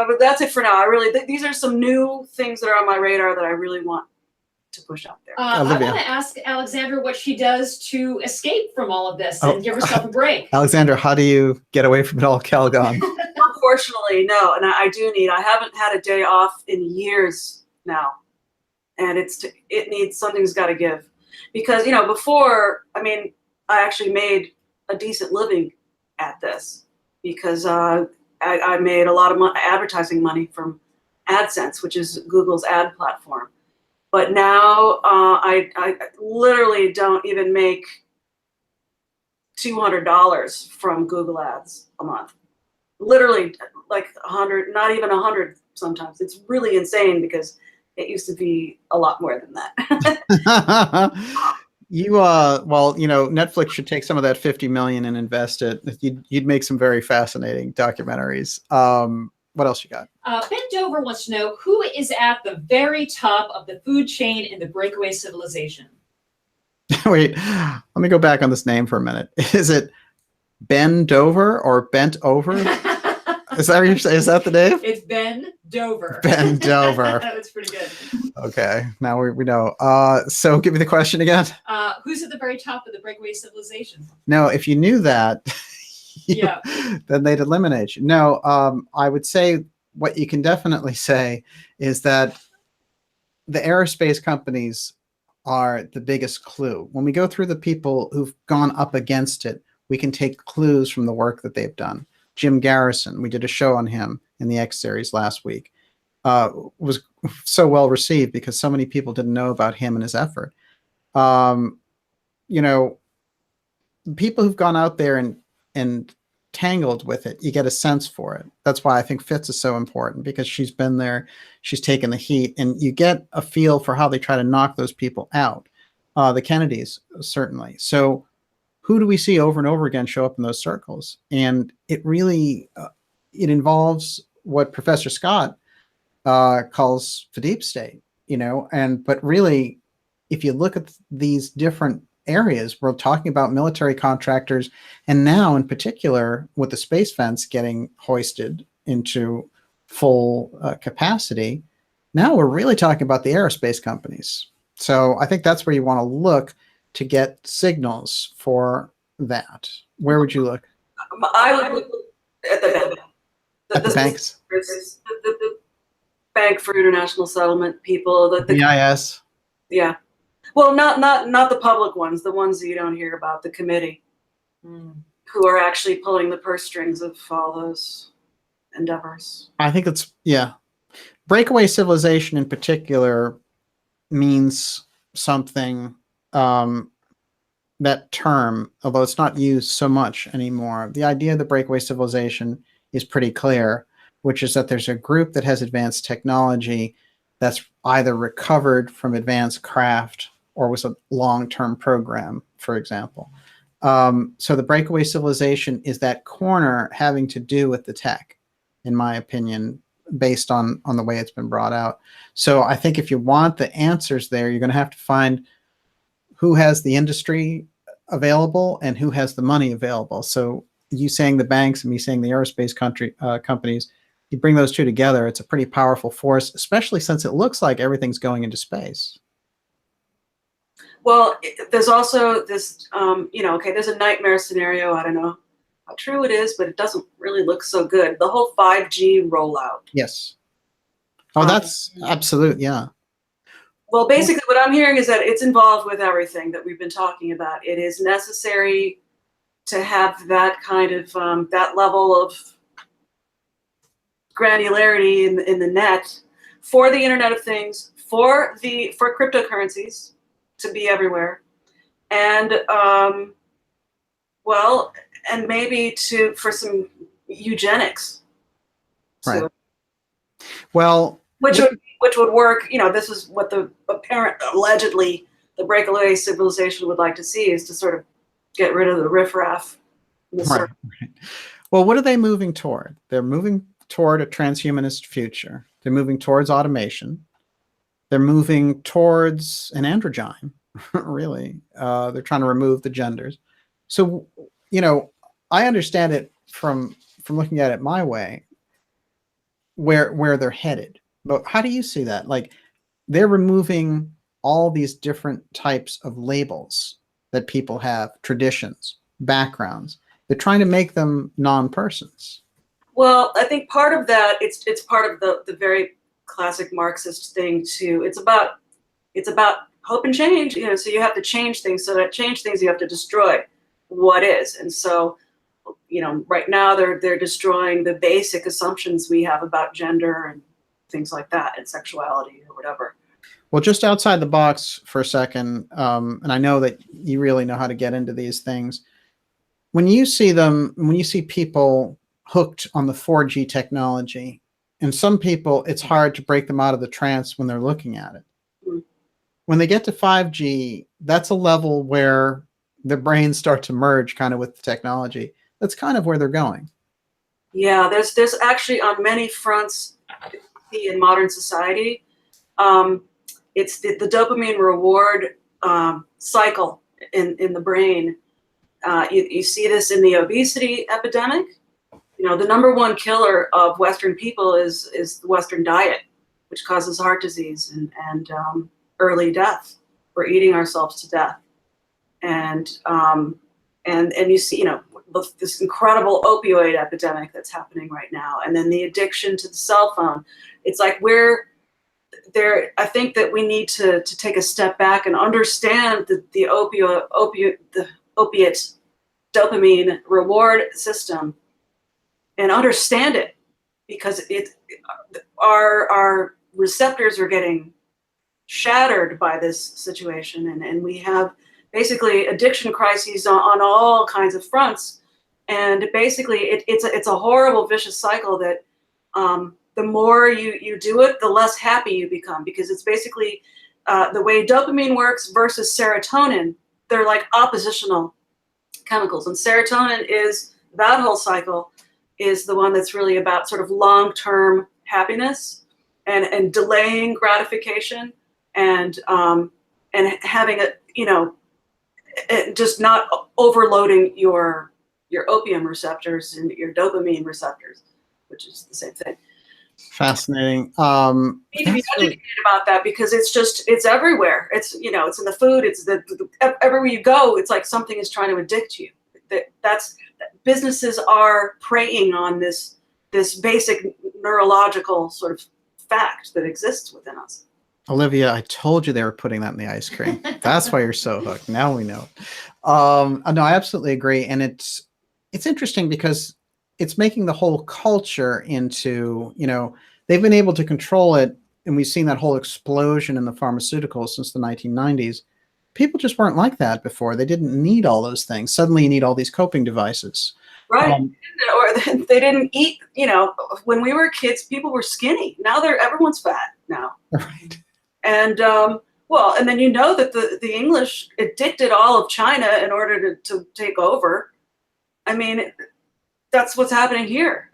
But that's it for now. These are some new things that are on my radar that I really want to push out there. I Olivia. want to ask Alexandra what she does to escape from all of this Oh. and give herself a break. Alexandra, how do you get away from it all, Calgon? Unfortunately, no, and I haven't had a day off in years now, and it needs, something's got to give, because before, I mean, I actually made a decent living at this because I made a lot of advertising money from AdSense, which is Google's ad platform. But now I literally don't even make $200 from Google Ads a month. Literally like 100, not even 100 sometimes. It's really insane because it used to be a lot more than that. Well, Netflix should take some of that 50 million and invest it. You'd make some very fascinating documentaries. What else you got? Ben Dover wants to know who is at the very top of the food chain in the breakaway civilization. Wait, let me go back on this name for a minute. Is it Ben Dover or Bent Over? Is that what you're saying? Is that the name? It's Ben Dover. Ben Dover. That's pretty good. Okay, now we know. So give me the question again. Who's at the very top of the breakaway civilization? No, if you knew that, Yeah. then they'd eliminate you. No, I would say what you can definitely say is that the aerospace companies are the biggest clue. When we go through the people who've gone up against it, we can take clues from the work that they've done. Jim Garrison, we did a show on him in the X series last week, was so well received because so many people didn't know about him and his effort. People who've gone out there and tangled with it, you get a sense for it. That's why I think Fitz is so important, because she's been there, she's taken the heat, and you get a feel for how they try to knock those people out. The Kennedys, certainly. So who do we see over and over again show up in those circles? And it really, it involves what Professor Scott calls the deep state, but really, if you look at these different areas, we're talking about military contractors, and now in particular with the space fence getting hoisted into full capacity, now we're really talking about the aerospace companies. So I think that's where you want to look to get signals for that. Where would you look? I would look at At the banks? the Bank for International Settlement people, the BIS? yeah. Well, not the public ones, the ones that you don't hear about, the committee, who are actually pulling the purse strings of all those endeavors. I think it's, yeah. Breakaway civilization in particular means something, that term, although it's not used so much anymore. The idea of the breakaway civilization is pretty clear, which is that there's a group that has advanced technology that's either recovered from advanced craft or was a long-term program, for example. So the breakaway civilization is that corner having to do with the tech, in my opinion, based on the way it's been brought out. So I think if you want the answers there, you're going to have to find who has the industry available and who has the money available. So you saying the banks and me saying the aerospace companies, you bring those two together, it's a pretty powerful force, especially since it looks like everything's going into space. Well, there's also this, there's a nightmare scenario. I don't know how true it is, but it doesn't really look so good. The whole 5G rollout. Yes. Oh, that's absolute. Yeah. Well, basically what I'm hearing is that it's involved with everything that we've been talking about. It is necessary to have that kind of, that level of granularity in the net for the Internet of Things, for cryptocurrencies to be everywhere, and and maybe for some eugenics. Right. So, well, which would work. This is what allegedly the breakaway civilization would like to see, is to sort of get rid of the riffraff. Right. Well, what are they moving toward? They're moving toward a transhumanist future. They're moving towards automation. They're moving towards an androgyne, really. They're trying to remove the genders. So, I understand it from looking at it my way, where they're headed. But how do you see that? Like, they're removing all these different types of labels that people have, traditions, backgrounds. They're trying to make them non-persons. Well, I think part of that, it's part of the very classic Marxist thing too. It's about hope and change, you know, so you have to change things. So to change things, you have to destroy what is. And so, you know, right now they're destroying the basic assumptions we have about gender and things like that, and sexuality or whatever. Well, just outside the box for a second, and I know that you really know how to get into these things. When you see people hooked on the 4G technology, and some people, it's hard to break them out of the trance when they're looking at it. Mm. When they get to 5G, that's a level where their brains start to merge kind of with the technology. That's kind of where they're going. Yeah, there's actually on many fronts in modern society, it's the dopamine reward cycle in the brain. You see this in the obesity epidemic. You know, the number one killer of Western people is the Western diet, which causes heart disease and early death. We're eating ourselves to death, and you see, you know, this incredible opioid epidemic that's happening right now, and then the addiction to the cell phone. It's like we're there. I think that we need to take a step back and understand the opiate dopamine reward system, and understand it, because our receptors are getting shattered by this situation, and we have basically addiction crises on all kinds of fronts. And basically it's a horrible vicious cycle that the more you do it, the less happy you become, because it's basically the way dopamine works versus serotonin. They're like oppositional chemicals, and serotonin is, that whole cycle is the one that's really about sort of long-term happiness and delaying gratification, and having a, you know, just not overloading your opium receptors and your dopamine receptors, which is the same thing. Fascinating. You need to be educated about that, because it's everywhere. It's, you know, it's in the food. It's everywhere you go. It's like something is trying to addict you. Businesses are preying on this basic neurological sort of fact that exists within us. Olivia, I told you they were putting that in the ice cream. That's why you're so hooked. Now we know. No, I absolutely agree. And it's interesting because it's making the whole culture into, you know, they've been able to control it. And we've seen that whole explosion in the pharmaceuticals since the 1990s. People just weren't like that before. They didn't need all those things. Suddenly you need all these coping devices. Right. Or they didn't eat, you know, when we were kids, people were skinny. Now everyone's fat now. Right. And well, and then you know that the English addicted all of China in order to take over. I mean, that's what's happening here.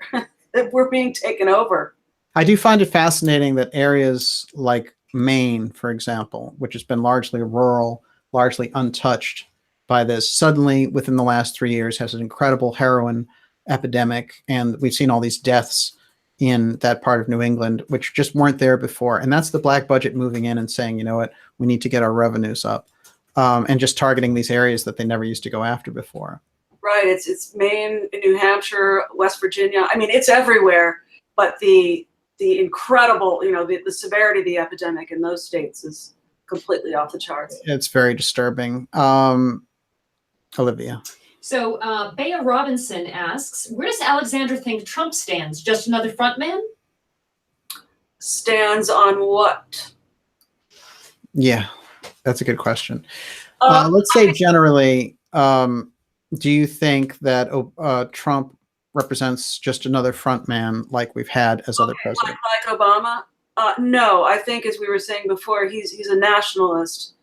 That we're being taken over. I do find it fascinating that areas like Maine, for example, which has been largely rural, largely untouched by this, suddenly within the last 3 years has an incredible heroin epidemic. And we've seen all these deaths in that part of New England, which just weren't there before. And that's the black budget moving in and saying, you know what, we need to get our revenues up, and just targeting these areas that they never used to go after before. Right. It's Maine, New Hampshire, West Virginia. I mean, it's everywhere. But the incredible, you know, the severity of the epidemic in those states is completely off the charts. It's very disturbing. Olivia. So Bea Robinson asks, where does Alexandra think Trump stands? Just another frontman? Stands on what? Yeah, that's a good question. Let's say generally, do you think that Trump represents just another frontman like we've had as other presidents? Like Obama? No, I think, as we were saying before, he's a nationalist,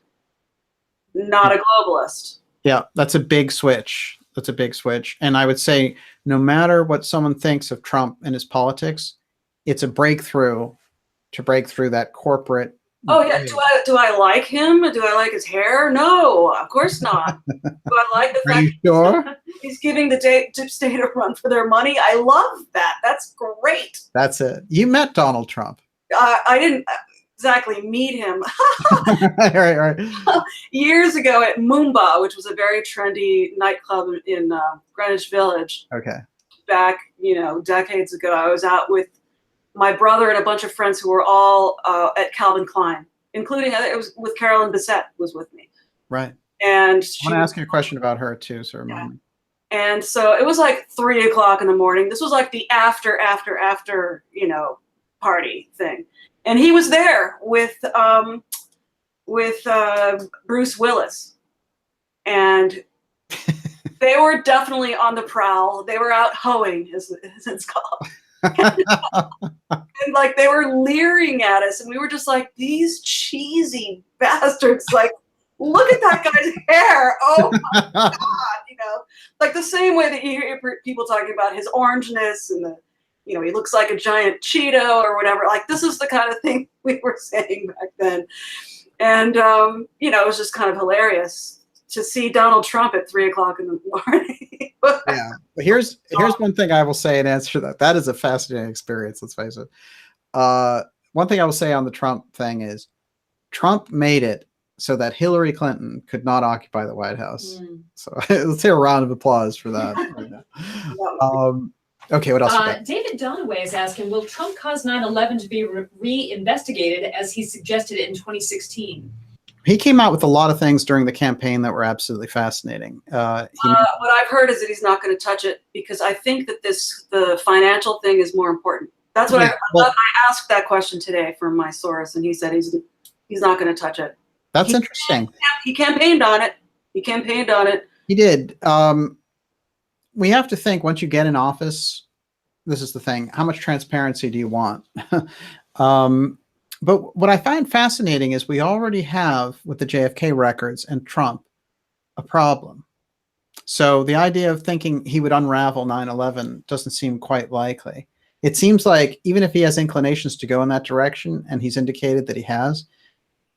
not a globalist. Yeah, that's a big switch. That's a big switch. And I would say no matter what someone thinks of Trump and his politics, it's a breakthrough to break through that corporate. Oh yeah, do I like him? Do I like his hair? No, of course not. Do I like the Are fact you sure? he's giving the deep state a run for their money? I love that. That's great. That's it. You met Donald Trump. I didn't. exactly meet him Right. years ago at Moomba, which was a very trendy nightclub in Greenwich Village. Okay. Back, decades ago, I was out with my brother and a bunch of friends who were all at Calvin Klein, including it was with Carolyn Bessette was with me. Right. And I want to ask you a question about her too, so remind me. And so it was like 3 o'clock in the morning. This was like the after, party thing. And he was there with Bruce Willis. And they were definitely on the prowl. They were out hoeing, as it's called. And like they were leering at us, and we were just like, these cheesy bastards, like, look at that guy's hair. Oh my God, like the same way that you hear people talking about his orangeness and he looks like a giant Cheeto or whatever. Like, this is the kind of thing we were saying back then. And, it was just kind of hilarious to see Donald Trump at 3 o'clock in the morning. Yeah. But here's one thing I will say in answer to that. That is a fascinating experience. Let's face it. One thing I will say on the Trump thing is Trump made it so that Hillary Clinton could not occupy the White House. So let's hear a round of applause for that. Right now. Okay, what else? David Donaway is asking, will Trump cause 9/11 to be re-investigated as he suggested in 2016? He came out with a lot of things during the campaign that were absolutely fascinating. What I've heard is that he's not going to touch it because I think that the financial thing is more important. That's what I asked that question today from my source, and he said he's not going to touch it. That's interesting. He campaigned on it. He did. We have to think, once you get in office, this is the thing, how much transparency do you want? But what I find fascinating is we already have, with the JFK records and Trump, a problem. So the idea of thinking he would unravel 9/11 doesn't seem quite likely. It seems like even if he has inclinations to go in that direction, and he's indicated that he has,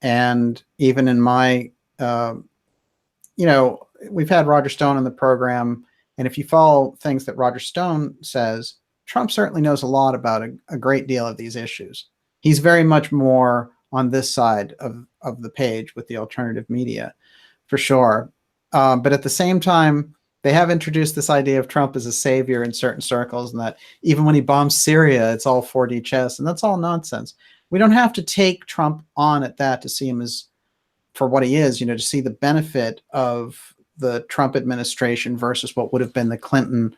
and even in my, we've had Roger Stone on the program, and if you follow things that Roger Stone says, Trump certainly knows a lot about a great deal of these issues. He's very much more on this side of the page with the alternative media, for sure. But at the same time, they have introduced this idea of Trump as a savior in certain circles, and that even when he bombs Syria, it's all 4D chess, and that's all nonsense. We don't have to take Trump on at that to see him as for what he is, to see the benefit of the Trump administration versus what would have been the Clinton,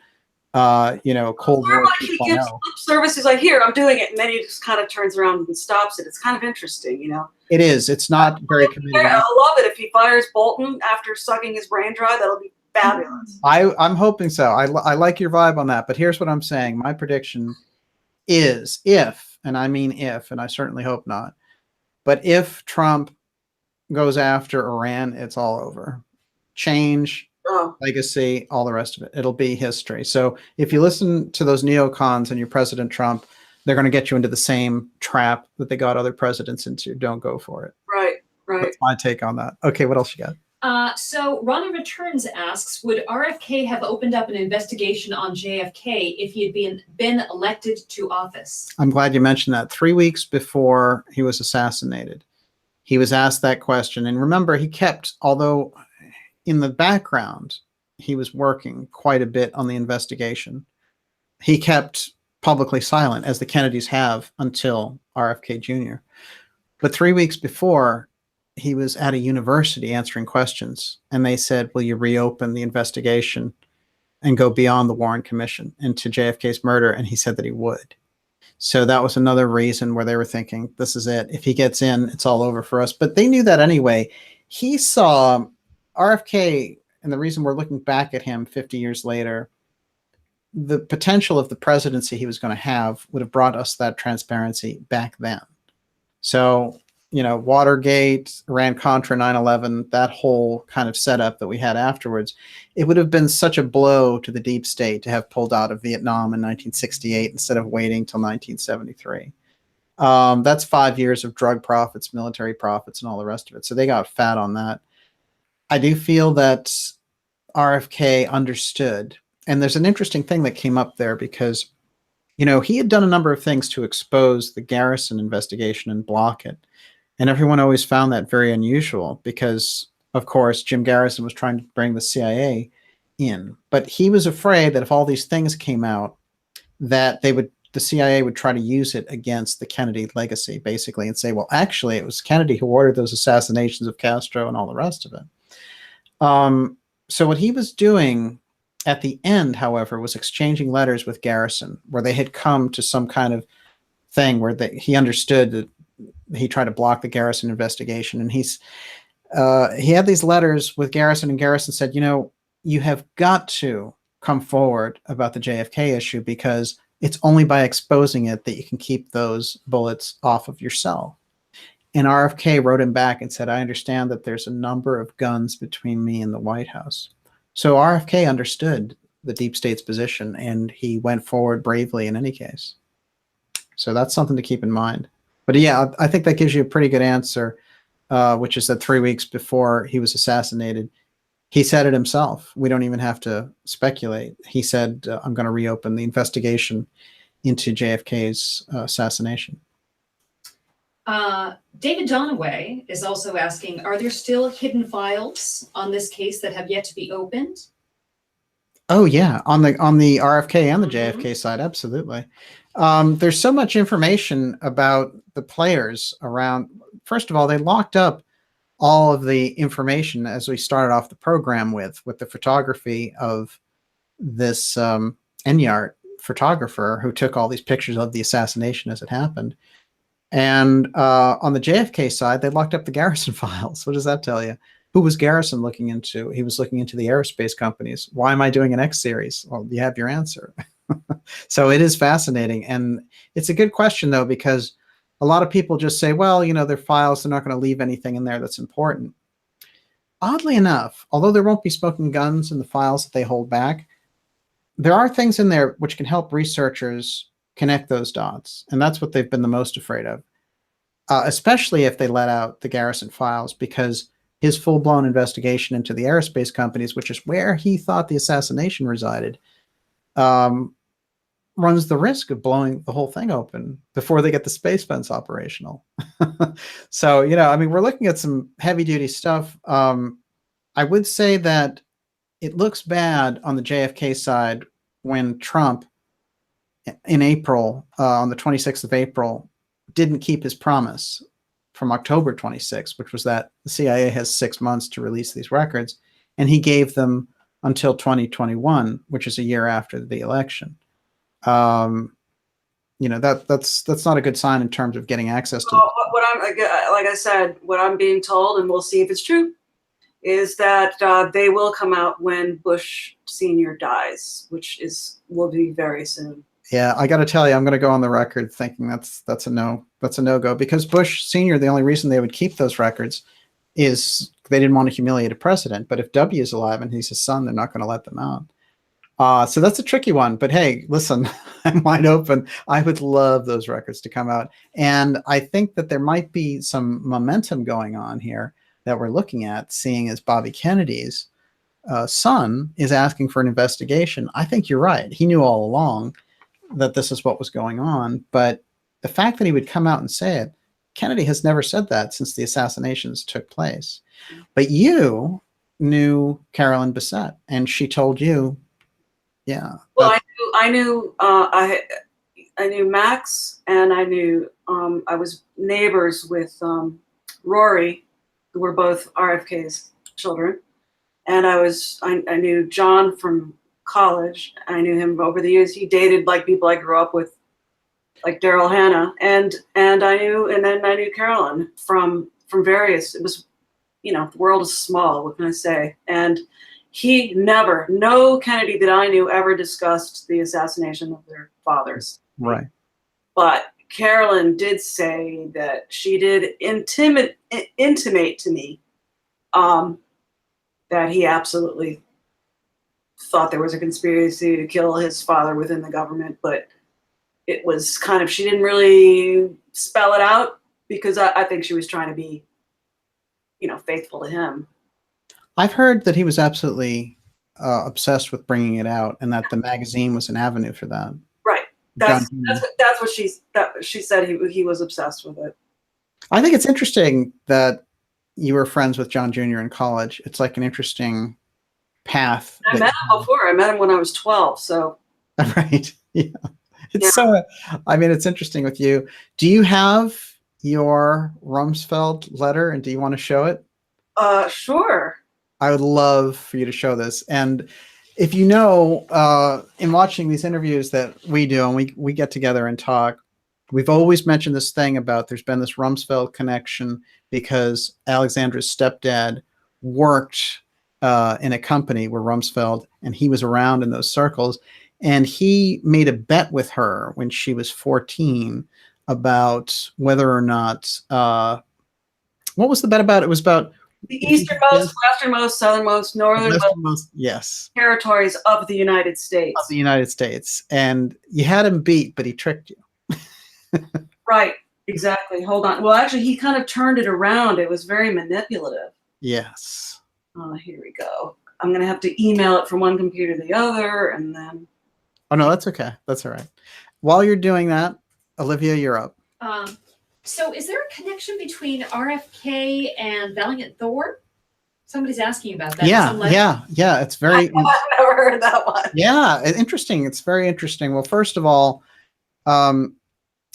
Cold War. He gives lip service. He's like, here, I'm doing it. And then he just kind of turns around and stops it. It's kind of interesting, It is. It's not very committed. I love it. If he fires Bolton after sucking his brain dry, that'll be fabulous. I'm hoping so. I like your vibe on that. But here's what I'm saying. My prediction is if, and I mean if, and I certainly hope not, but if Trump goes after Iran, it's all over. Change, legacy, all the rest of it. It'll be history. So if you listen to those neocons and your President Trump, they're going to get you into the same trap that they got other presidents into. Don't go for it. Right. That's my take on that. Okay, what else you got? So Ronnie Returns asks, would RFK have opened up an investigation on JFK if he had been elected to office? I'm glad you mentioned that. 3 weeks before he was assassinated, he was asked that question. And remember, he kept, although in the background, he was working quite a bit on the investigation, he kept publicly silent, as the Kennedys have until RFK Jr. But 3 weeks before, he was at a university answering questions, and they said, will you reopen the investigation and go beyond the Warren Commission into JFK's murder? And he said that he would. So that was another reason where they were thinking, this is it. If he gets in, it's all over for us. But they knew that anyway. He saw RFK, and the reason we're looking back at him 50 years later, the potential of the presidency he was going to have would have brought us that transparency back then. So, Watergate, Iran-Contra, 9/11, that whole kind of setup that we had afterwards, it would have been such a blow to the deep state to have pulled out of Vietnam in 1968 instead of waiting till 1973. That's 5 years of drug profits, military profits, and all the rest of it. So they got fat on that. I do feel that RFK understood. And there's an interesting thing that came up there, because he had done a number of things to expose the Garrison investigation and block it. And everyone always found that very unusual because, of course, Jim Garrison was trying to bring the CIA in. But he was afraid that if all these things came out, that the CIA would try to use it against the Kennedy legacy, basically, and say, well, actually, it was Kennedy who ordered those assassinations of Castro and all the rest of it. So what he was doing at the end, however, was exchanging letters with Garrison, where they had come to some kind of thing where he understood that he tried to block the Garrison investigation. And he had these letters with Garrison, and Garrison said, you have got to come forward about the JFK issue because it's only by exposing it that you can keep those bullets off of yourself. And RFK wrote him back and said, I understand that there's a number of guns between me and the White House. So RFK understood the deep state's position, and he went forward bravely in any case. So that's something to keep in mind. But yeah, I think that gives you a pretty good answer, which is that 3 weeks before he was assassinated, he said it himself. We don't even have to speculate. He said, I'm going to reopen the investigation into JFK's assassination. David Donaway is also asking, are there still hidden files on this case that have yet to be opened? Oh yeah, on the RFK and the JFK side, absolutely. There's so much information about the players around. First of all, they locked up all of the information as we started off the program with the photography of this Enyart photographer who took all these pictures of the assassination as it happened. And on the JFK side, they locked up the Garrison files. What does that tell you? Who was Garrison looking into? He was looking into the aerospace companies. Why am I doing an X series? Well, you have your answer. So it is fascinating. And it's a good question, though, because a lot of people just say, well, they're files. They're not going to leave anything in there that's important. Oddly enough, although there won't be smoking guns in the files that they hold back, there are things in there which can help researchers connect those dots. And that's what they've been the most afraid of, especially if they let out the Garrison files, because his full-blown investigation into the aerospace companies, which is where he thought the assassination resided, runs the risk of blowing the whole thing open before they get the space fence operational. So, we're looking at some heavy-duty stuff. I would say that it looks bad on the JFK side when Trump, in April, on the 26th of April, didn't keep his promise from October 26th, which was that the CIA has 6 months to release these records, and he gave them until 2021, which is a year after the election. That's not a good sign in terms of getting access to. What I'm like I said, what I'm being told, and we'll see if it's true, is that they will come out when Bush Sr. dies, which will be very soon. Yeah, I got to tell you, I'm going to go on the record thinking that's a no. That's a no-go, because Bush Sr., the only reason they would keep those records is they didn't want to humiliate a president. But if W is alive and he's his son, they're not going to let them out. So that's a tricky one. But hey, listen, I'm wide open. I would love those records to come out. And I think that there might be some momentum going on here that we're looking at, seeing as Bobby Kennedy's son is asking for an investigation. I think you're right. He knew all along that this is what was going on. But the fact that he would come out and say it, Kennedy has never said that since the assassinations took place. But you knew Carolyn Bessette, and she told you, yeah. Well, I knew Max, and I knew I was neighbors with Rory, who were both RFK's children, and I knew John from college. I knew him over the years. He dated like people I grew up with, like Daryl Hannah, and then I knew Carolyn from various. It was, the world is small. What can I say? And he never, no Kennedy that I knew ever discussed the assassination of their fathers. Right. But Carolyn did say that she did intimate to me that he absolutely thought there was a conspiracy to kill his father within the government, but it was kind of, she didn't really spell it out, because I think she was trying to be, faithful to him. I've heard that he was absolutely obsessed with bringing it out, and that the magazine was an avenue for that. Right. John That's Jr. that's what she said. He was obsessed with it. I think it's interesting that you were friends with John Jr. in college. It's like an interesting path. I met him before. I met him when I was 12. So Right. Yeah. It's Yeah. so, I mean, it's interesting with you. Do you have your Rumsfeld letter and do you want to show it? sure. I would love for you to show this. And if you know, in watching these interviews that we do and we get together and talk, we've always mentioned this thing about there's been this Rumsfeld connection because Alexandra's stepdad worked in a company where Rumsfeld, and he was around in those circles. And he made a bet with her when she was 14 about whether or not, what was the bet about? It was about The easternmost, westernmost, southernmost, northernmost westernmost, yes, territories of the United States. of the United States. And you had him beat, but he tricked you. Right. Exactly. Hold on. Well, actually, he kind of turned it around. It was very manipulative. Yes. Here we go. I'm going to have to email it from one computer to the other, and then. Oh, no, that's okay. That's all right. While you're doing that, Olivia, you're up. So is there a connection between RFK and Valiant Thor? Somebody's asking about that. Yeah. It's very, I've never heard that one. yeah, interesting. It's very interesting. Well, first of all,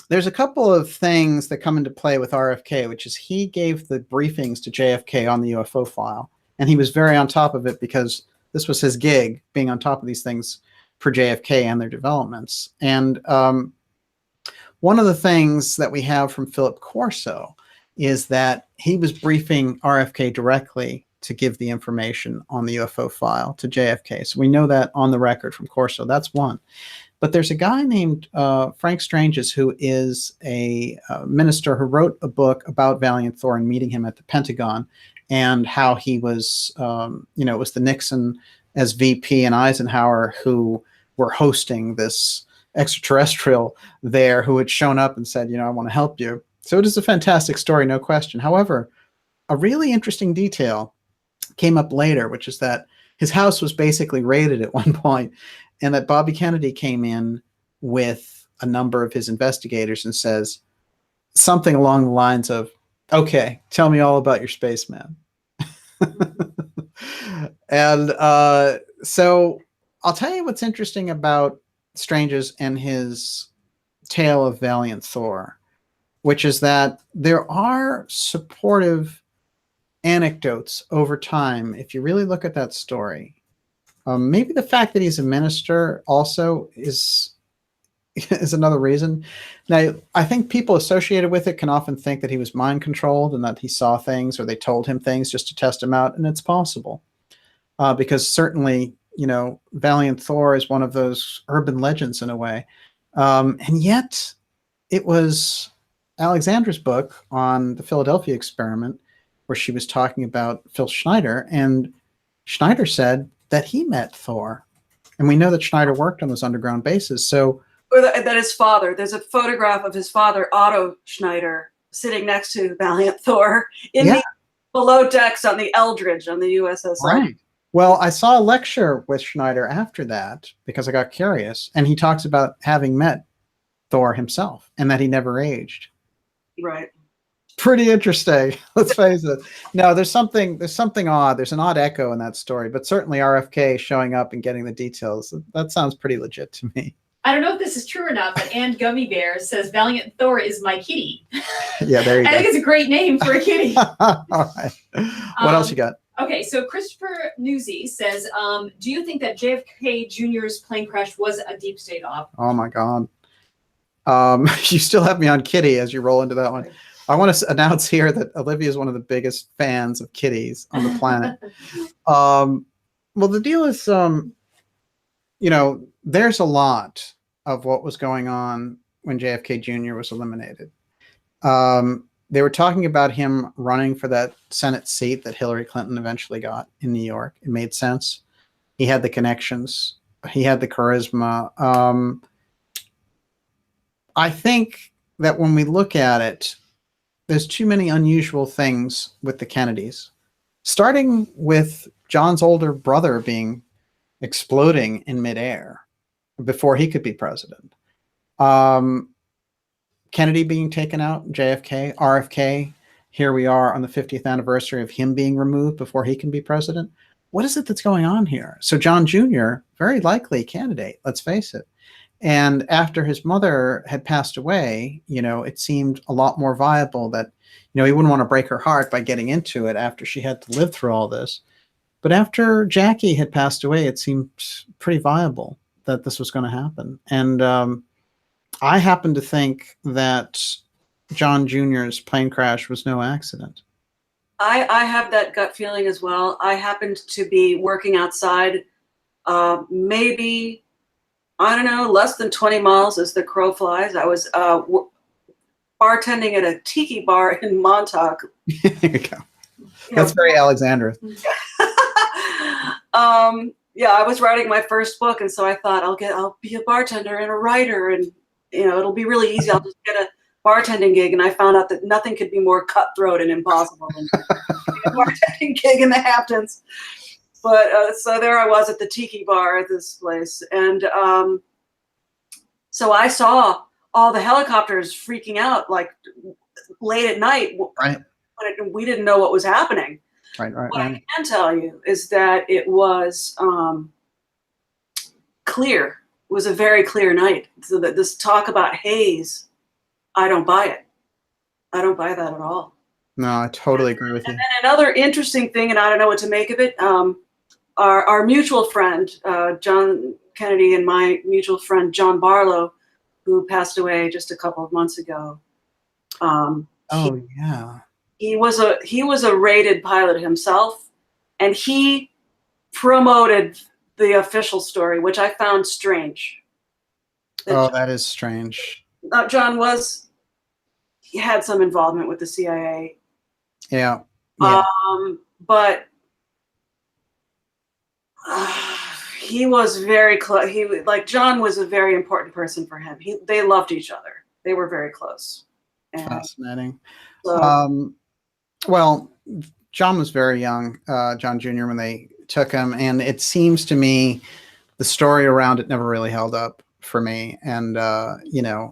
there's a couple of things that come into play with RFK, which is he gave the briefings to JFK on the UFO file. And he was very on top of it because this was his gig, being on top of these things for JFK and their developments. And one of the things that we have from Philip Corso is that he was briefing RFK directly to give the information on the UFO file to JFK. So we know that on the record from Corso. That's one. But there's a guy named Frank Stranges, who is a minister who wrote a book about Valiant Thor and meeting him at the Pentagon and how he was, it was the Nixon as VP and Eisenhower who were hosting this extraterrestrial there who had shown up and said, I want to help you. So it is a fantastic story, no question. However, a really interesting detail came up later, which is that his house was basically raided at one point, and that Bobby Kennedy came in with a number of his investigators and says something along the lines of, okay, tell me all about your spaceman. And so I'll tell you what's interesting about Stranges and his tale of Valiant Thor, which is that there are supportive anecdotes over time. If you really look at that story, maybe the fact that he's a minister also is another reason. Now, I think people associated with it can often think that he was mind controlled and that he saw things or they told him things just to test him out. And it's possible because certainly, Valiant Thor is one of those urban legends in a way. And yet it was Alexandra's book on the Philadelphia experiment where she was talking about Phil Schneider, and Schneider said that he met Thor. And we know that Schneider worked on those underground bases. So, Or that his father, there's a photograph of his father, Otto Schneider, sitting next to Valiant Thor in the below decks on the Eldridge on the USS. Right. Well, I saw a lecture with Schneider after that because I got curious, and he talks about having met Thor himself and that he never aged. Right. Pretty interesting. Let's face it. No, there's something odd. There's an odd echo in that story, but certainly RFK showing up and getting the details, that sounds pretty legit to me. I don't know if this is true or not, but Ann Gummy Bear says Valiant Thor is my kitty. Yeah, there you go. I think it's a great name for a kitty. All right. What else you got? Okay, so Christopher Newsy says, do you think that JFK Jr.'s plane crash was a deep state op? Oh my God. You still have me on kitty as you roll into that one. I want to announce here that Olivia is one of the biggest fans of kitties on the planet. Well, the deal is, there's a lot of what was going on when JFK Jr. was eliminated. They were talking about him running for that Senate seat that Hillary Clinton eventually got in New York. It made sense. He had the connections. He had the charisma. I think that when we look at it, there's too many unusual things with the Kennedys, starting with John's older brother exploding in midair before he could be president. Kennedy being taken out, JFK, RFK. Here we are on the 50th anniversary of him being removed before he can be president. What is it that's going on here? So John Jr., very likely candidate, let's face it. And after his mother had passed away, it seemed a lot more viable that, he wouldn't want to break her heart by getting into it after she had to live through all this. But after Jackie had passed away, it seemed pretty viable that this was going to happen. And I happen to think that John Jr.'s plane crash was no accident. I have that gut feeling as well. I happened to be working outside, maybe, I don't know, less than 20 miles as the crow flies. I was bartending at a tiki bar in Montauk. There you go. That's very Alexandra. Yeah, I was writing my first book, and so I thought I'll be a bartender and a writer, and it'll be really easy. I'll just get a bartending gig, and I found out that nothing could be more cutthroat and impossible than a bartending gig in the Hamptons. But so there I was at the tiki bar at this place, and so I saw all the helicopters freaking out like late at night. Right. But we didn't know what was happening. Right. What I can tell you is that it was clear. It was a very clear night. So that this talk about haze, I don't buy it. I don't buy that at all. No, I totally agree with you. And then another interesting thing, and I don't know what to make of it, our mutual friend, John Kennedy, and my mutual friend, John Barlow, who passed away just a couple of months ago. Yeah. He was a rated pilot himself, and he promoted the official story, which I found strange. That is strange. John he had some involvement with the CIA. Yeah. But he was very close. John was a very important person for him. They loved each other. They were very close. And fascinating. so, well, John was very young, John Jr., when they took him. And it seems to me the story around it never really held up for me. And,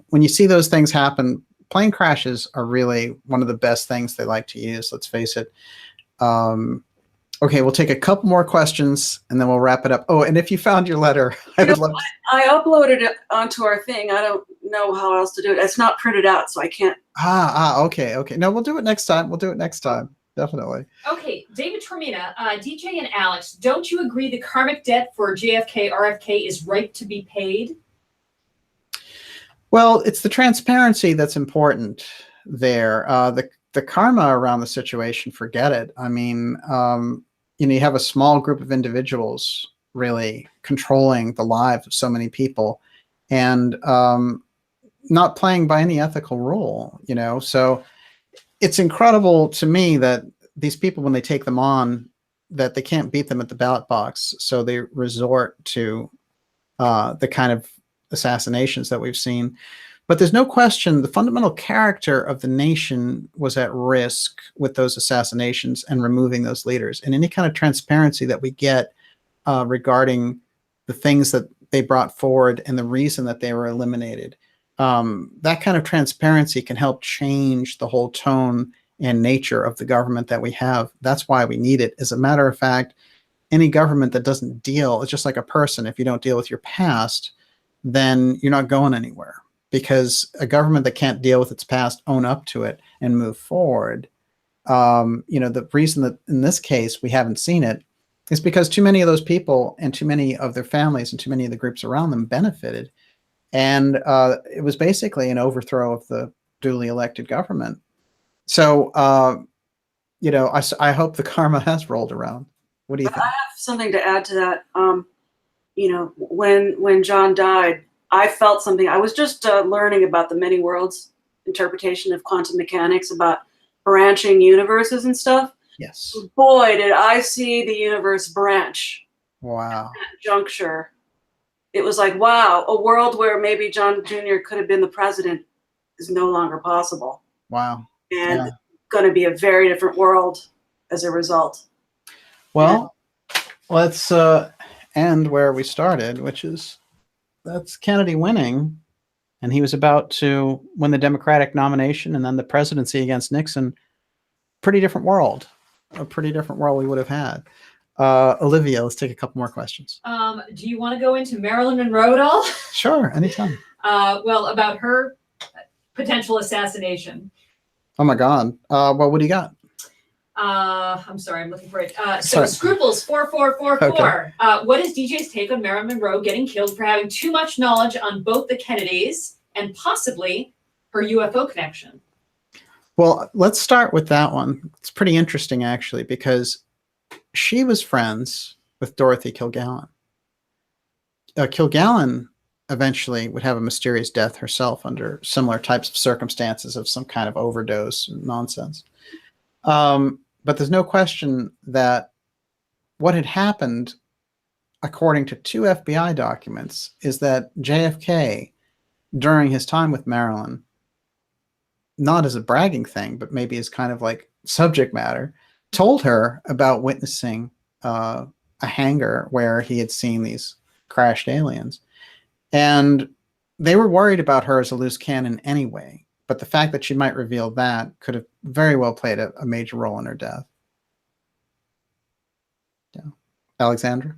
when you see those things happen, plane crashes are really one of the best things they like to use. Let's face it. Okay, we'll take a couple more questions and then we'll wrap it up. Oh, and if you found your letter, I uploaded it onto our thing. I don't know how else to do it. It's not printed out, so I can't. Okay. No, we'll do it next time. Definitely. Okay, David Tormina, DJ and Alex, don't you agree the karmic debt for JFK, RFK is ripe to be paid? Well, it's the transparency that's important there. The karma around the situation, forget it. I mean, you have a small group of individuals really controlling the lives of so many people and not playing by any ethical rule, So it's incredible to me that these people, when they take them on, that they can't beat them at the ballot box. So they resort to the kind of assassinations that we've seen. But there's no question the fundamental character of the nation was at risk with those assassinations and removing those leaders. And any kind of transparency that we get regarding the things that they brought forward and the reason that they were eliminated, that kind of transparency can help change the whole tone and nature of the government that we have. That's why we need it. As a matter of fact, any government that doesn't deal, it's just like a person. If you don't deal with your past, then you're not going anywhere. Because a government that can't deal with its past, own up to it, and move forward. The reason that in this case we haven't seen it is because too many of those people and too many of their families and too many of the groups around them benefited. And it was basically an overthrow of the duly elected government. So, I hope the karma has rolled around. What do you think? I have something to add to that. When John died, I felt something. I was just learning about the many worlds interpretation of quantum mechanics, about branching universes and stuff. Yes. Boy, did I see the universe branch. Wow. At that juncture. It was like, wow, a world where maybe John Jr. could have been the president is no longer possible. Wow. And it's going to be a very different world as a result. Well, let's end where we started, which is that's Kennedy winning and he was about to win the Democratic nomination and then the presidency against Nixon. Pretty different world, a pretty different world we would have had. Olivia, let's take a couple more questions. Do you want to go into Marilyn Monroe at all? Sure, anytime. Well, about her potential assassination. Oh my God. Well, what do you got? I'm sorry, I'm looking for it. So Sorry. Scruples 4444. Okay. What is DJ's take on Marilyn Monroe getting killed for having too much knowledge on both the Kennedys and possibly her UFO connection? Well, let's start with that one. It's pretty interesting, actually, because she was friends with Dorothy Kilgallen. Kilgallen eventually would have a mysterious death herself under similar types of circumstances of some kind of overdose and nonsense. But there's no question that what had happened, according to 2 FBI documents, is that JFK, during his time with Marilyn, not as a bragging thing, but maybe as kind of like subject matter, told her about witnessing a hangar where he had seen these crashed aliens. And they were worried about her as a loose cannon anyway. But the fact that she might reveal that could have very well played a major role in her death. Yeah. Alexandra?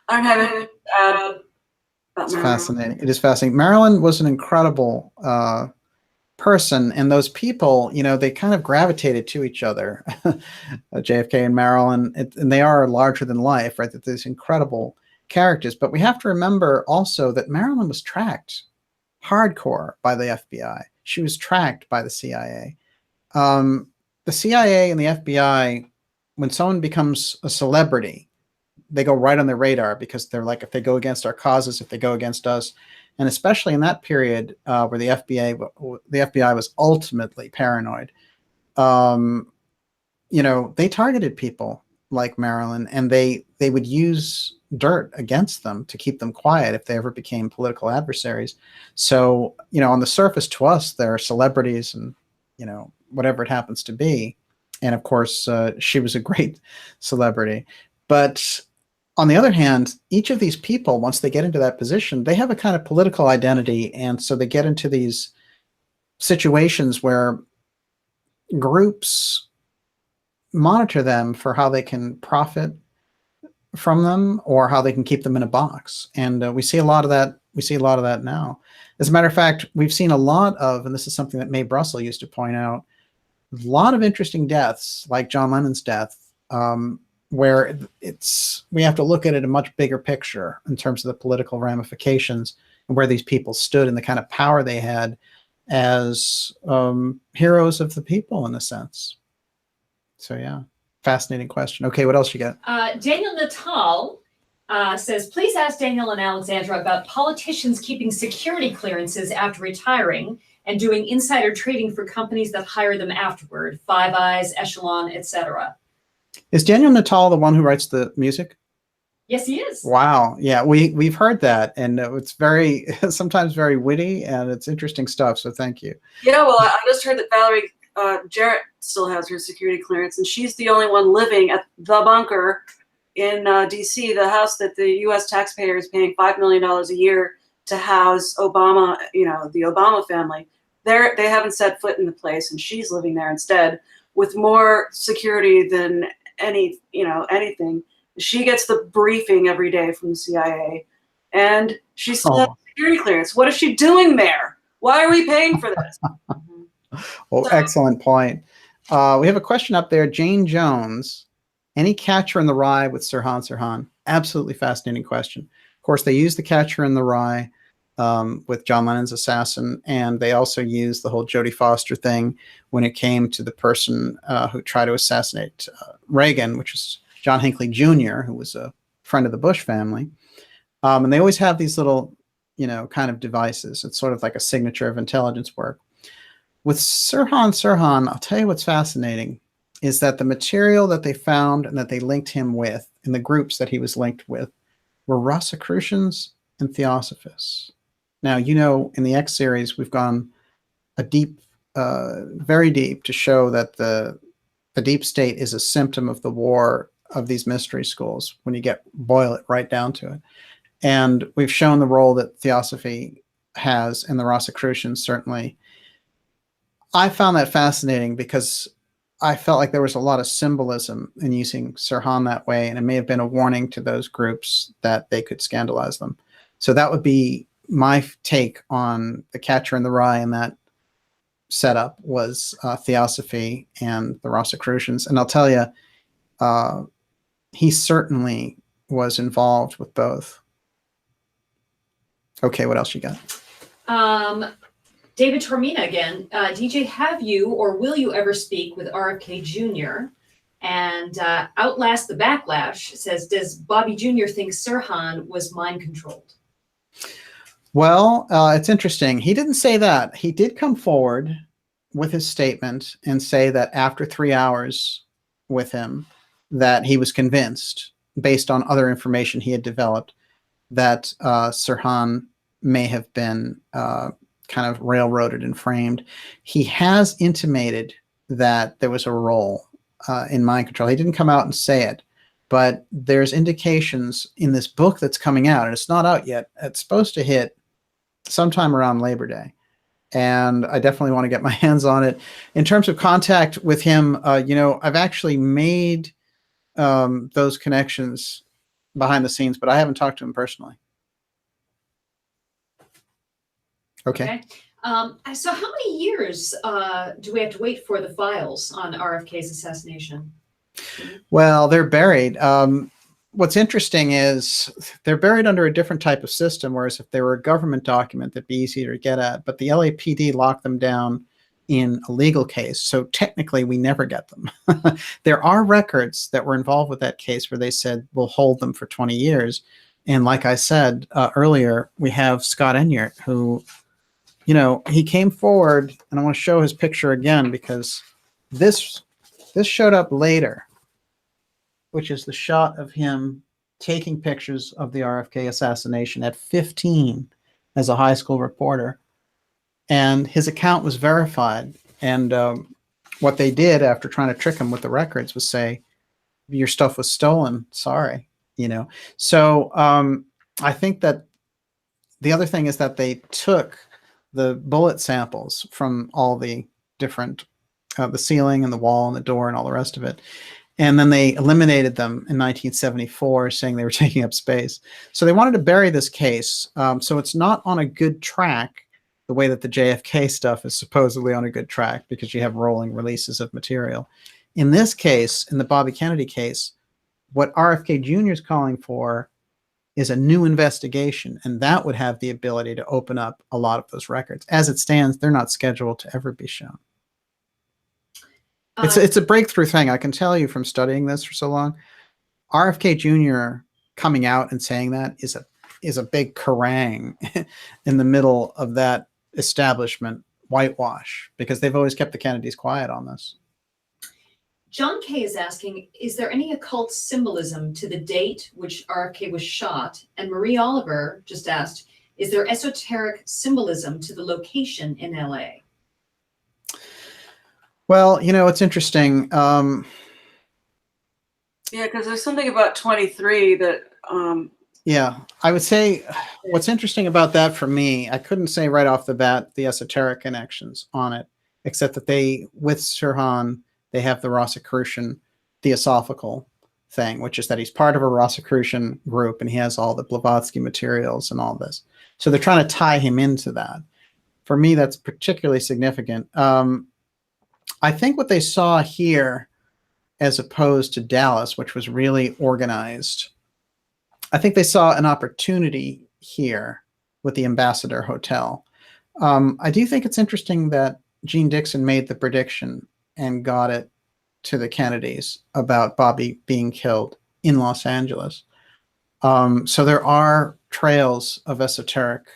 I don't have anything to add about It's Marilyn. fascinating. It is fascinating. Marilyn was an incredible person, and those people, you know, they kind of gravitated to each other. JFK and Marilyn, and they are larger than life, right? That these incredible characters. But we have to remember also that Marilyn was tracked hardcore by the FBI. She was tracked by the CIA. The CIA and the FBI, when someone becomes a celebrity, they go right on their radar because they're like, if they go against our causes, if they go against us, and especially in that period where the FBI was ultimately paranoid, you know, they targeted people like Marilyn, and they would use dirt against them to keep them quiet if they ever became political adversaries. So, you know, on the surface to us, they're celebrities and, you know, whatever it happens to be. And of course, she was a great celebrity. But on the other hand, each of these people, once they get into that position, they have a kind of political identity. And so they get into these situations where groups monitor them for how they can profit from them or how they can keep them in a box. And we see a lot of that. We see a lot of that now. As a matter of fact, we've seen a lot of, and this is something that Mae Brussell used to point out, a lot of interesting deaths, like John Lennon's death, where we have to look at it in a much bigger picture in terms of the political ramifications and where these people stood and the kind of power they had as heroes of the people, in a sense. So yeah, fascinating question. Okay, what else you got? Daniel Natal says, please ask Daniel and Alexandra about politicians keeping security clearances after retiring and doing insider trading for companies that hire them afterward, Five Eyes, Echelon, etc. Is Daniel Natal the one who writes the music? Yes, he is. Wow. Yeah, we've heard that, and it's very sometimes very witty, and it's interesting stuff. So thank you. Yeah, well, I just heard that Valerie Jarrett still has her security clearance, and she's the only one living at the bunker in D.C., the house that the U.S. taxpayer is paying $5 million a year to house Obama, you know, the Obama family. They haven't set foot in the place, and she's living there instead with more security than anything. She gets the briefing every day from the CIA, and she still has security clearance. What is she doing there? Why are we paying for this? Well, excellent point. We have a question up there. Jane Jones, any Catcher in the Rye with Sirhan Sirhan? Absolutely fascinating question. Of course, they use the Catcher in the Rye with John Lennon's assassin, and they also used the whole Jodie Foster thing when it came to the person who tried to assassinate Reagan, which is John Hinckley Jr., who was a friend of the Bush family. And they always have these little, you know, kind of devices. It's sort of like a signature of intelligence work. With Sirhan Sirhan, I'll tell you what's fascinating is that the material that they found and that they linked him with in the groups that he was linked with were Rosicrucians and Theosophists. Now, you know, in the X series, we've gone a deep, very deep to show that the deep state is a symptom of the war of these mystery schools when you boil it right down to it. And we've shown the role that Theosophy has, and the Rosicrucians certainly. I found that fascinating because I felt like there was a lot of symbolism in using Sirhan that way, and it may have been a warning to those groups that they could scandalize them. So that would be my take on The Catcher in the Rye, and that setup was Theosophy and the Rosicrucians. And I'll tell you, he certainly was involved with both. Okay, what else you got? David Tormina again. DJ, have you or will you ever speak with RFK Jr.? And Outlast the Backlash says, does Bobby Jr. think Sirhan was mind controlled? Well, it's interesting. He didn't say that. He did come forward with his statement and say that after 3 hours with him, that he was convinced, based on other information he had developed, that Sirhan may have been kind of railroaded and framed. He has intimated that there was a role in mind control. He didn't come out and say it, but there's indications in this book that's coming out, and it's not out yet. It's supposed to hit sometime around Labor Day, and I definitely want to get my hands on it. In terms of contact with him, I've actually made those connections behind the scenes, but I haven't talked to him personally. Okay. So how many years do we have to wait for the files on RFK's assassination? Well, they're buried. What's interesting is they're buried under a different type of system, whereas if they were a government document, that'd be easier to get at. But the LAPD locked them down in a legal case, so technically we never get them. There are records that were involved with that case where they said we'll hold them for 20 years. And like I said earlier, we have Scott Enyart, who, he came forward, and I want to show his picture again because this showed up later, which is the shot of him taking pictures of the RFK assassination at 15 as a high school reporter. And his account was verified. And what they did after trying to trick him with the records was say, your stuff was stolen. Sorry. So I think that the other thing is that they took the bullet samples from all the different, the ceiling and the wall and the door and all the rest of it. And then they eliminated them in 1974, saying they were taking up space. So they wanted to bury this case. So it's not on a good track the way that the JFK stuff is supposedly on a good track, because you have rolling releases of material. In this case, in the Bobby Kennedy case, what RFK Jr. is calling for is a new investigation, and that would have the ability to open up a lot of those records. As it stands, they're not scheduled to ever be shown. It's a breakthrough thing. I can tell you from studying this for so long. RFK Jr. coming out and saying that is a big harangue in the middle of that establishment whitewash, because they've always kept the Kennedys quiet on this. John K. is asking, is there any occult symbolism to the date which RFK was shot? And Marie Oliver just asked, is there esoteric symbolism to the location in LA? Well, it's interesting. Yeah, because there's something about 23 that... Yeah, I would say what's interesting about that for me, I couldn't say right off the bat the esoteric connections on it, except that with Sirhan, they have the Rosicrucian theosophical thing, which is that he's part of a Rosicrucian group and he has all the Blavatsky materials and all this. So they're trying to tie him into that. For me, that's particularly significant. I think what they saw here, as opposed to Dallas, which was really organized, I think they saw an opportunity here with the Ambassador Hotel. I do think it's interesting that Gene Dixon made the prediction and got it to the Kennedys about Bobby being killed in Los Angeles. So there are trails of esoteric.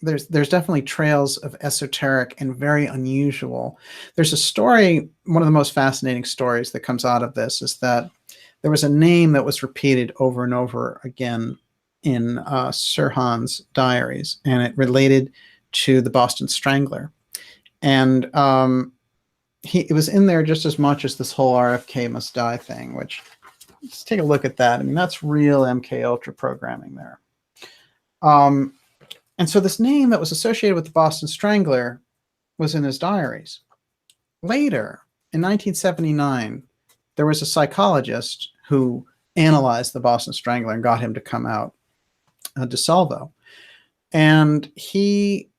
There's definitely trails of esoteric and very unusual. There's a story, one of the most fascinating stories that comes out of this is that there was a name that was repeated over and over again in Sirhan's diaries, and it related to the Boston Strangler. And it was in there just as much as this whole RFK must die thing, which, let's take a look at that. I mean, that's real MK Ultra programming there. Um, and so this name that was associated with the Boston Strangler was in his diaries. Later, in 1979, there was a psychologist who analyzed the Boston Strangler and got him to come out, DeSalvo. And he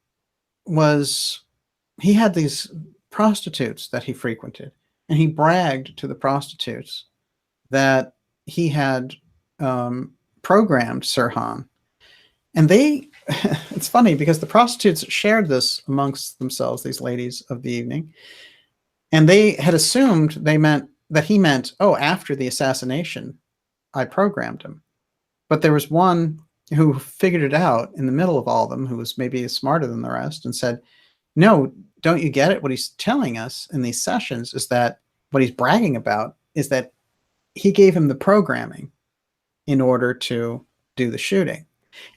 had these prostitutes that he frequented, and he bragged to the prostitutes that he had programmed Sirhan. And it's funny because the prostitutes shared this amongst themselves, these ladies of the evening, and they had assumed he meant, oh, after the assassination, I programmed him. But there was one who figured it out in the middle of all of them, who was maybe smarter than the rest, and said, no, don't you get it? What he's telling us in these sessions is that what he's bragging about is that he gave him the programming in order to do the shooting.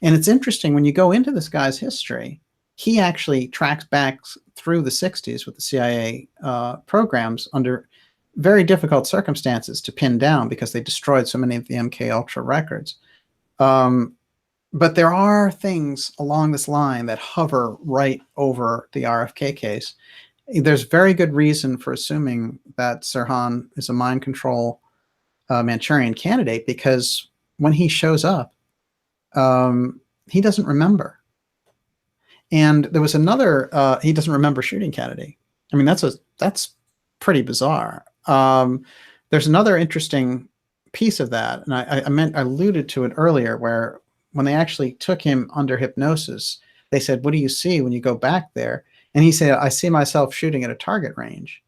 And it's interesting, when you go into this guy's history, he actually tracks back through the 60s with the CIA programs under very difficult circumstances to pin down because they destroyed so many of the MK Ultra records. But there are things along this line that hover right over the RFK case. There's very good reason for assuming that Sirhan is a mind control Manchurian candidate, because when he shows up, he doesn't remember. And there was another, he doesn't remember shooting Kennedy. I mean, that's pretty bizarre. There's another interesting piece of that, and I alluded to it earlier, where when they actually took him under hypnosis, they said, what do you see when you go back there? And he said, I see myself shooting at a target range.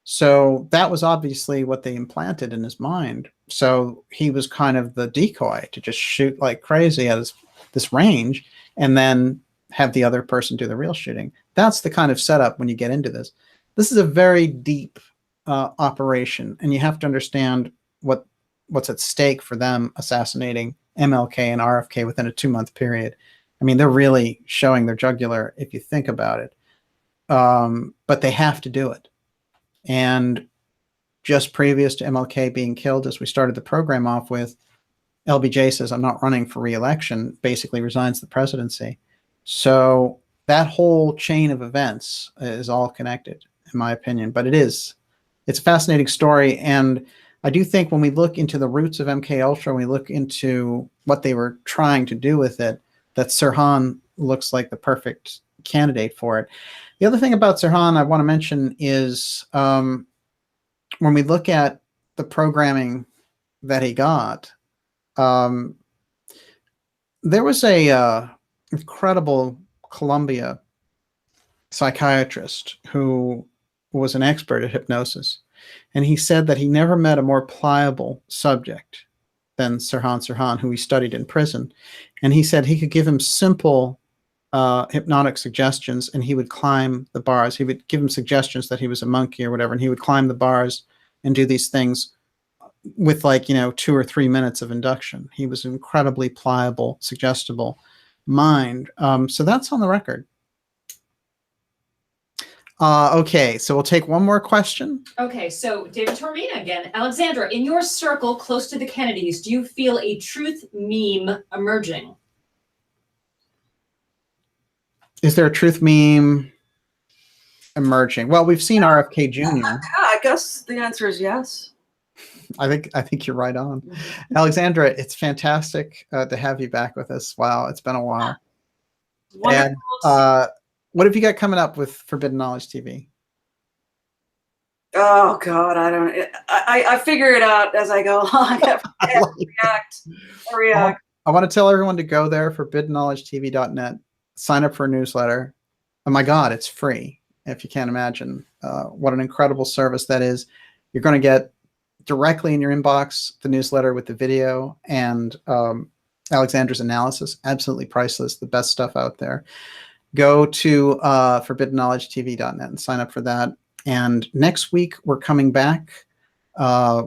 So that was obviously what they implanted in his mind. So he was kind of the decoy to just shoot like crazy at this range and then have the other person do the real shooting. That's the kind of setup when you get into this. This is a very deep operation, and you have to understand what's at stake for them assassinating MLK and RFK within a 2-month period. I mean, they're really showing their jugular if you think about it. But they have to do it. And just previous to MLK being killed, as we started the program off with, LBJ says, I'm not running for re-election, basically resigns the presidency. So that whole chain of events is all connected, in my opinion. But it's a fascinating story. And I do think when we look into the roots of MK Ultra, we look into what they were trying to do with it, that Sirhan looks like the perfect candidate for it. The other thing about Sirhan I want to mention is when we look at the programming that he got, there was a incredible Columbia psychiatrist who was an expert at hypnosis. And he said that he never met a more pliable subject than Sirhan, who he studied in prison. And he said he could give him simple hypnotic suggestions, and he would climb the bars. He would give him suggestions that he was a monkey or whatever, and he would climb the bars and do these things with 2 or 3 minutes of induction. He was an incredibly pliable, suggestible mind. So that's on the record. Okay, so we'll take one more question. Okay, so David Tormina again. Alexandra, in your circle close to the Kennedys, do you feel a truth meme emerging? Is there a truth meme emerging? Well, we've seen RFK Jr. Yeah, I guess the answer is yes. I think you're right on. Alexandra, it's fantastic to have you back with us. Wow, it's been a while. Wonderful. And what have you got coming up with Forbidden Knowledge TV? Oh God, I figure it out as I go along. I react. I want to tell everyone to go there, forbiddenknowledgetv.net, sign up for a newsletter. Oh my God, it's free. If you can't imagine what an incredible service that is. You're going to get directly in your inbox the newsletter with the video and Alexandra's analysis. Absolutely priceless. The best stuff out there. Go to forbiddenknowledgetv.net and sign up for that. And next week, we're coming back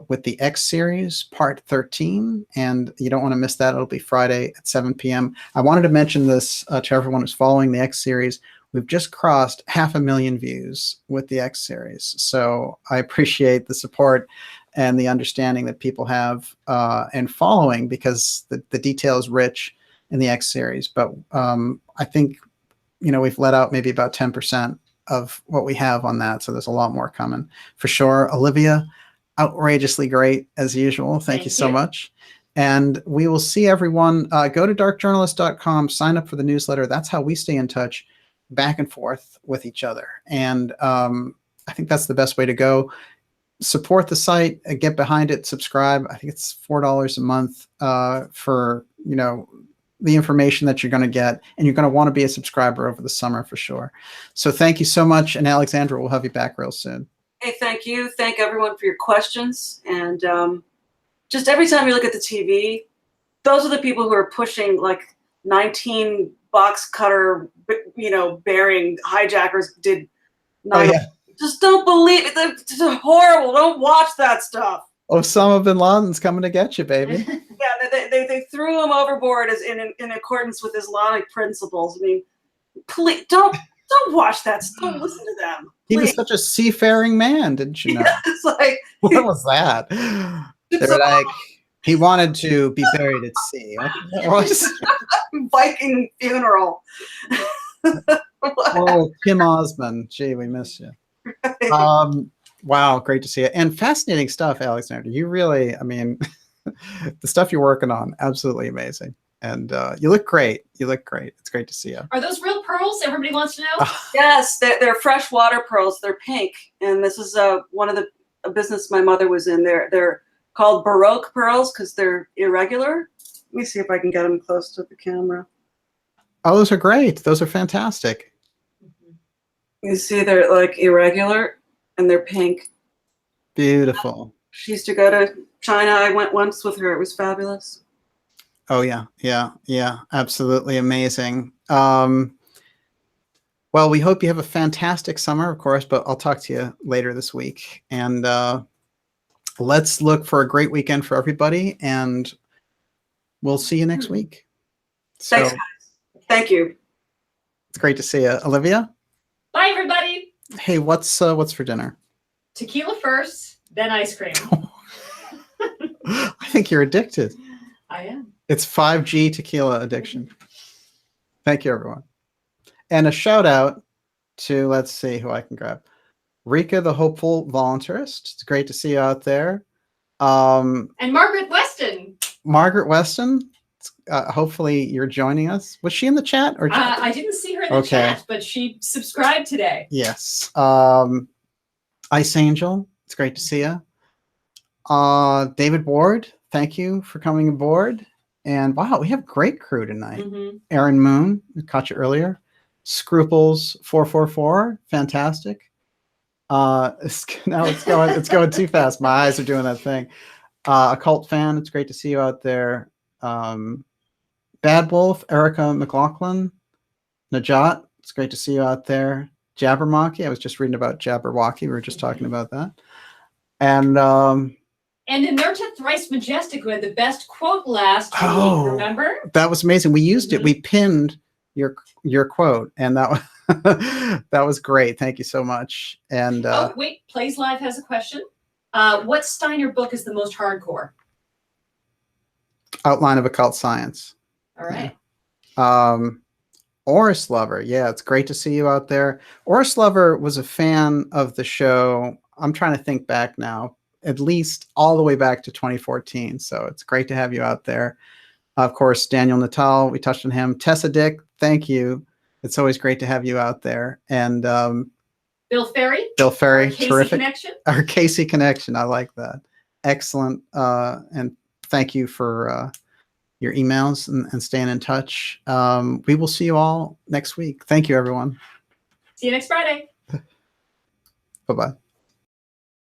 with the X series, part 13. And you don't want to miss that. It'll be Friday at 7 p.m. I wanted to mention this to everyone who's following the X series. We've just crossed 500,000 views with the X series. So I appreciate the support and the understanding that people have and following, because the detail is rich in the X series. But I think, we've let out maybe about 10% of what we have on that. So there's a lot more coming for sure. Olivia, outrageously great as usual. Thank you so much. And we will see everyone. Go to darkjournalist.com, sign up for the newsletter. That's how we stay in touch back and forth with each other. And I think that's the best way to go. Support the site, get behind it, subscribe. I think it's $4 a month for, the information that you're going to get, and you're going to want to be a subscriber over the summer for sure. So thank you so much. And Alexandra, we'll have you back real soon. Hey, thank you. Thank everyone for your questions. And just every time you look at the TV, those are the people who are pushing like 19 box cutter, bearing hijackers did. Just don't believe it. It's horrible. Don't watch that stuff. Osama bin Laden's coming to get you, baby. Yeah, they threw him overboard as in accordance with Islamic principles. I mean, please don't watch that. Don't listen to them. He was such a seafaring man, didn't you know? Yeah, it's like, what was that? They were like, he wanted to be buried at sea. Viking funeral. Oh, Kim Osmond. Gee, we miss you. Wow, great to see you. And fascinating stuff, Alexander. You really, the stuff you're working on, absolutely amazing. And you look great. You look great. It's great to see you. Are those real pearls? Everybody wants to know. Yes, they're freshwater pearls. They're pink, and this is one of a business my mother was in. They're called Baroque pearls because they're irregular. Let me see if I can get them close to the camera. Oh, those are great. Those are fantastic. You see, they're like irregular, and they're pink. Beautiful. She used to go to China. I went once with her. It was fabulous. Oh, yeah. Absolutely amazing. Well, we hope you have a fantastic summer, of course, but I'll talk to you later this week. And let's look for a great weekend for everybody, and we'll see you next week. So, thanks, guys. Thank you. It's great to see you. Olivia? Bye, everybody. Hey, what's for dinner? Tequila first, then ice cream. I think you're addicted. I am. It's 5G tequila addiction. Thank you, everyone. And a shout out to, let's see who I can grab. Rika, the hopeful voluntarist. It's great to see you out there. And Margaret Weston. Margaret Weston. Hopefully you're joining us. Was she in the chat? Or I didn't see her in the chat, but she subscribed today. Yes. Ice Angel. It's great to see you. David Ward. Thank you for coming aboard. And wow, we have a great crew tonight. Aaron Moon, we caught you earlier. Scruples 444, fantastic. Now it's going too fast. My eyes are doing that thing. Occult Fan, it's great to see you out there. Bad Wolf, Erica McLaughlin, Najat, it's great to see you out there. Jabberwocky, I was just reading about Jabberwocky. We were just talking about that. And Inerta Thrice Majestic, who had the best quote last week, remember? That was amazing. We used it. We pinned your quote, and that was that was great. Thank you so much. And wait, Plays Live has a question. What Steiner book is the most hardcore? Outline of Occult Science. All right. Yeah. Oris Lover. Yeah, it's great to see you out there. Oris Lover was a fan of the show. I'm trying to think back now, at least all the way back to 2014. So it's great to have you out there. Of course, Daniel Natal, we touched on him. Tessa Dick, thank you. It's always great to have you out there. And Bill Ferry. Bill Ferry, Casey terrific. Connection. Our Casey Connection. I like that. Excellent. And thank you for your emails and staying in touch. We will see you all next week. Thank you, everyone. See you next Friday. Bye-bye.